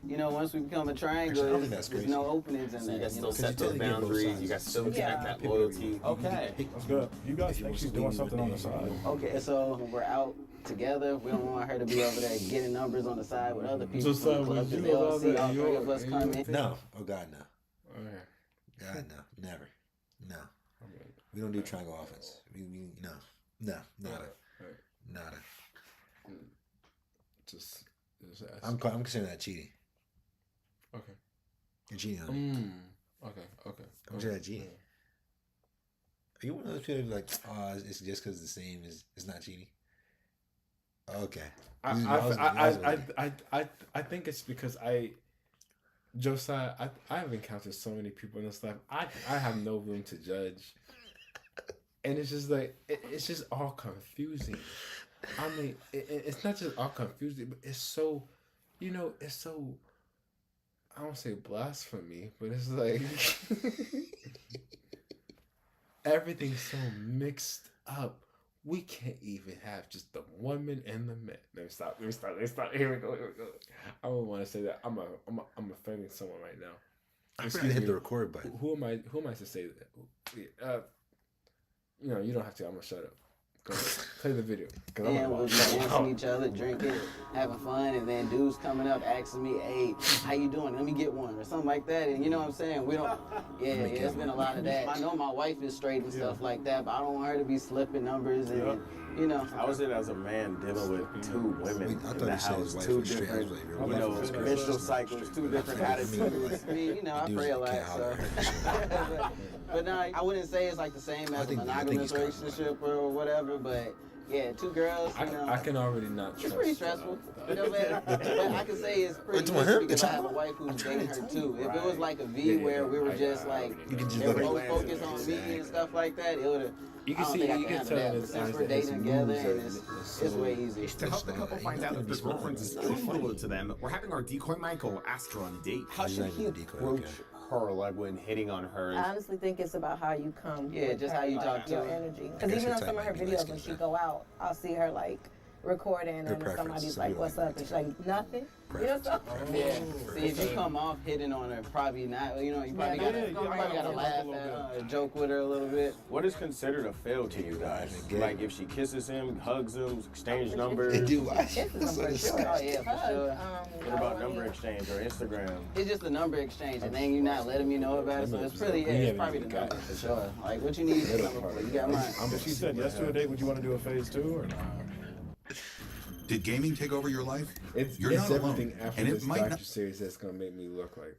once we become a triangle, there's no openings in So there. you guys still set those boundaries, you guys still connect that loyalty. Okay. That's good. You guys think she's doing something on the side. Okay, so when we're out together, we don't want her to be over there getting numbers on the side with other people from the club, because they all see all three of us come in. No. Oh, God, no. Okay. God, no. Never. No. We don't do triangle offense. No. Nada. Nada. Just I'm considering that cheating. Okay. You're cheating on me. Okay. I'm considering that cheating. Are you one of those people like, it's just because it's the same, it's not cheating? Okay. I think it's because Josiah, I have encountered so many people in this life. I have no room to judge. And it's just like, it's just all confusing. I mean, it's not just all confusing, but it's so, it's so, I don't say blasphemy, but it's like, everything's so mixed up. We can't even have just the woman and the man. Let me stop. Here we go. I don't want to say that. I'm offending someone right now. I forgot to hit the record button. Who am I to say that? You don't have to. I'm gonna shut up. Go ahead. Play the video. Yeah, we'll be dancing each other, drinking, having fun, and then dudes coming up asking me, "Hey, how you doing? Let me get one," or something like that. And you know what I'm saying? We don't. Yeah, it's been a lot of that. I know my wife is straight and stuff like that, but I don't want her to be slipping numbers and. I was in as a man dealing with two women in the house, two different, menstrual cycles, two different attitudes. I mean, I pray a lot, so. But no, I wouldn't say it's like the same as a monogamous relationship or whatever, but yeah, two girls, I can already not trust. It's pretty stressful. But I can say it's pretty good because I have a wife who's dating her too. If it was like a V where we were just like, both focused on me and stuff like that, it would have. You can see, you can tell that since we're dating together, and it's way easier. To help the couple find out if their girlfriend is truly loyal to them, we're having our decoy Michael ask her on a date. How should he approach her, like when hitting on her? I honestly think it's about how you come. Yeah, just how you talk to your her. energy. Because even on some of her videos, when she go out, I'll see her like recording, and somebody's like, "What's up?" And she's like, "Nothing." So? Yeah. See, if you come off hitting on her, probably not. You probably gotta laugh at her, joke with her a little bit. What is considered a fail to you guys? Like if she kisses him, hugs him, exchange numbers. Kisses him for sure. Oh yeah, for sure. What about number exchange or Instagram? It's just the number exchange, and then you're not letting me know about it. So it's really, it's probably the number for sure. Like what you need is the number for. You got mine. If she said yes to a date, would you want to do a phase 2 or not? Did gaming take over your life? You're not everything alone. After this docu-series that's going to make me look like...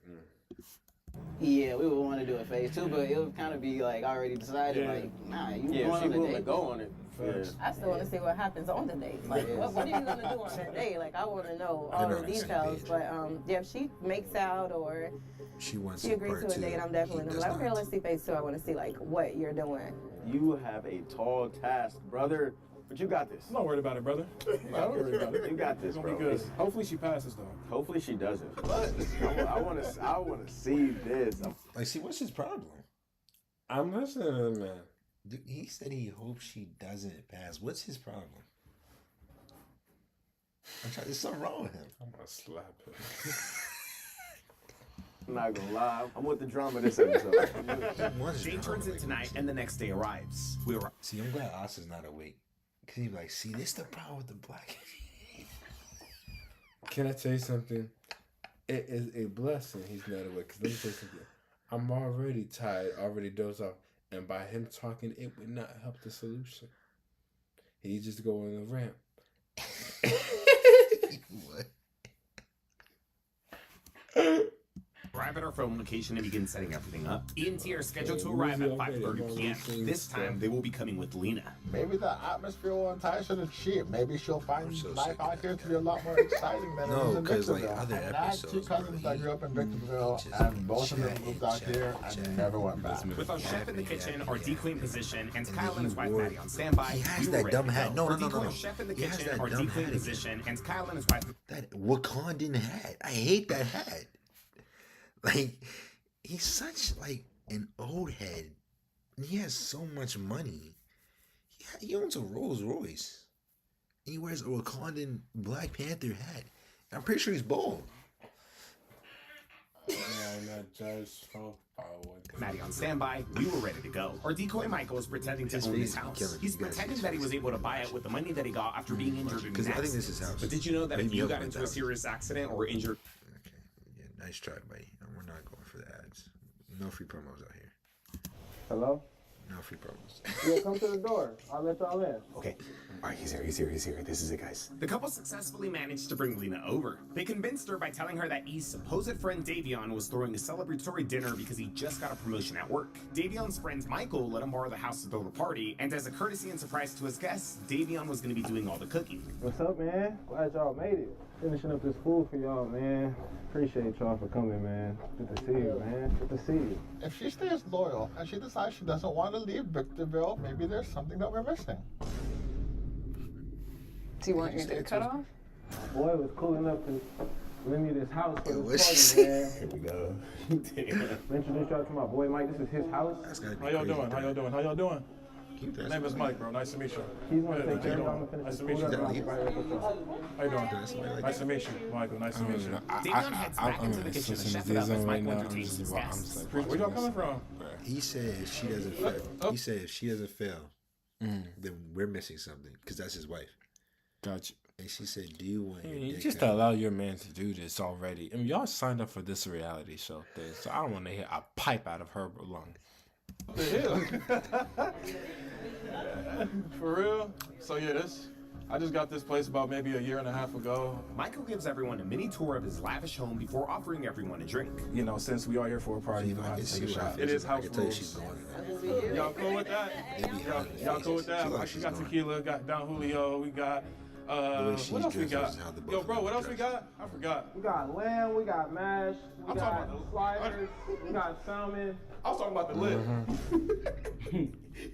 Yeah, we would want to do a phase 2, but it would kind of be like already decided, like, nah, you going on a date. Go on it. I still want to see what happens on the date. Like, what are you going to do on that date? Like, I want to know all the details. But if she makes out or she agrees to a date, I'm definitely going to be like, okay, let's see phase 2. I want to see, like, what you're doing. You have a tall task, brother. But you got this. I'm not worried about it, brother. You got this, bro. Be good. Hopefully she passes, though. Hopefully she doesn't. But I want to see this. Like, see, what's his problem? I'm listening to him, man. Dude, he said he hopes she doesn't pass. What's his problem? There's something wrong with him. I'm gonna slap him. I'm not gonna lie. I'm with the drama this episode. Jane turns in tonight, and the next day arrives. See, I'm glad Austin's not awake. Because he'd be like, see, this is the problem with the black. Can I tell you something? It is a blessing he's not awake. Because let me tell you something. I'm already tired, already dozed off. And by him talking, it would not help the solution. He just go on the ramp. What? arrive at our film location and begin setting everything up. E and T are scheduled to arrive at 5:30 p.m. This time, they will be coming with Lena. Maybe the atmosphere will entice her to cheat. Maybe she'll find life out here to be a lot more exciting than it is in Victorville. Other I have two cousins that grew up in Victorville, and both of them moved out here and never went back. With our chef in the kitchen, our decoy in position, and Kyle and his wife Maddie on standby, he has that dumb hat. No. Chef in the kitchen, our decoy in position, and Kyle and his wife. That Wakandan hat. I hate that hat. Like, he's such like an old head. He has so much money. He owns a Rolls Royce. And he wears a Wakandan Black Panther hat. I'm pretty sure he's bald. Maddie on standby, we were ready to go. Our decoy Michael is pretending to own his house. He's pretending that he was able to buy it with the money that he got after being injured in an I think this is house. But did you know that if you got into a serious accident or injured... Okay, yeah, nice try, buddy. We're not going for the ads. No free promos out here. Hello? No free promos. Yeah, come to the door. I'll let y'all in. Okay. All right, he's here. This is it, guys. The couple successfully managed to bring Lena over. They convinced her by telling her that E's supposed friend Davion was throwing a celebratory dinner because he just got a promotion at work. Davion's friend Michael let him borrow the house to throw the party, and as a courtesy and surprise to his guests, Davion was going to be doing all the cooking. What's up, man? Glad y'all made it. Finishing up this food for y'all, man. Appreciate y'all for coming, man. Good to see you, man. Good to see you. If she stays loyal and she decides she doesn't want to leave Victorville, maybe there's something that we're missing. Do you want your hair cut off? My boy was cool enough to lend me this house for this party, man. Here we go. Introduce y'all to my boy Mike. This is his house. How y'all doing? My name is Mike, bro. Nice to meet you. He's gonna take care of y'all. Nice to meet you. How you doing? Nice to meet you, Michael. Nice to meet you. Davion heads back into the kitchen to chef it up as Michael entertains his guests. Where y'all coming from? He said if she doesn't fail, he said if she doesn't fail, then we're missing something because that's his wife. Gotcha. And she said, "Do you want your You dick just out?" allow your man to do this already. I mean, y'all signed up for this reality show thing, so I don't want to hear a pipe out of her lung. The hell? For real? So yeah, I just got this place about maybe a year and a half ago. Michael gives everyone a mini tour of his lavish home before offering everyone a drink. You know, since we are here for a party, you know, I have to take a shot. It is house rules. Y'all cool with that? Y'all cool with that? We got tequila, got Don Julio, we got what else we got? Yo, bro, what else we got? I forgot. We got lamb, we got mash, we got sliders, we got salmon. I was talking about the lid.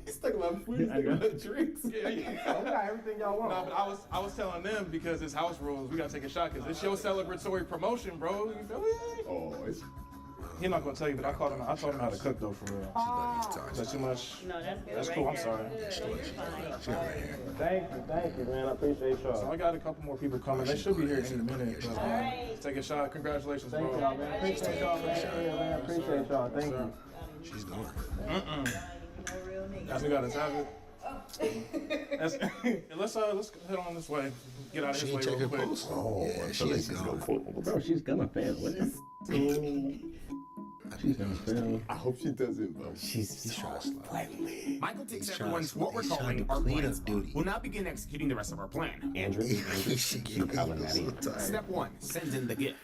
He's talking about food. I got drinks. Yeah. We got everything y'all want. No, but I was telling them because it's house rules. We gotta take a shot because it's your celebratory promotion, bro. You feel me? Oh, it's. He's not gonna tell you, but I taught him how to cook though, for real. Is that too much? No, that's good. That's cool. I'm sorry. Thank you, man. I appreciate y'all. So I got a couple more people coming. They should be here in a minute. But, let's take a shot. Congratulations, bro. Thank y'all, man. Appreciate y'all, man. Appreciate y'all. Thank you. She's gone. That's we got us have it. Let's head on this way. Get out of his way real quick. Oh, yeah, she's gone. Bro, she's gonna fail. What is? She's gonna fail. I hope she doesn't, bro. He's trying to slide. Michael takes everyone to what we're calling our plan spot. We'll now begin executing the rest of our plan. Andrew, Step 1, send in the gift.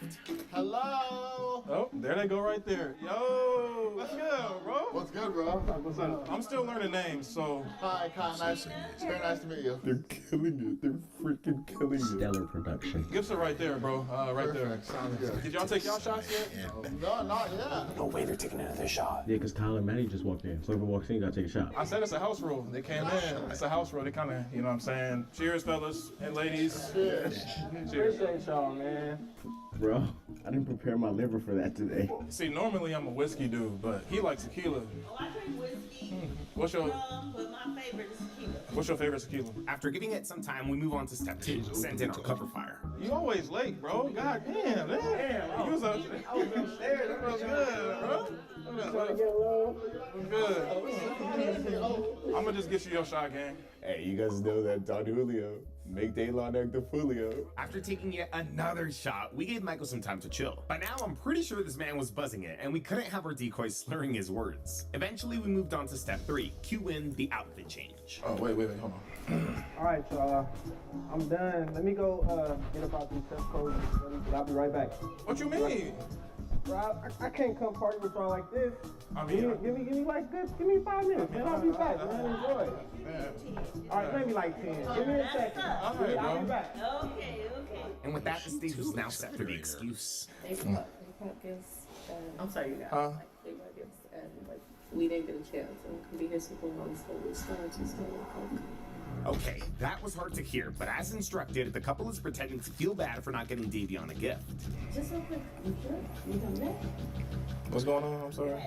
Hello. Oh, there they go right there. Yo, what's good, bro? What's good, bro? What's up? I'm still learning names, so. Hi, Kyle. Very nice to meet you. They're killing it. They're freaking killing it. Stellar production. Gifts are right there, bro. Right there. Sounds good. Did y'all take y'all shots yet? No, not yet. No way they're taking another shot. Yeah, because Tyler and Maddie just walked in. So whoever walks in, you gotta take a shot. I said it's a house rule. They came in. It's a house rule. They kind of, you know what I'm saying? Cheers, fellas and ladies. Cheers. Appreciate y'all, man. Bro, I didn't prepare my liver for that today. See, normally I'm a whiskey dude, but he likes tequila. Oh, I drink whiskey. What's your But my favorite is tequila. What's your favorite tequila? After giving it some time, we move on to step 2, send in our cover fire. You always late, bro. God damn, man. You was up. I was upstairs. That was good, bro. Good. I'm gonna just get you your shot, gang. Hey, you guys know that Don Julio. Make Daylon act the folio. After taking yet another shot, we gave Michael some time to chill. By now, I'm pretty sure this man was buzzing it, and we couldn't have our decoy slurring his words. Eventually, we moved on to step 3, cue in the outfit change. Oh, wait, hold on. All right, y'all. I'm done. Let me go get about these test codes. I'll be right back. What you mean? Bro, I can't come party with y'all like this. I mean, give me like this. Give me 5 minutes, man. I'll be back, man. Enjoy. All right, maybe like 10. Give me a second. I'll be back. Okay. And with that, the stage was now set for the excuse. They brought gifts. I'm sorry, you guys. They brought gifts, and like we didn't get a chance, and we can be here super long, so we started to stay with Coke. Okay, that was hard to hear, but as instructed, the couple is pretending to feel bad for not getting Davion a gift. Just real quick, you sure? You come back? What's going on? I'm sorry.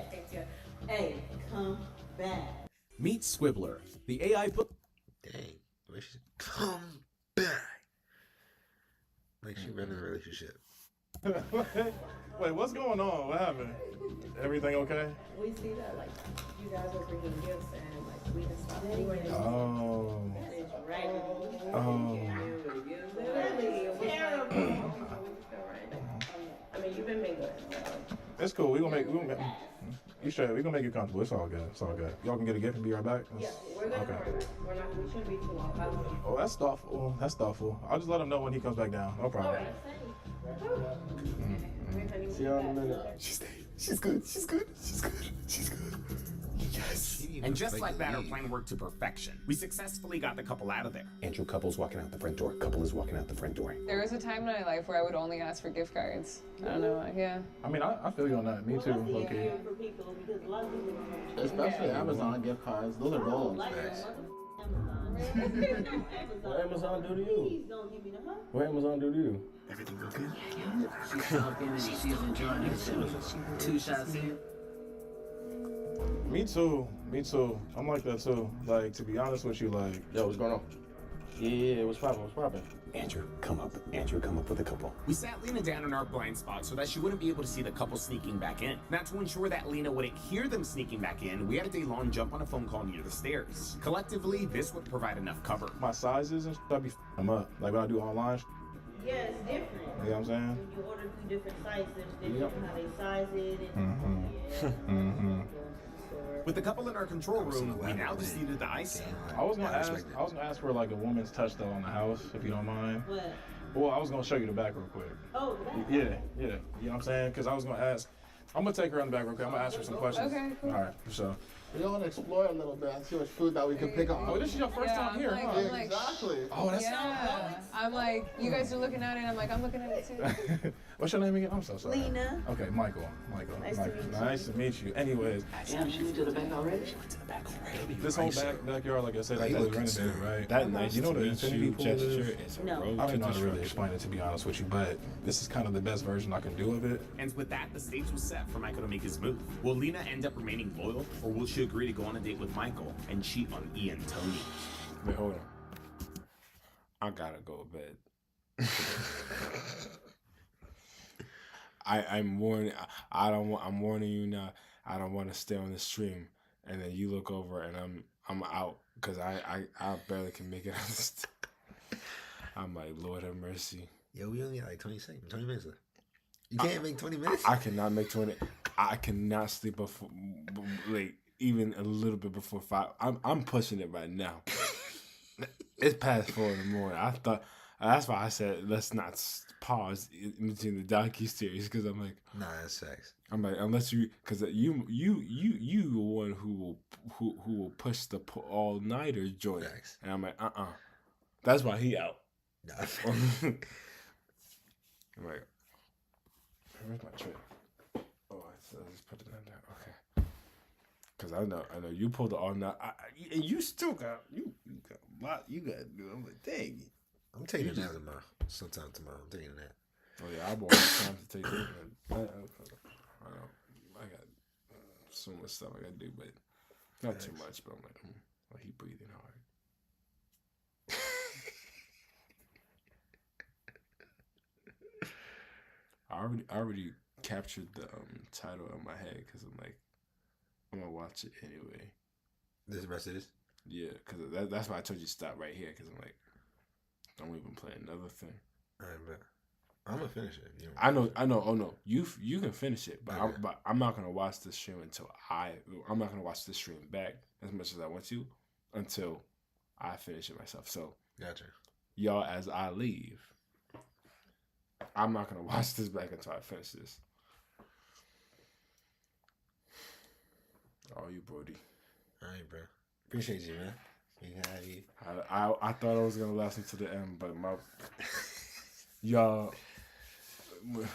Hey, come back. Meet Squibbler, the AI book. Dang, come back. Like she ran a relationship. Wait, what's going on? What happened? Everything okay? We see that like you guys were bringing gifts, and like we just stopped doing it. Oh. I mean, you've been mingling. It's cool. We gonna make you straight. We gonna make you comfortable. It's all good. It's all good. Y'all can get a gift and be right back. Yeah, we're gonna be right back. We shouldn't be too long. Oh, that's thoughtful. That's thoughtful. I'll just let him know when he comes back down. No problem. See y'all in a minute. She's good. Yes. And just like that, our plan worked to perfection. We successfully got the couple out of there. Andrew, couple's walking out the front door. Couple is walking out the front door. There was a time in my life where I would only ask for gift cards. I don't know. Yeah. I mean, I feel you on that. Me too. Okay. Especially Amazon gift cards. Those are gold. What Amazon do to you? What Amazon do to you? Everything go good? She's talking and she's enjoying it too. 2 shots in. Me too. I'm like that too. Like, to be honest with you, like, Yo, what's going on? Yeah, what's poppin'? Andrew, come up with a couple. We sat Lena down in our blind spot so that she wouldn't be able to see the couple sneaking back in. Now, to ensure that Lena wouldn't hear them sneaking back in, we had a day-long jump on a phone call near the stairs. Collectively, this would provide enough cover. my sizes and stuff be them up. Like when I do online. Yeah, it's different. You know what I'm saying? When you order through different sites, there's different how they size it. And With the couple in our control room, we now just needed the icing. I was gonna ask for like a woman's touch though on the house, if you don't mind. What? Well, I was gonna show you the back real quick. Oh, the back? Yeah. You know what I'm saying? Because I was gonna ask. I'm gonna take her in the back real quick. I'm gonna ask her some questions. Okay, cool. All right, for sure. We want to explore a little bit and see what food that we can pick up. Oh, this is your first time here, huh? Yeah, exactly. Oh, that's. Yeah. I'm like, you guys are looking at it, and I'm like, I'm looking at it too. What's your name again? I'm so sorry. Lena. Okay, Michael. Nice to meet you. Anyways. Damn, she went to the back already? She went to the back already. This whole backyard, like I said, Like, that look, was renovated, right? That nice you know to the meet infinity you pool gesture is? is a No. road I don't know how to really destruction. explain it, to be honest with you, but this is kind of the best version I can do of it. And with that, the stage was set for Michael to make his move. Will Lena end up remaining loyal, or will she agree to go on a date with Michael and cheat on E and Tony? Wait, hold on. I gotta go to bed. I'm warning. I'm warning you now. I don't want to stay on the stream, and then you look over and I'm out because I barely can make it out. I'm like, Lord have mercy. Yo, we only got like 20 minutes left. You can't make 20 minutes? I cannot make 20. I cannot sleep before, like, even a little bit before 5. I'm pushing it right now. It's past 4 in the morning. I thought that's why I said let's not pause in between the docu-series because I'm like, nah, that's sex. I'm like, unless you, because you the one who will push the all-nighter joint, and I'm like, that's why he out. Nah. I'm like, where's my tray? Oh, I just put it in there. Okay. Cause I know you pulled the all night, and you still got you got a lot you got to do. I'm like, dang. I'm taking a nap tomorrow. Sometime tomorrow, I'm taking a nap. Oh yeah, I bought time to take it. I got so much stuff I gotta do, but not too much. But I'm like, he breathing hard. I already captured the title in my head because I'm like, I'm gonna watch it anyway. The rest of this? Yeah, because that's why I told you to stop right here because I'm like, don't even play another thing. All right, but I'm gonna finish it. You know. I know. Oh no, you can finish it, but okay. I'm not gonna watch the stream I'm not gonna watch the stream back as much as I want to until I finish it myself. So gotcha. Y'all, as I leave, I'm not gonna watch this back until I finish this. All you, Brody. All right, bro. Appreciate you, man. I thought I was gonna last until the end, but my y'all. You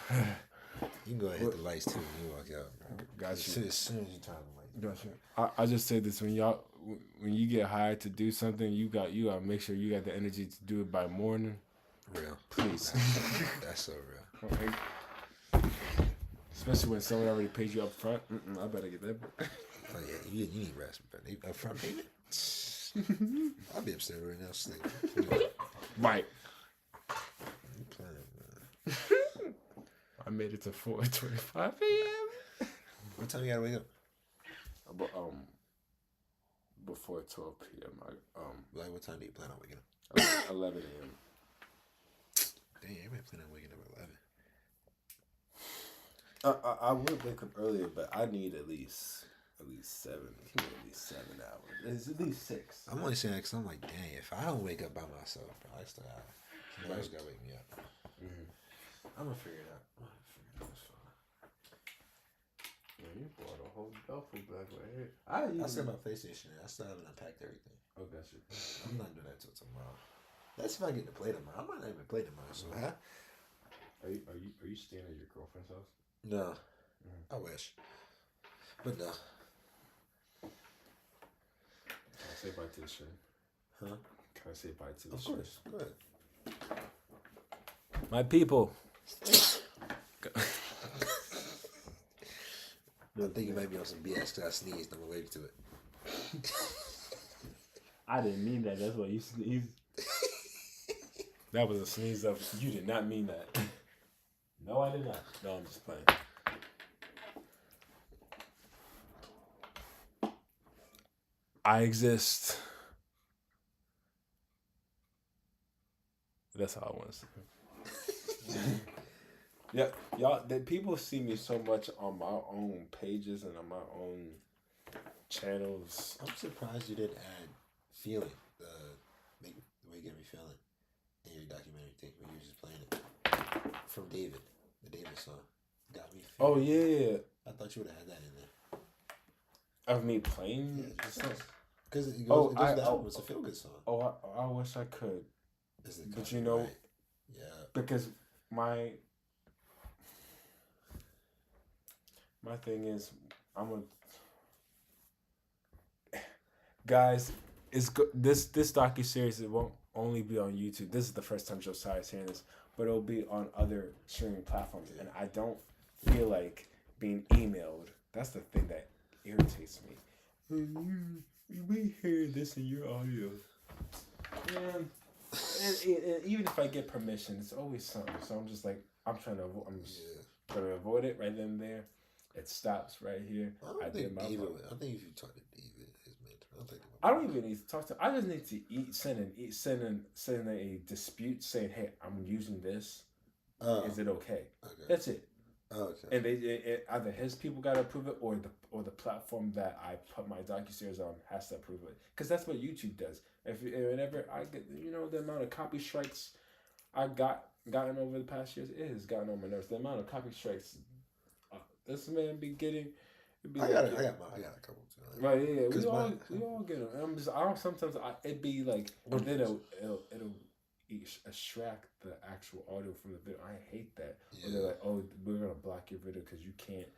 can go ahead and hit the lights too when you walk out. Got you. As soon as you turn the lights. Got you. I just say this when you get hired to do something, you gotta make sure you got the energy to do it by morning. Real, please. That's so real. Okay. Especially when someone already paid you up front. I better get that. Oh yeah, you need rest, but up front payment. I'll be upstairs right now, sleeping. Right. I made it to 4:25 a.m. What time you gotta wake up? Before 12 p.m. Like what time do you plan on waking up? 11 a.m. Damn, you might plan on waking up at 11. I would wake up earlier, but I need at least 7. Give me at least 7 hours. It's at least 6. I'm only saying that because I'm like, dang, if I don't wake up by myself, bro, I still gotta. Somebody else gotta wake me up. I'm gonna figure it out. It's fine. Yeah, you brought a whole duffel bag right here. I set my PlayStation in. I still haven't unpacked everything. Oh, that's it. I'm not doing that till tomorrow. That's if I get to play tomorrow. I might not even play tomorrow. So, huh? Are you staying at your girlfriend's house? No. I wish. But no. Can I say bye to the stream? Huh? Can I say bye to the stream? Of course. Go ahead. My people. I think you might be on some BS because I sneezed. I'm allergic to it. I didn't mean that. That's why you sneezed. That was a sneeze of. You did not mean that. No, I did not. No, I'm just playing. I exist. That's how I want to say it. Yeah, y'all. People see me so much on my own pages and on my own channels. I'm surprised you didn't add feeling, the way you get me feeling in your documentary thing when you were just playing it from David, the David song. Got me feeling. Oh yeah. I thought you would have had that in there. Of me playing the song? Because it goes to the album. It's a feel good song. Oh, I wish I could. But you know, right? Yeah. Because my thing is, guys, this docuseries, it won't only be on YouTube. This is the first time Josiah is hearing this, but it'll be on other streaming platforms. And I don't feel like being emailed. That's the thing that irritates me. We hear this in your audio. Man, and even if I get permission, it's always something. So I'm just like, I'm trying to avoid it right then and there. It stops right here. I think if you talk to David, his mentor, I don't even need to talk to. I just need to send a dispute saying, "Hey, I'm using this. Is it okay?" That's it. Okay. And either his people got to approve it, or the platform that I put my docuseries on has to approve it. Because that's what YouTube does. Whenever I get, the amount of copy strikes I gotten over the past years, it has gotten on my nerves. The amount of copy strikes this man be getting. I got a couple too. Right, yeah, we all get them. And it'd be like, and then it'll extract the actual audio from the video. I hate that. Yeah. They're like, oh, we're gonna block your video because you can't.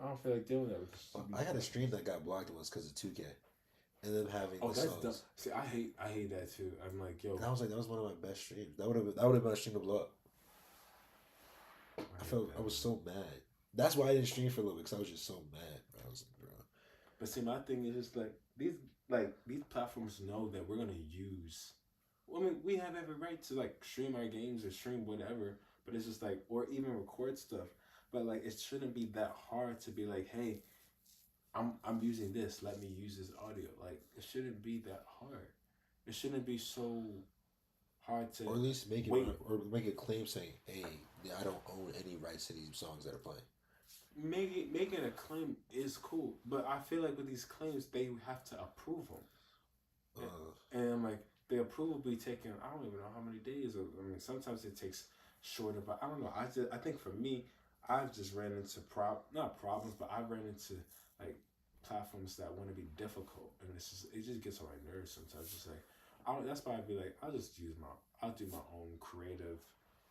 I don't feel like doing that. I had a stream that got blocked once because of 2K, and then having that's dumb. See, I hate that too. I'm like, yo, that was one of my best streams. That would have been a stream to blow up. I was so mad. That's why I didn't stream for a little bit, because I was just so mad. I was like, bro. But see, my thing is just like these platforms know that we're gonna use. I mean, we have every right to like stream our games or stream whatever, but it's just like, or even record stuff. But like, it shouldn't be that hard to be like, hey, I'm using this. Let me use this audio. Like, it shouldn't be that hard. It shouldn't be so hard to. Or at least make a claim saying, hey, I don't own any rights to these songs that are playing. Making a claim is cool, but I feel like with these claims, they have to approve them. And I'm like, the approval be taking, I don't even know how many days. I mean, sometimes it takes shorter, but I don't know. I think for me, I've just ran into not problems, but I ran into like platforms that want to be difficult, and it just gets on my nerves sometimes. It's like that's why I'd be like, I'll do my own creative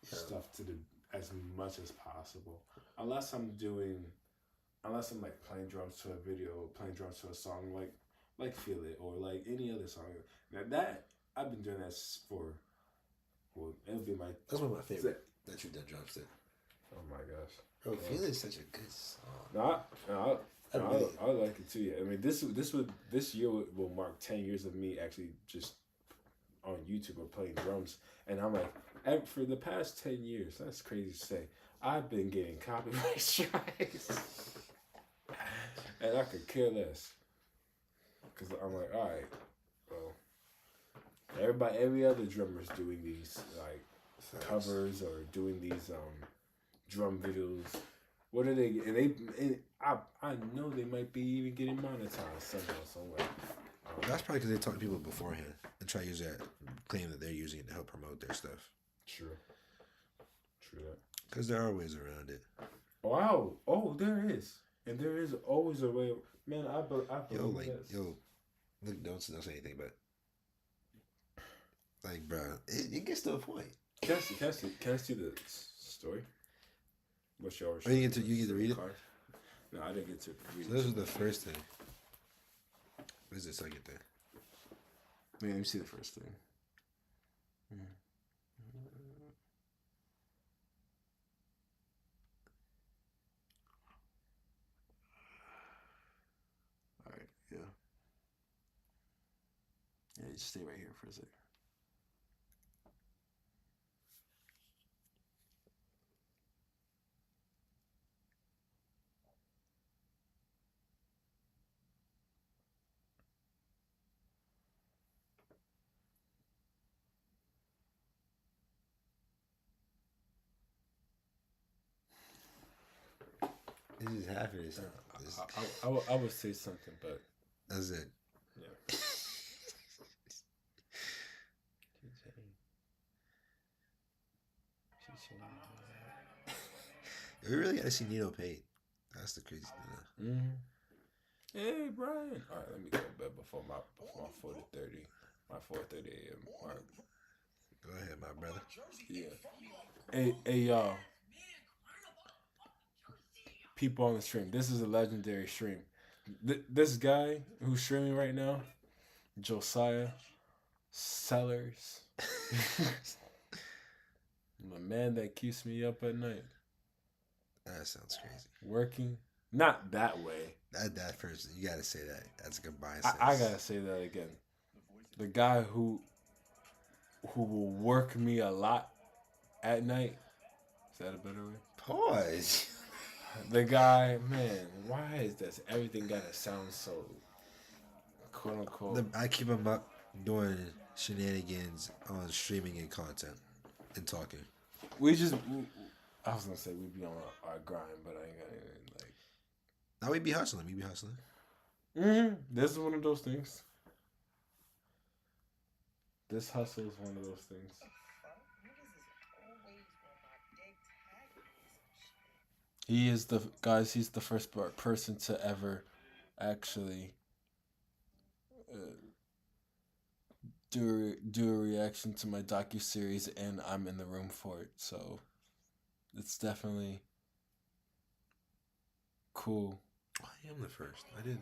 stuff as much as possible, unless I'm like playing drums to a video, playing drums to a song like Feel It or like any other song. Now that I've been doing that for, well, it'll be my. That's one of my favorite that you've done drums to. Oh my gosh. Bro, Feel It is such a good song. I like it too. Yeah, I mean this year will mark 10 years of me actually just on YouTube or playing drums, and I'm like, for the past 10 years, that's crazy to say, I've been getting copyright strikes, and I could care less, because I'm like, all right, well, every other drummer's doing these like covers or doing these drum videos. What are they? And I know they might be even getting monetized somehow, somewhere. That's probably because they talk to people beforehand and try to use that, claim that they're using it to help promote their stuff. True that. Because there are ways around it. Wow! Oh, there is, and there is always a way. Man, I believe look, don't say anything, but like, bro, it gets to a point. Can I see the story? What's yours? Oh, you get to read it? No, I didn't get to read it. So this was the first thing. What is the second thing? Wait, let me see the first thing. Alright, yeah. Yeah, just stay right here for a second. This is half of this. I would say something, but that's it. Yeah. We really gotta see Nino paid. That's the crazy thing. Mm-hmm. Hey, Brian. All right, let me go to bed before my 4:30 a.m. mark. Go ahead, my brother. Yeah. Hey, y'all. People on the stream. This is a legendary stream. This guy who's streaming right now, Josiah Sellers, the man that keeps me up at night. That sounds crazy. Working, not that way. That first, you gotta say that. That's a combined. I gotta say that again. The guy who will work me a lot at night. Is that a better way? Pause. The guy, man, why is this? Everything gotta sound so quote unquote. I keep him up doing shenanigans on streaming and content and talking. I was gonna say we'd be on our grind, but I ain't got anything like. Now we be hustling. This is one of those things. This hustle is one of those things. He's the first person to ever actually do a reaction to my docuseries, and I'm in the room for it. So it's definitely cool. I am the first. I am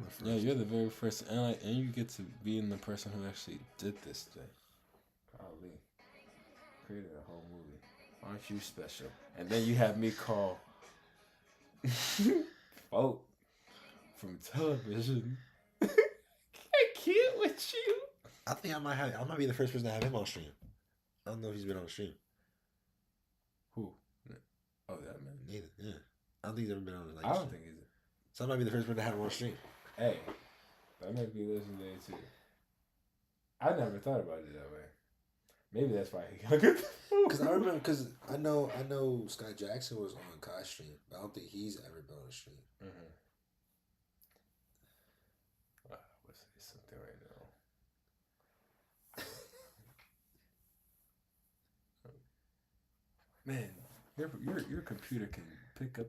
the first. Yeah, you're the very first, and you get to be in the person who actually did this thing. Golly, created a whole movie. Aren't you special? And then you have me call vote from television. I can't with you. I think I might be the first person to have him on stream. I don't know if he's been on the stream. Who? Oh, that man. Neither. Yeah. I don't think he's ever been on the I don't think he's. So I might be the first person to have him on stream. Hey, that might be legendary too. I never thought about it that way. Maybe that's why he got good. Because I know Scott Jackson was on Kai's stream, but I don't think he's ever been on a stream. Mm-hmm. I would say something right now. Man, your computer can pick up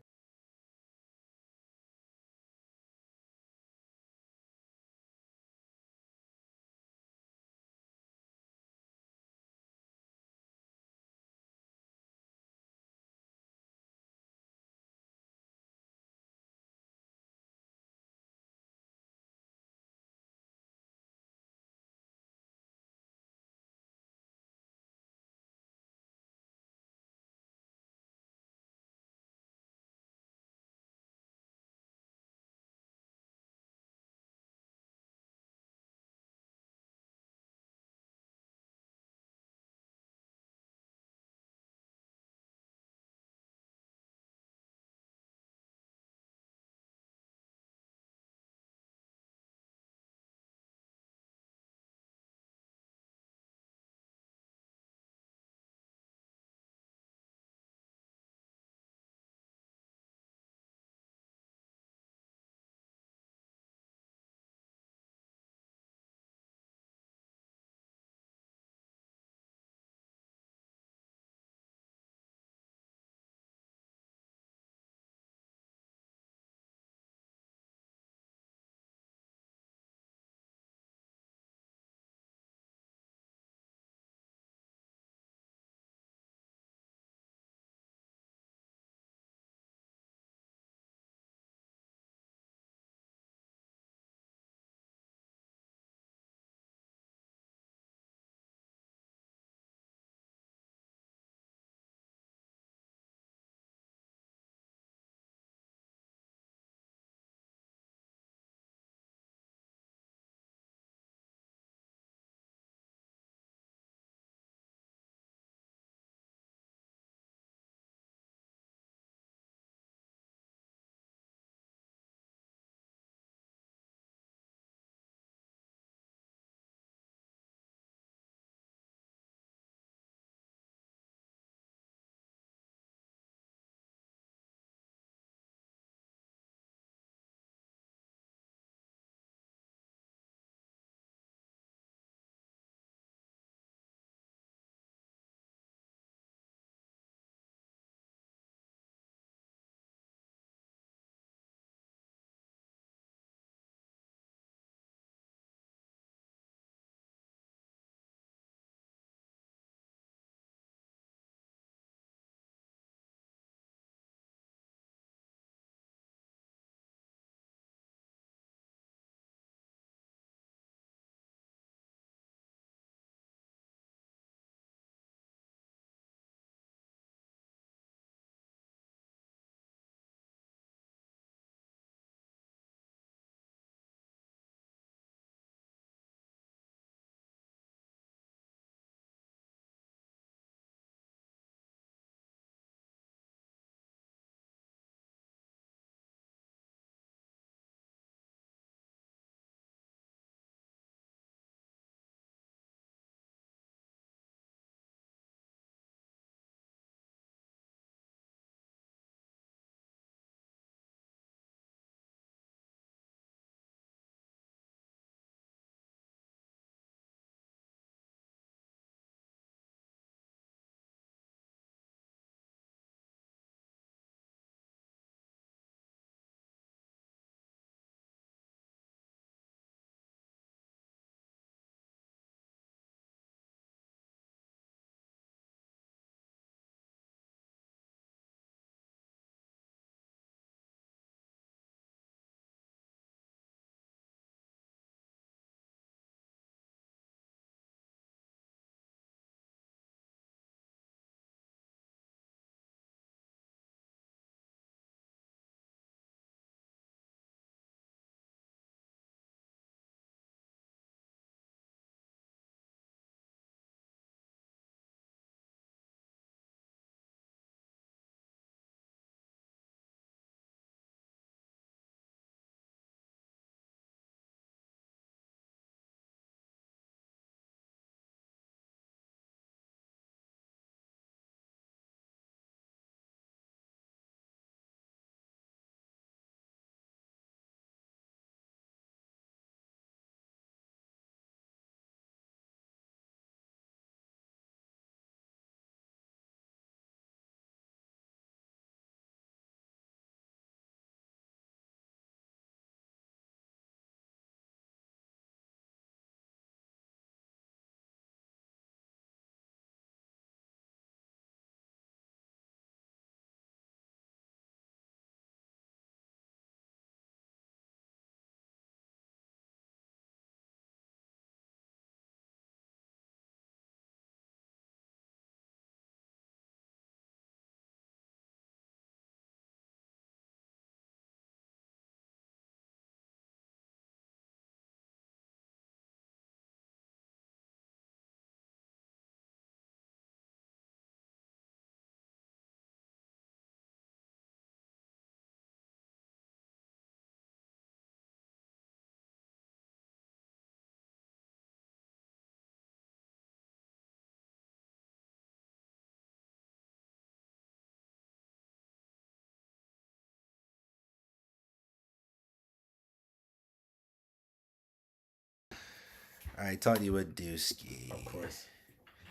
All right, talk to you with Dusky. Of course.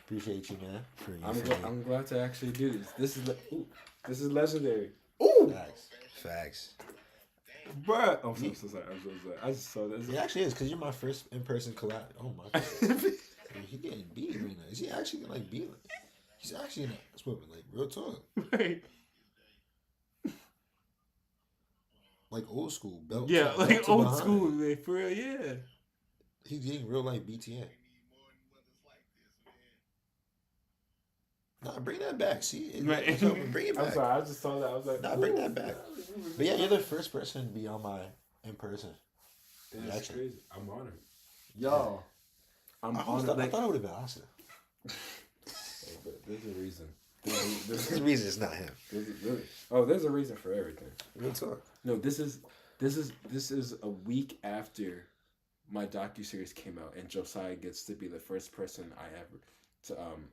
Appreciate you, man. I'm glad to actually do this. This is legendary. Ooh. Facts. Bruh. I'm so sorry. I just saw this. It actually is, because you're my first in-person collab. Oh, my God. He getting beat right now. Is he actually going to, like, beat? He's actually not swimming, like, real talk. Right. Like, old school. Belt. Yeah, like old school, man. For real, yeah. He's getting real, like, BTN. Nah, bring that back. See? Bring it back. I'm sorry, I just saw that. I was like, nah, bring that back. But yeah, you're the first person to be on my in-person. That's crazy. I'm honored. Yo. I'm honored. I thought it would have been Asa. Hey, but there's a reason. There's a reason it's not him. There's a reason for everything. Real talk. No, this is a week after my docuseries came out, and Josiah gets to be the first person I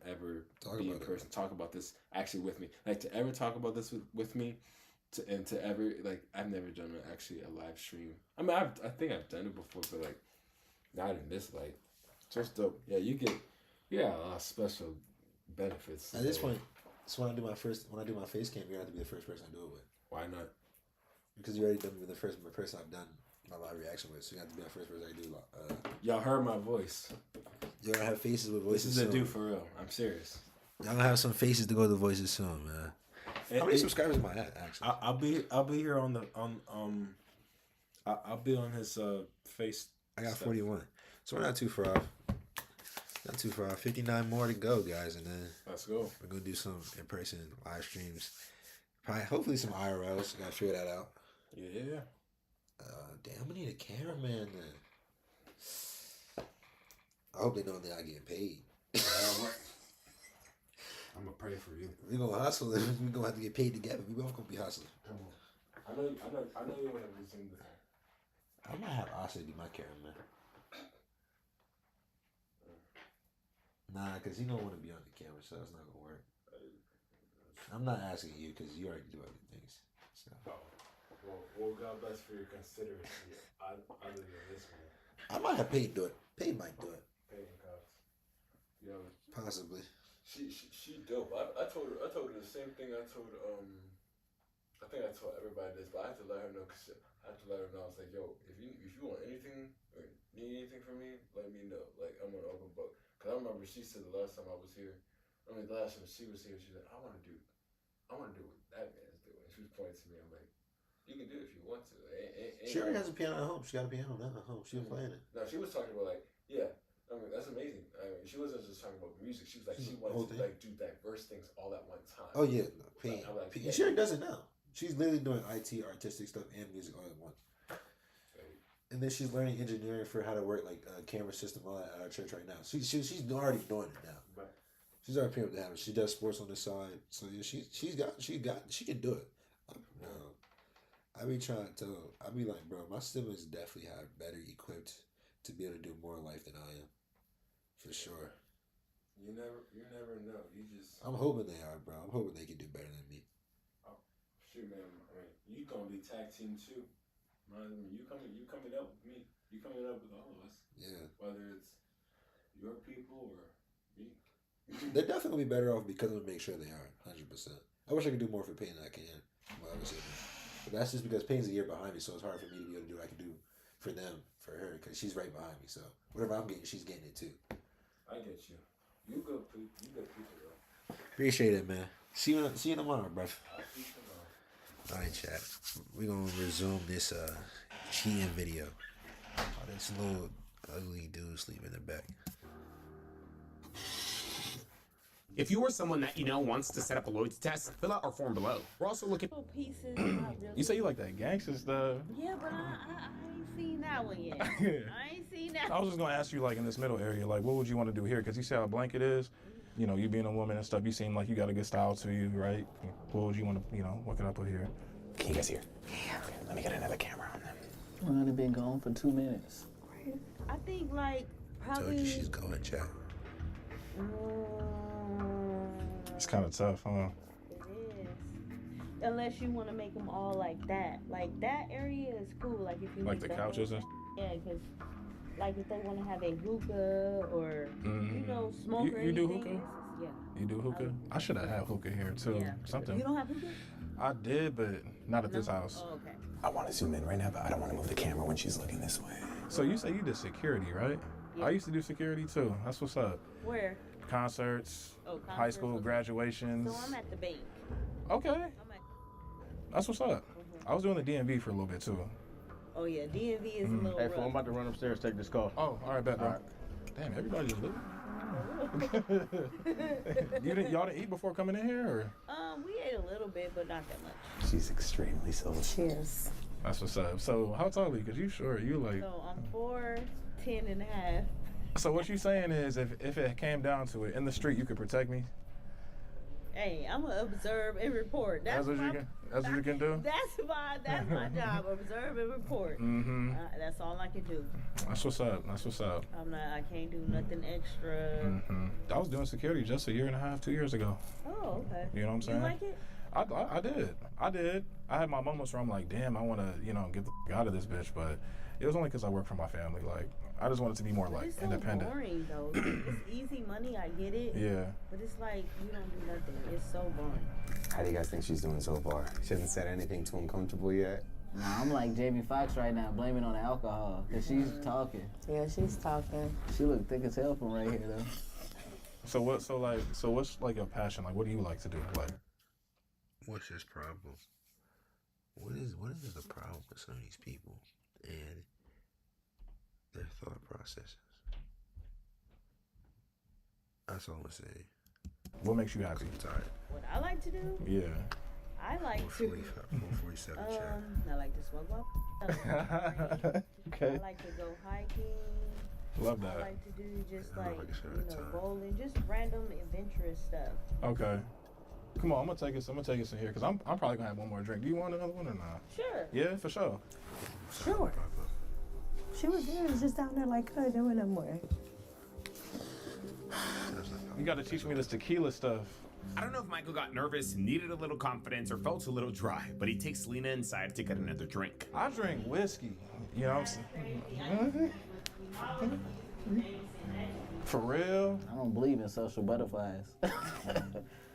ever be in person, talk about this actually with me, like to ever talk about this with me, to ever, like, I've never done a live stream. I mean, I think I've done it before, but like not in this light. Just dope. Yeah, you get a lot of special benefits. At this point, so when I do my face cam, you have to be the first person I do it with. Why not? Because you already done me the first person I've done my live reaction with, so you have to be the first person I do. Y'all heard my voice. You're gonna have faces with voices. This is a dude for real. I'm serious. Y'all gonna have some faces to go to the voices soon, man. How many subscribers am I at, actually? I'll be here I'll be on his face. I got 41, so we're not too far off. Not too far off. 59 more to go, guys, and then let's go. We're gonna do some in-person live streams. Probably, hopefully, some IRLs. Gotta figure that out. Yeah. Damn, we need a cameraman then. I hope they know they're not getting paid. I'm gonna pray for you. We're gonna hustle. We're gonna have to get paid together. We both gonna be hustling. Come on. I know you want to resume this. I might have Asa be my cameraman. Nah, because he don't want to be on the camera, so it's not gonna work. I'm not asking you because you already do other things. So. Well, God bless for your consideration. Other than this one, I might have Peyton do it. Peyton might do it. Peyton Cox. Yo, possibly. She dope. I told her the same thing I told I think I told everybody this, but I had to let her know I was like, yo, if you want anything or need anything from me, let me know. Like, I'm an open book. Cause I remember she said the last time I was here. I mean, the last time she was here, she said, I want to do what that man's doing. She was pointing to me. I'm like, you can do it if you want to. She already has a piano at home. She got a piano now at home. She was playing it. No, she was talking about, like, yeah. I mean, that's amazing. I mean, she wasn't just talking about music. She was like, she wanted to like do diverse things all at one time. Oh yeah, no, she already does it now. She's literally doing IT, artistic stuff, and music all at once. And then she's learning engineering for how to work like camera system all at our church right now. She's already doing it now. Right. She's already paying up to have it. She does sports on the side, so yeah, she can do it. I be trying to tell. I be like, bro, my siblings definitely have better equipped to be able to do more in life than I am, for sure. You never know. I'm hoping they are, bro. I'm hoping they can do better than me. Oh, shoot, man. I mean, you gonna be tag team too. I mean, you coming up with me. You coming up with all of us. Yeah. Whether it's your people or me. They're definitely better off because I'm gonna make sure they are 100%. I wish I could do more for Payne than I can. But that's just because Payne's a year behind me, so it's hard for me to be able to do what I can do for them, for her, because she's right behind me. So whatever I'm getting, she's getting it too. I get you. You good people, bro. Appreciate it, man. See you tomorrow, bro. All right, chat. We're gonna resume this cheating video. Oh, this little ugly dude sleeping in the back. If you are someone that wants to set up a loyalty test, fill out our form below. We're also looking. Pieces. You say you like that gangster stuff? Yeah, but I ain't seen that one yet. I ain't seen that. I was just gonna ask you, like in this middle area, like what would you want to do here? Because you see how a blanket is. You know, you being a woman and stuff, you seem like you got a good style to you, right? What would you want to, what can I put here? Can you guys hear? Yeah. Okay, let me get another camera on them. Well, they've been gone for 2 minutes. I think like probably. Told you she's going, chat. It's kind of tough, huh? It is. Unless you want to make them all like that. Like that area is cool. Like if you like the couches and. Yeah, because like if they want to have a hookah or you know smoke or you do anything. hookah? Yeah. You do hookah? I should have had hookah here too. Yeah. Something. You don't have hookah? I did, but not at this house. Oh, okay. I want to zoom in right now, but I don't want to move the camera when she's looking this way. So you say you did security, right? Yeah. I used to do security too. That's what's up. Where? Concerts, Concerts, high school okay. graduations. So I'm at the bank. Okay. That's what's up. I was doing the DMV for a little bit too. Oh yeah, DMV is a little Hey, rough. fool, I'm about to run upstairs, take this call. Oh, all right, bet, bro. Damn, everybody just leaving. Y'all didn't eat before coming in here, or? We ate a little bit, but not that much. She's extremely social. Cheers. That's what's up. So how tall are you? Cause you short. You like. So I'm 4'10" and a half. So what you saying is, if it came down to it, in the street, you could protect me. Hey, I'm gonna observe and report. That's what you can. That's what you can do. That's my job. Observe and report. Mm-hmm. That's all I can do. That's what's up. That's what's up. I can't do nothing extra. Mm-hmm. I was doing security just 1.5 years, 2 years ago. Oh, okay. You know what I'm saying? You like it? I did. I had my moments where I'm like, damn, I want to, get the out of this bitch. But it was only because I work for my family. Like, I just wanted to be more like It's so independent. boring though. It's easy money. I get it. Yeah. But it's like you don't do nothing. It's so boring. How do you guys think she's doing so far? She hasn't said anything too uncomfortable yet. Nah, I'm like Jamie Foxx right now, blaming on the alcohol, cause she's talking. Yeah, she's talking. She look thick as hell from right here though. So what's like your passion? Like, what do you like to do? Like, what's his problem? What is the problem with some of these people and their thought processes? That's all I'm gonna say. What makes you happy? I'm tired. What I like to do? Yeah. I like to. 447 chat. I like to smoke my. Okay. I like to go hiking. Love that. I like to do just I don't know if I can share that time. bowling, just random adventurous stuff. Okay. Come on, I'm gonna take us in here because I'm probably gonna have one more drink. Do you want another one or not? Sure. Yeah, for sure. Sure. She was just down there like her doing them more. You gotta teach me this tequila stuff. I don't know if Michael got nervous, needed a little confidence, or felt a little dry, but he takes Lena inside to get another drink. I drink whiskey. You know what I'm saying? For real? I don't believe in social butterflies.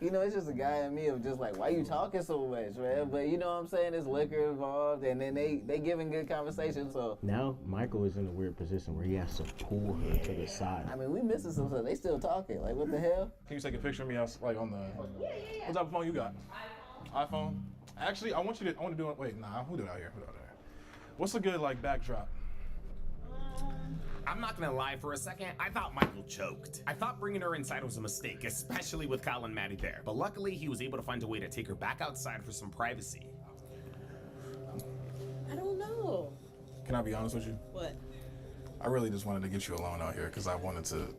It's just a guy in me of just like, why you talking so much, man? But you know what I'm saying? There's liquor involved, and then they giving good conversation, so. Now, Michael is in a weird position where he has to pull her to the side. I mean, we missing some stuff. They still talking. Like, what the hell? Can you take a picture of me like on the... What type of phone you got? iPhone? Actually, I want to do it... Wait, nah, who do it out here? What's a good, like, backdrop? I'm not gonna lie, for a second, I thought Michael choked. I thought bringing her inside was a mistake, especially with Kyle and Maddie there. But luckily, he was able to find a way to take her back outside for some privacy. I don't know. Can I be honest with you? What? I really just wanted to get you alone out here because I wanted to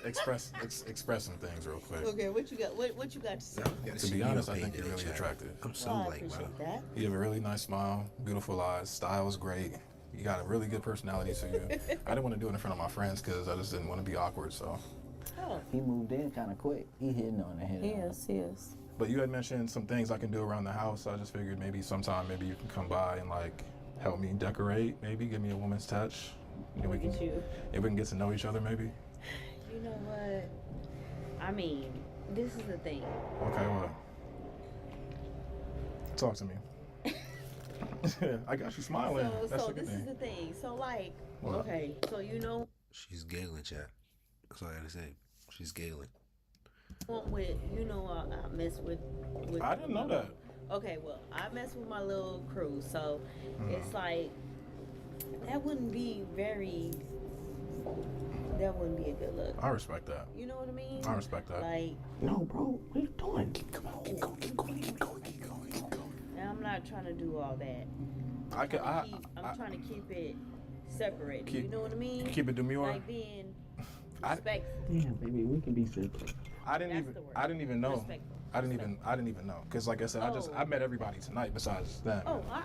express some things real quick. Okay, what you got? What you got to say? To be honest, I think you're really attractive. I'm so I like, appreciate that. You have a really nice smile, beautiful eyes, style is great. You got a really good personality to you. I didn't want to do it in front of my friends because I just didn't want to be awkward, so. Oh. He moved in kind of quick. He hitting on her head. He is. But you had mentioned some things I can do around the house. So I just figured maybe sometime you can come by and like help me decorate, maybe give me a woman's touch. And we can get to know each other maybe. You know what? I mean, this is the thing. Okay, what? Talk to me. I got you smiling. So this is the thing. So like, what? Okay, so she's giggling, chat. That's all I gotta say. She's giggling. I mess with I didn't know that. Okay, well, I mess with my little crew, so it's like that wouldn't be a good look. I respect that. You know what I mean? I respect that. Like, no, bro, what are you doing? Keep going. and I'm not trying to do all that. I'm trying to keep it separate. You know what I mean? Keep it demure. Like being respectful. Yeah, baby, we can be separate. I didn't even know. I didn't even know. Cause like I said, I met everybody tonight besides them. Oh, I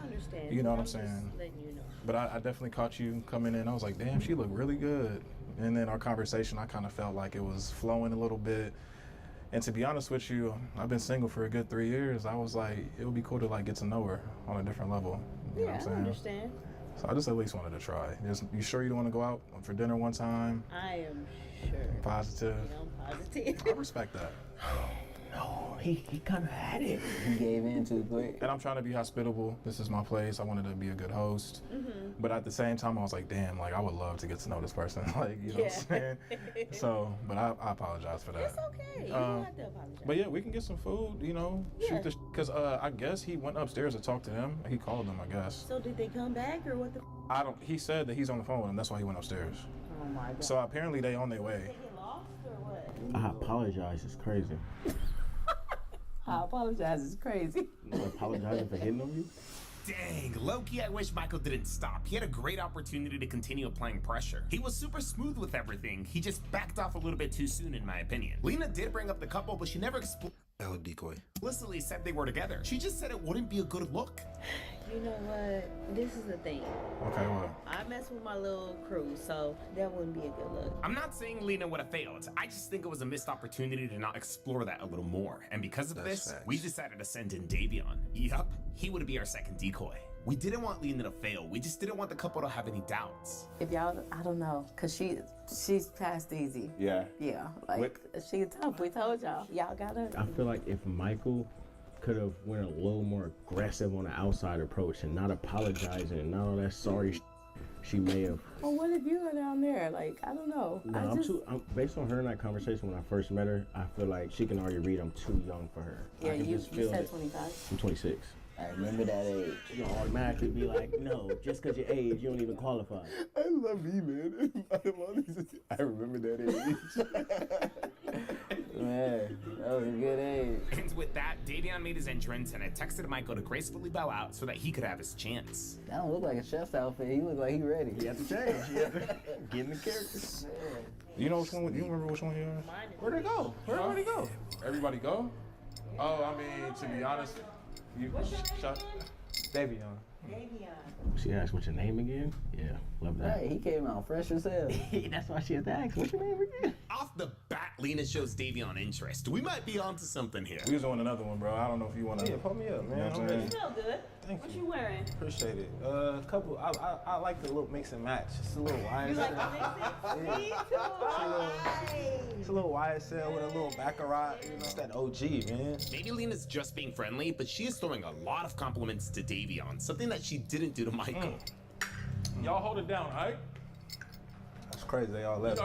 understand. You know what I'm just saying? letting you know. But I definitely caught you coming in. I was like, damn, she looked really good. And then our conversation, I kind of felt like it was flowing a little bit. And to be honest with you, I've been single for a good 3 years. I was like, it would be cool to like get to know her on a different level. You know what I'm saying? I understand. So I just at least wanted to try. You sure you don't want to go out for dinner one time? I am sure. Positive? Yeah, I'm positive. I respect that. No, he kind of had it. He gave in too quick. And I'm trying to be hospitable. This is my place. I wanted to be a good host. But at the same time, I was like, damn, like I would love to get to know this person. Like, you know what I'm saying? So, but I apologize for that. It's okay. You don't have to apologize. But yeah, we can get some food, you know, shoot the because I guess he went upstairs to talk to them. He called them, I guess. So did they come back or what the? He said that he's on the phone with him. That's why he went upstairs. Oh my God. So apparently they on their way. Did they get lost or what? I apologize. It's crazy. I apologize. It's crazy. Apologizing for hitting on you? Dang, low-key, I wish Michael didn't stop. He had a great opportunity to continue applying pressure. He was super smooth with everything. He just backed off a little bit too soon, in my opinion. Lena did bring up the couple, but she never explicitly said they were together. She just said it wouldn't be a good look. You know what? This is the thing. Okay, what? I mess with my little crew, so that wouldn't be a good look. I'm not saying Lena would have failed. I just think it was a missed opportunity to not explore that a little more. And because of this, we decided to send in Davion. Yup, he would be our second decoy. We didn't want Lena to fail. We just didn't want the couple to have any doubts. If y'all, I don't know, cause she's past easy. Yeah. Yeah, like she's tough. We told y'all. Y'all gotta. I feel like if Michael could have went a little more aggressive on the outside approach and not apologizing and not all that sorry she may have. Well, what if you were down there? Like, I don't know. No, based on her and that conversation when I first met her, I feel like she can already read I'm too young for her. Yeah, you said 25. I'm 26. I remember that age. You don't automatically be like, no, just because your age, you don't even qualify. I love you, man. I remember that age. Man, that was a good age. And with that, Davion made his entrance, and I texted Michael to gracefully bow out so that he could have his chance. That don't look like a chef's outfit. He look like he ready. He had to change. He had to get in the character. You know which one? You remember which one you are? Where'd they go? Where'd they go? Everybody go? Oh, I mean, to be honest, What's your name Davion. Davion. She asked what's your name again? Yeah, love that. Hey, he came out fresh as hell. That's why she had to ask, what's your name again? Off the bat, Lena shows Davion interest. We might be onto something here. We was on another one, bro. I don't know if you want to. Yeah, put me up, man. You know what I'm You smell good. Thank What you wearing? Appreciate it. Couple. I like the little mix and match. It's a little YSL. You like the mix? Me too. It's a little YSL with a little Baccarat. You know, it's that OG, man. Maybe Lena's just being friendly, but she is throwing a lot of compliments to Davion, something that she didn't do to Michael. Y'all hold it down, alright? That's crazy. They all left.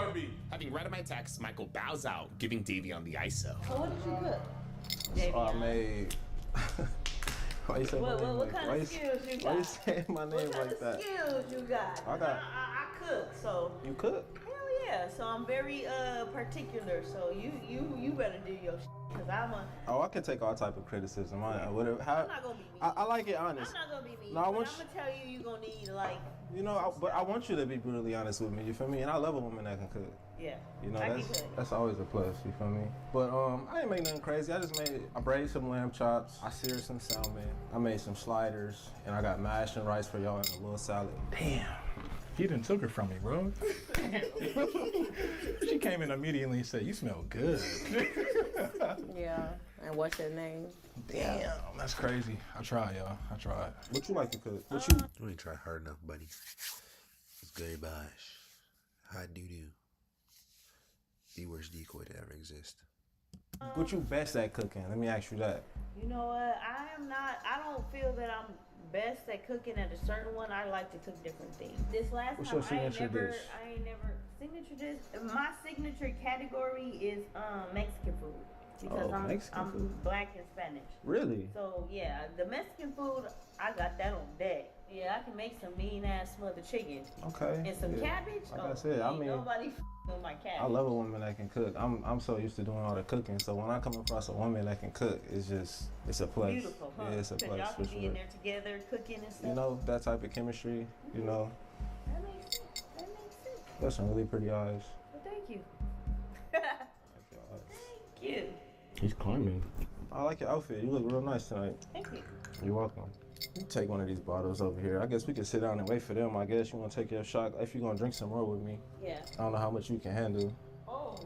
Having read my text, Michael bows out, giving Davion the ISO. So what did you cook? Davion. So I made. Why you say my name What like kind that? of skills you got? Why you saying my name What kind like of that? skills you got? I cook, so. You cook? Hell yeah, so I'm very particular. So you better do your shit, cause I'm a. Oh, I can take all type of criticism. Whatever. I'm not gonna be mean. I like it honest. I'm not gonna be mean. No, I but want I'm gonna tell you, you gonna need like. You know, but I want you to be brutally honest with me. You feel me? And I love a woman that can cook. Yeah. You know, I can cook. that's always a plus. You feel me? But I ain't make nothing crazy. I braised some lamb chops. I seared some salmon. I made some sliders, and I got mashed and rice for y'all and a little salad. Damn. He done took her from me, bro. She came in immediately and said, "You smell good." Yeah. And what's your name? Damn, that's crazy. I tried, y'all. I tried. What you like to cook? You ain't try hard enough, buddy. It's garbage. Hot doo-doo. The worst decoy to ever exist. What you best at cooking? Let me ask you that. You know what? I don't feel that I'm best at cooking at a certain one. I like to cook different things. This last What's time, your signature dish? I ain't never signature dish. My signature category is Mexican food. Because I'm food. Black and Spanish. Really? So yeah, the Mexican food, I got that on deck. Yeah, I can make some mean ass smothered chicken. Okay. And some cabbage. Like I said, I mean, nobody with my cabbage. I love a woman that can cook. I'm so used to doing all the cooking, so when I come across a woman that can cook, it's a plus. Beautiful, huh? Yeah, it's a plus y'all for can be sure. in there together cooking and stuff. You know, that type of chemistry. You know, That makes sense. That makes sense. that's some really pretty eyes. Well, thank you. Thank you. He's climbing. I like your outfit. You look real nice tonight. Thank you. You're welcome. You take one of these bottles over here. I guess we can sit down and wait for them. I guess you want to take your shot. If you're going to drink some more with me. Yeah. I don't know how much you can handle. Oh.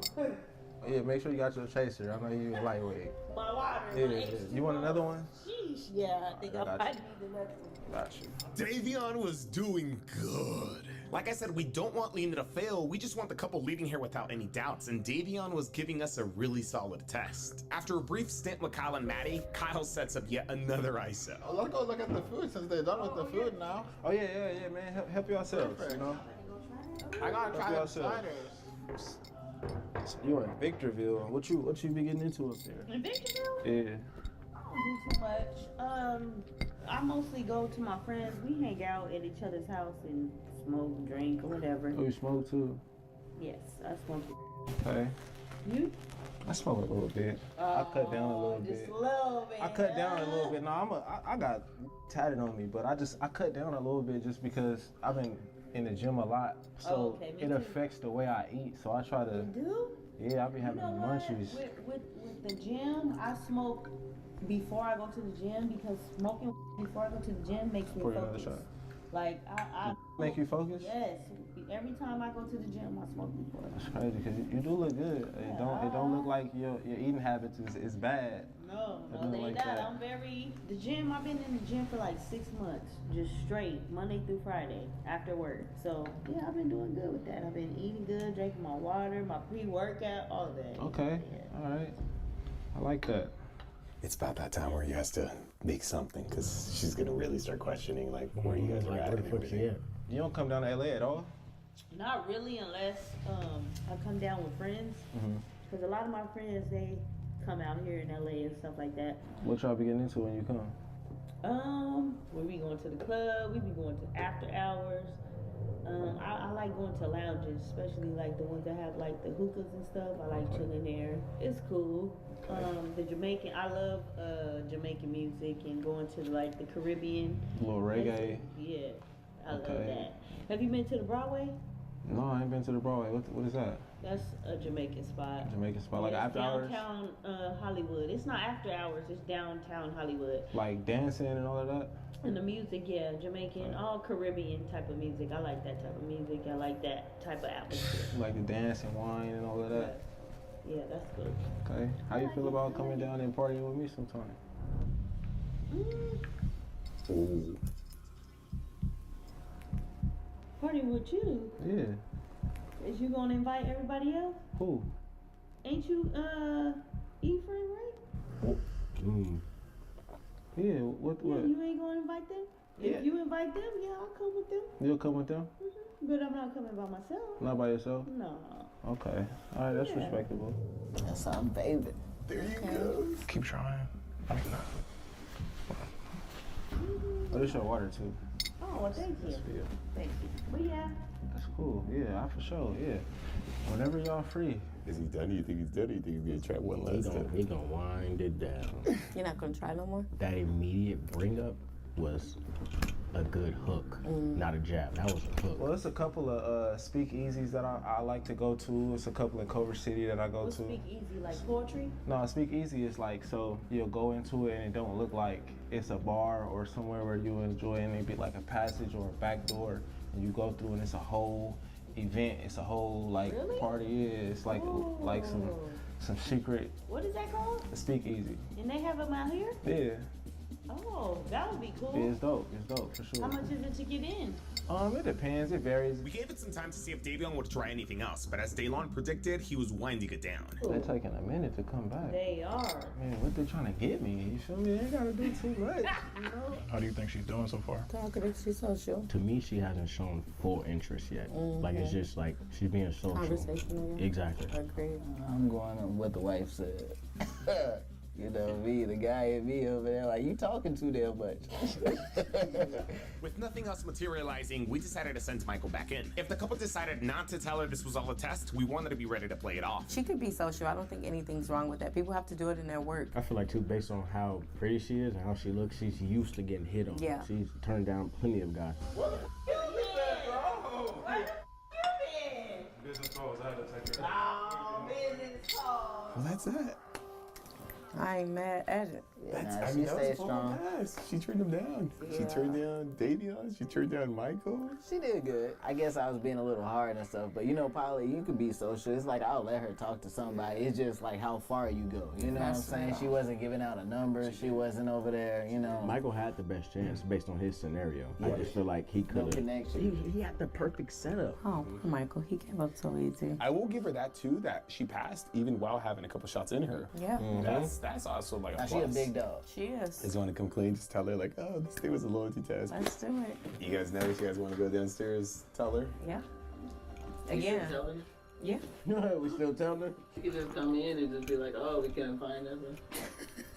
Yeah, make sure you got your chaser. I know you a lightweight. My water. Yeah. You want another one? Sheesh. Yeah, I think I got might you. need another one. Got you. Davion was doing good. Like I said, we don't want Lena to fail. We just want the couple leaving here without any doubts. And Davion was giving us a really solid test. After a brief stint with Kyle and Maddie, Kyle sets up yet another ISO. Oh, let's go look at the food since they're done with the food now. Oh yeah, man. Help yourselves, you know. I gotta try the yourself. sliders. You in Victorville? What you be getting into up there? In Victorville? Yeah. I don't do too much. I mostly go to my friends. We hang out at each other's house and smoke, drink, or whatever. Oh, you smoke too? Yes, I smoke. Okay. You? I smoke a little bit. I cut down a little bit. Just a little bit. I cut down a little bit. No, I got tatted on me, but I cut down a little bit just because I've been in the gym a lot, so it affects the way I eat. So I try to. You do? Yeah, I be having munchies. With the gym, I smoke before I go to the gym because smoking before I go to the gym makes me Pour focus. another shot. Like I Make you focus? Yes. Every time I go to the gym, I smoke before. That's crazy because you do look good. It don't look like your eating habits is bad. No, they they like not. that. The gym, I've been in the gym for like 6 months, just straight, Monday through Friday, after work. So, yeah, I've been doing good with that. I've been eating good, drinking my water, my pre-workout, all that. Okay, all right. I like that. It's about that time where he has to make something because she's gonna really start questioning like where you guys are at and everything. You don't come down to LA at all? Not really, unless I come down with friends. Because a lot of my friends, they come out here in LA and stuff like that. What y'all be getting into when you come? We be going to the club, we be going to after hours. I like going to lounges, especially like the ones that have like the hookahs and stuff. I like chilling there. It's cool. The Jamaican, I love Jamaican music and going to like the Caribbean. A little reggae. Yeah, I love that. Have you been to the Broadway? No, I ain't been to the Broadway. What is that? That's a Jamaican spot. Jamaican spot, like after hours? Downtown Hollywood. It's not after hours, it's downtown Hollywood. Like dancing and all of that? And the music, yeah, Jamaican, all Caribbean type of music. I like that type of music. I like that type of atmosphere. Like the dance and wine and all of that? Yeah, that's good. Okay. How you feel about coming down and partying with me sometime? Ooh. Party with you? Yeah. Is you gonna invite everybody else? Who? Ain't you Ephraim, right? Yeah, what? Yeah, you ain't gonna invite them? Yeah. If you invite them, yeah, I'll come with them. You'll come with them? But I'm not coming by myself. Not by yourself? No. Okay. All right, that's respectable. That's our baby. There you go. Keep trying. Oh, this your water too. Oh, well, thank you. Thank you. But yeah. That's cool. Yeah, for sure. Yeah. Whenever y'all free. Is he done? You think he's done? Or you think he's gonna try one last time? He gonna wind it down. You're not gonna try no more? That immediate bring up was a good hook, not a jab. That was a hook. Well, it's a couple of speakeasies that I like to go to. It's a couple in Culver City that I go to. Speak easy, like poetry? No, speakeasy is like, so you'll go into it and it don't look like it's a bar or somewhere where you enjoy it, and it'd be like a passage or a back door, and you go through and it's a whole event. It's a whole like party. Yeah, it's like some secret. What is that called? A speakeasy. And they have them out here? Yeah. Oh, that would be cool. Yeah, it's dope. It's dope for sure. How much is it to get in? It depends. It varies. We gave it some time to see if Davion would try anything else, but as Daylon predicted, he was winding it down. They're taking a minute to come back. They are. Man, what they trying to get me? You feel me? They ain't gotta do too much. You know? How do you think she's doing so far? Talkative, she's social. To me, she hasn't shown full interest yet. Like, it's just like she's being social. Conversational. Exactly. Agreed. I'm going on what the wife said. You know me, the guy in me over there, like, you talking too damn much. With nothing else materializing, we decided to send Michael back in. If the couple decided not to tell her this was all a test, we wanted to be ready to play it off. She could be social. I don't think anything's wrong with that. People have to do it in their work. I feel like, too, based on how pretty she is and how she looks, she's used to getting hit on. Yeah. She's turned down plenty of guys. Business calls. I had to take her. Oh, business calls. Well, that's that. I ain't mad at it. That's, Nah, I she mean, that was stayed a full strong. pass. She turned him down. She Yeah. turned down Davion. She turned down Michael. She did good. I guess I was being a little hard and stuff, but you know, Polly, you could be social. It's like I'll let her talk to somebody. It's just like how far you go. You know what I'm saying? She wasn't giving out a number. She wasn't over there. You know. Michael had the best chance based on his scenario. I Yeah. just feel like he could No have. connection. He had the perfect setup. Oh, poor Michael, he gave up so easy. I will give her that too. That she passed even while having a couple shots in her. Yeah. That's also like a Now plus. she a big dog. She is. Just want to complain, just tell her like, oh, this thing was a loyalty test. Let's do it. You guys know if you guys want to go downstairs, tell her. Yeah. Again. Yeah. We still tell her? She could just come in and just be like, oh, we couldn't find nothing.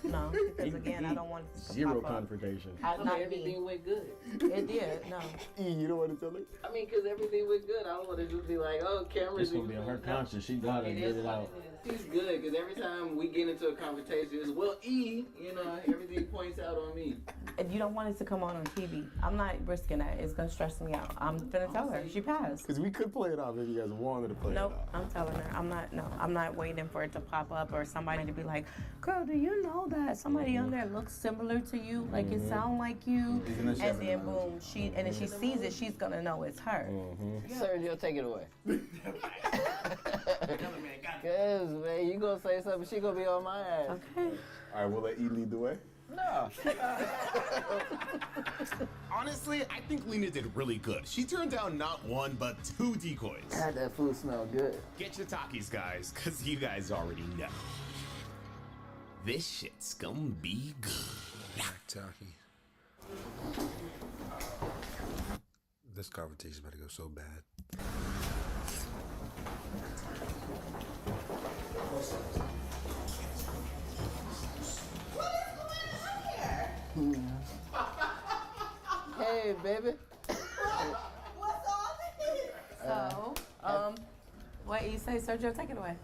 No, because again, I don't want it to Zero pop up. confrontation. Not Everything went good. It did. No. You don't want to tell her? I mean, because everything went good. I don't want to just be like, oh, cameras. It's gonna be on her conscience. She gotta get it out. She's good, because every time we get into a conversation, it's, well, E, you know, everything points out on me. And you don't want it to come on TV. I'm not risking that. It's gonna stress me out. I'm gonna tell her. She passed. Because we could play it off if you guys wanted to play Nope, it off. I'm telling her. I'm not waiting for it to pop up or somebody to be like, girl, do you know that somebody on there looks similar to you? Like it sound like you. And then boom, and if she sees it, she's gonna know it's her. Sergio, take it away. Cause man, you gonna say something, she gonna be on my ass. Okay. All right, we'll let E lead the way. No. Honestly, I think Lena did really good. She turned down not one, but 2 decoys. God, that food smell good. Get your Takis, guys, because you guys already know. This shit's gonna be good. Taki. This conversation's about to go so bad. Hey, baby. So, what you say, Sergio? Take it away.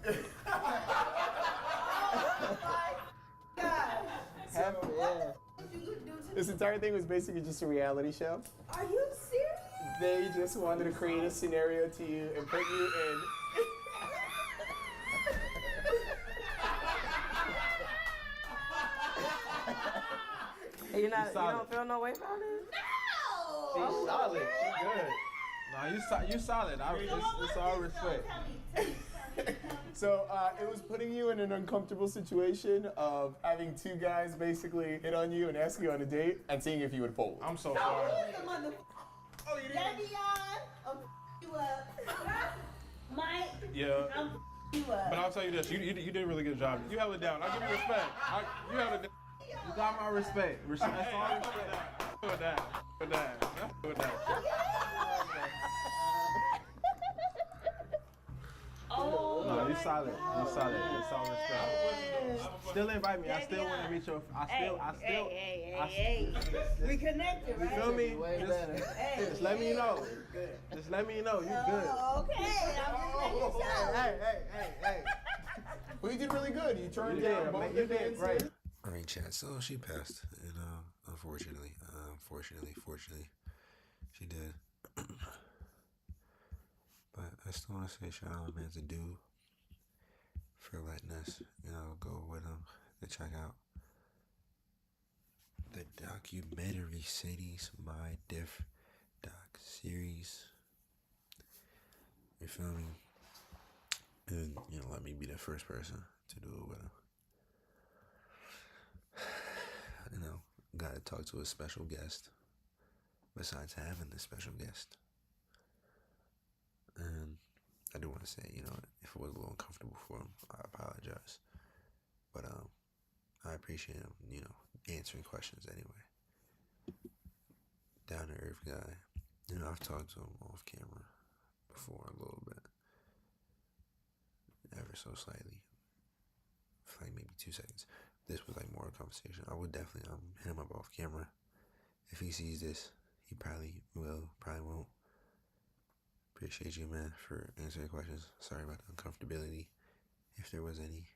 This entire thing was basically just a reality show. Are you serious? They just wanted to create a scenario to you and put you in. You don't feel no way about it? She's solid. She good. No, you solid. It's all respect. So it was putting you in an uncomfortable situation of having 2 guys basically hit on you and ask you on a date and seeing if you would fold. I'm so sorry. Oh, you didn't. Davion, I'm you up. Mike, Yeah. I'm you up. But I'll tell you this, you did a really good job. You held it down. I'll give you respect. You held it down. You got my respect. That's all respect. Put that. Oh, No, you solid. You solid. It's all respect. Still invite me. I still want to meet your. Hey. We connected, You right? feel me? Just let me know. Just let me know. You good. Okay, I'm just making sure. Hey. Well, you did really good. You turned You down did, both man. the You did dancers. great. I mean, chat. So she passed, and unfortunately, fortunately, she did. But I still want to say shout out, man, to Do for letting us, go with him to check out the documentary Cities My Diff doc series. You feel me? And let me be the first person to do it with him. Got to talk to a special guest. Besides having the special guest. And I do want to say, if it was a little uncomfortable for him, I apologize. But I appreciate him, answering questions anyway. Down to earth guy. I've talked to him off camera before a little bit. Ever so slightly. For like maybe 2 seconds. This was like more a conversation. I would definitely hit him up off camera. If he sees this, he probably will, probably won't. Appreciate you, man, for answering questions. Sorry about the uncomfortability, if there was any.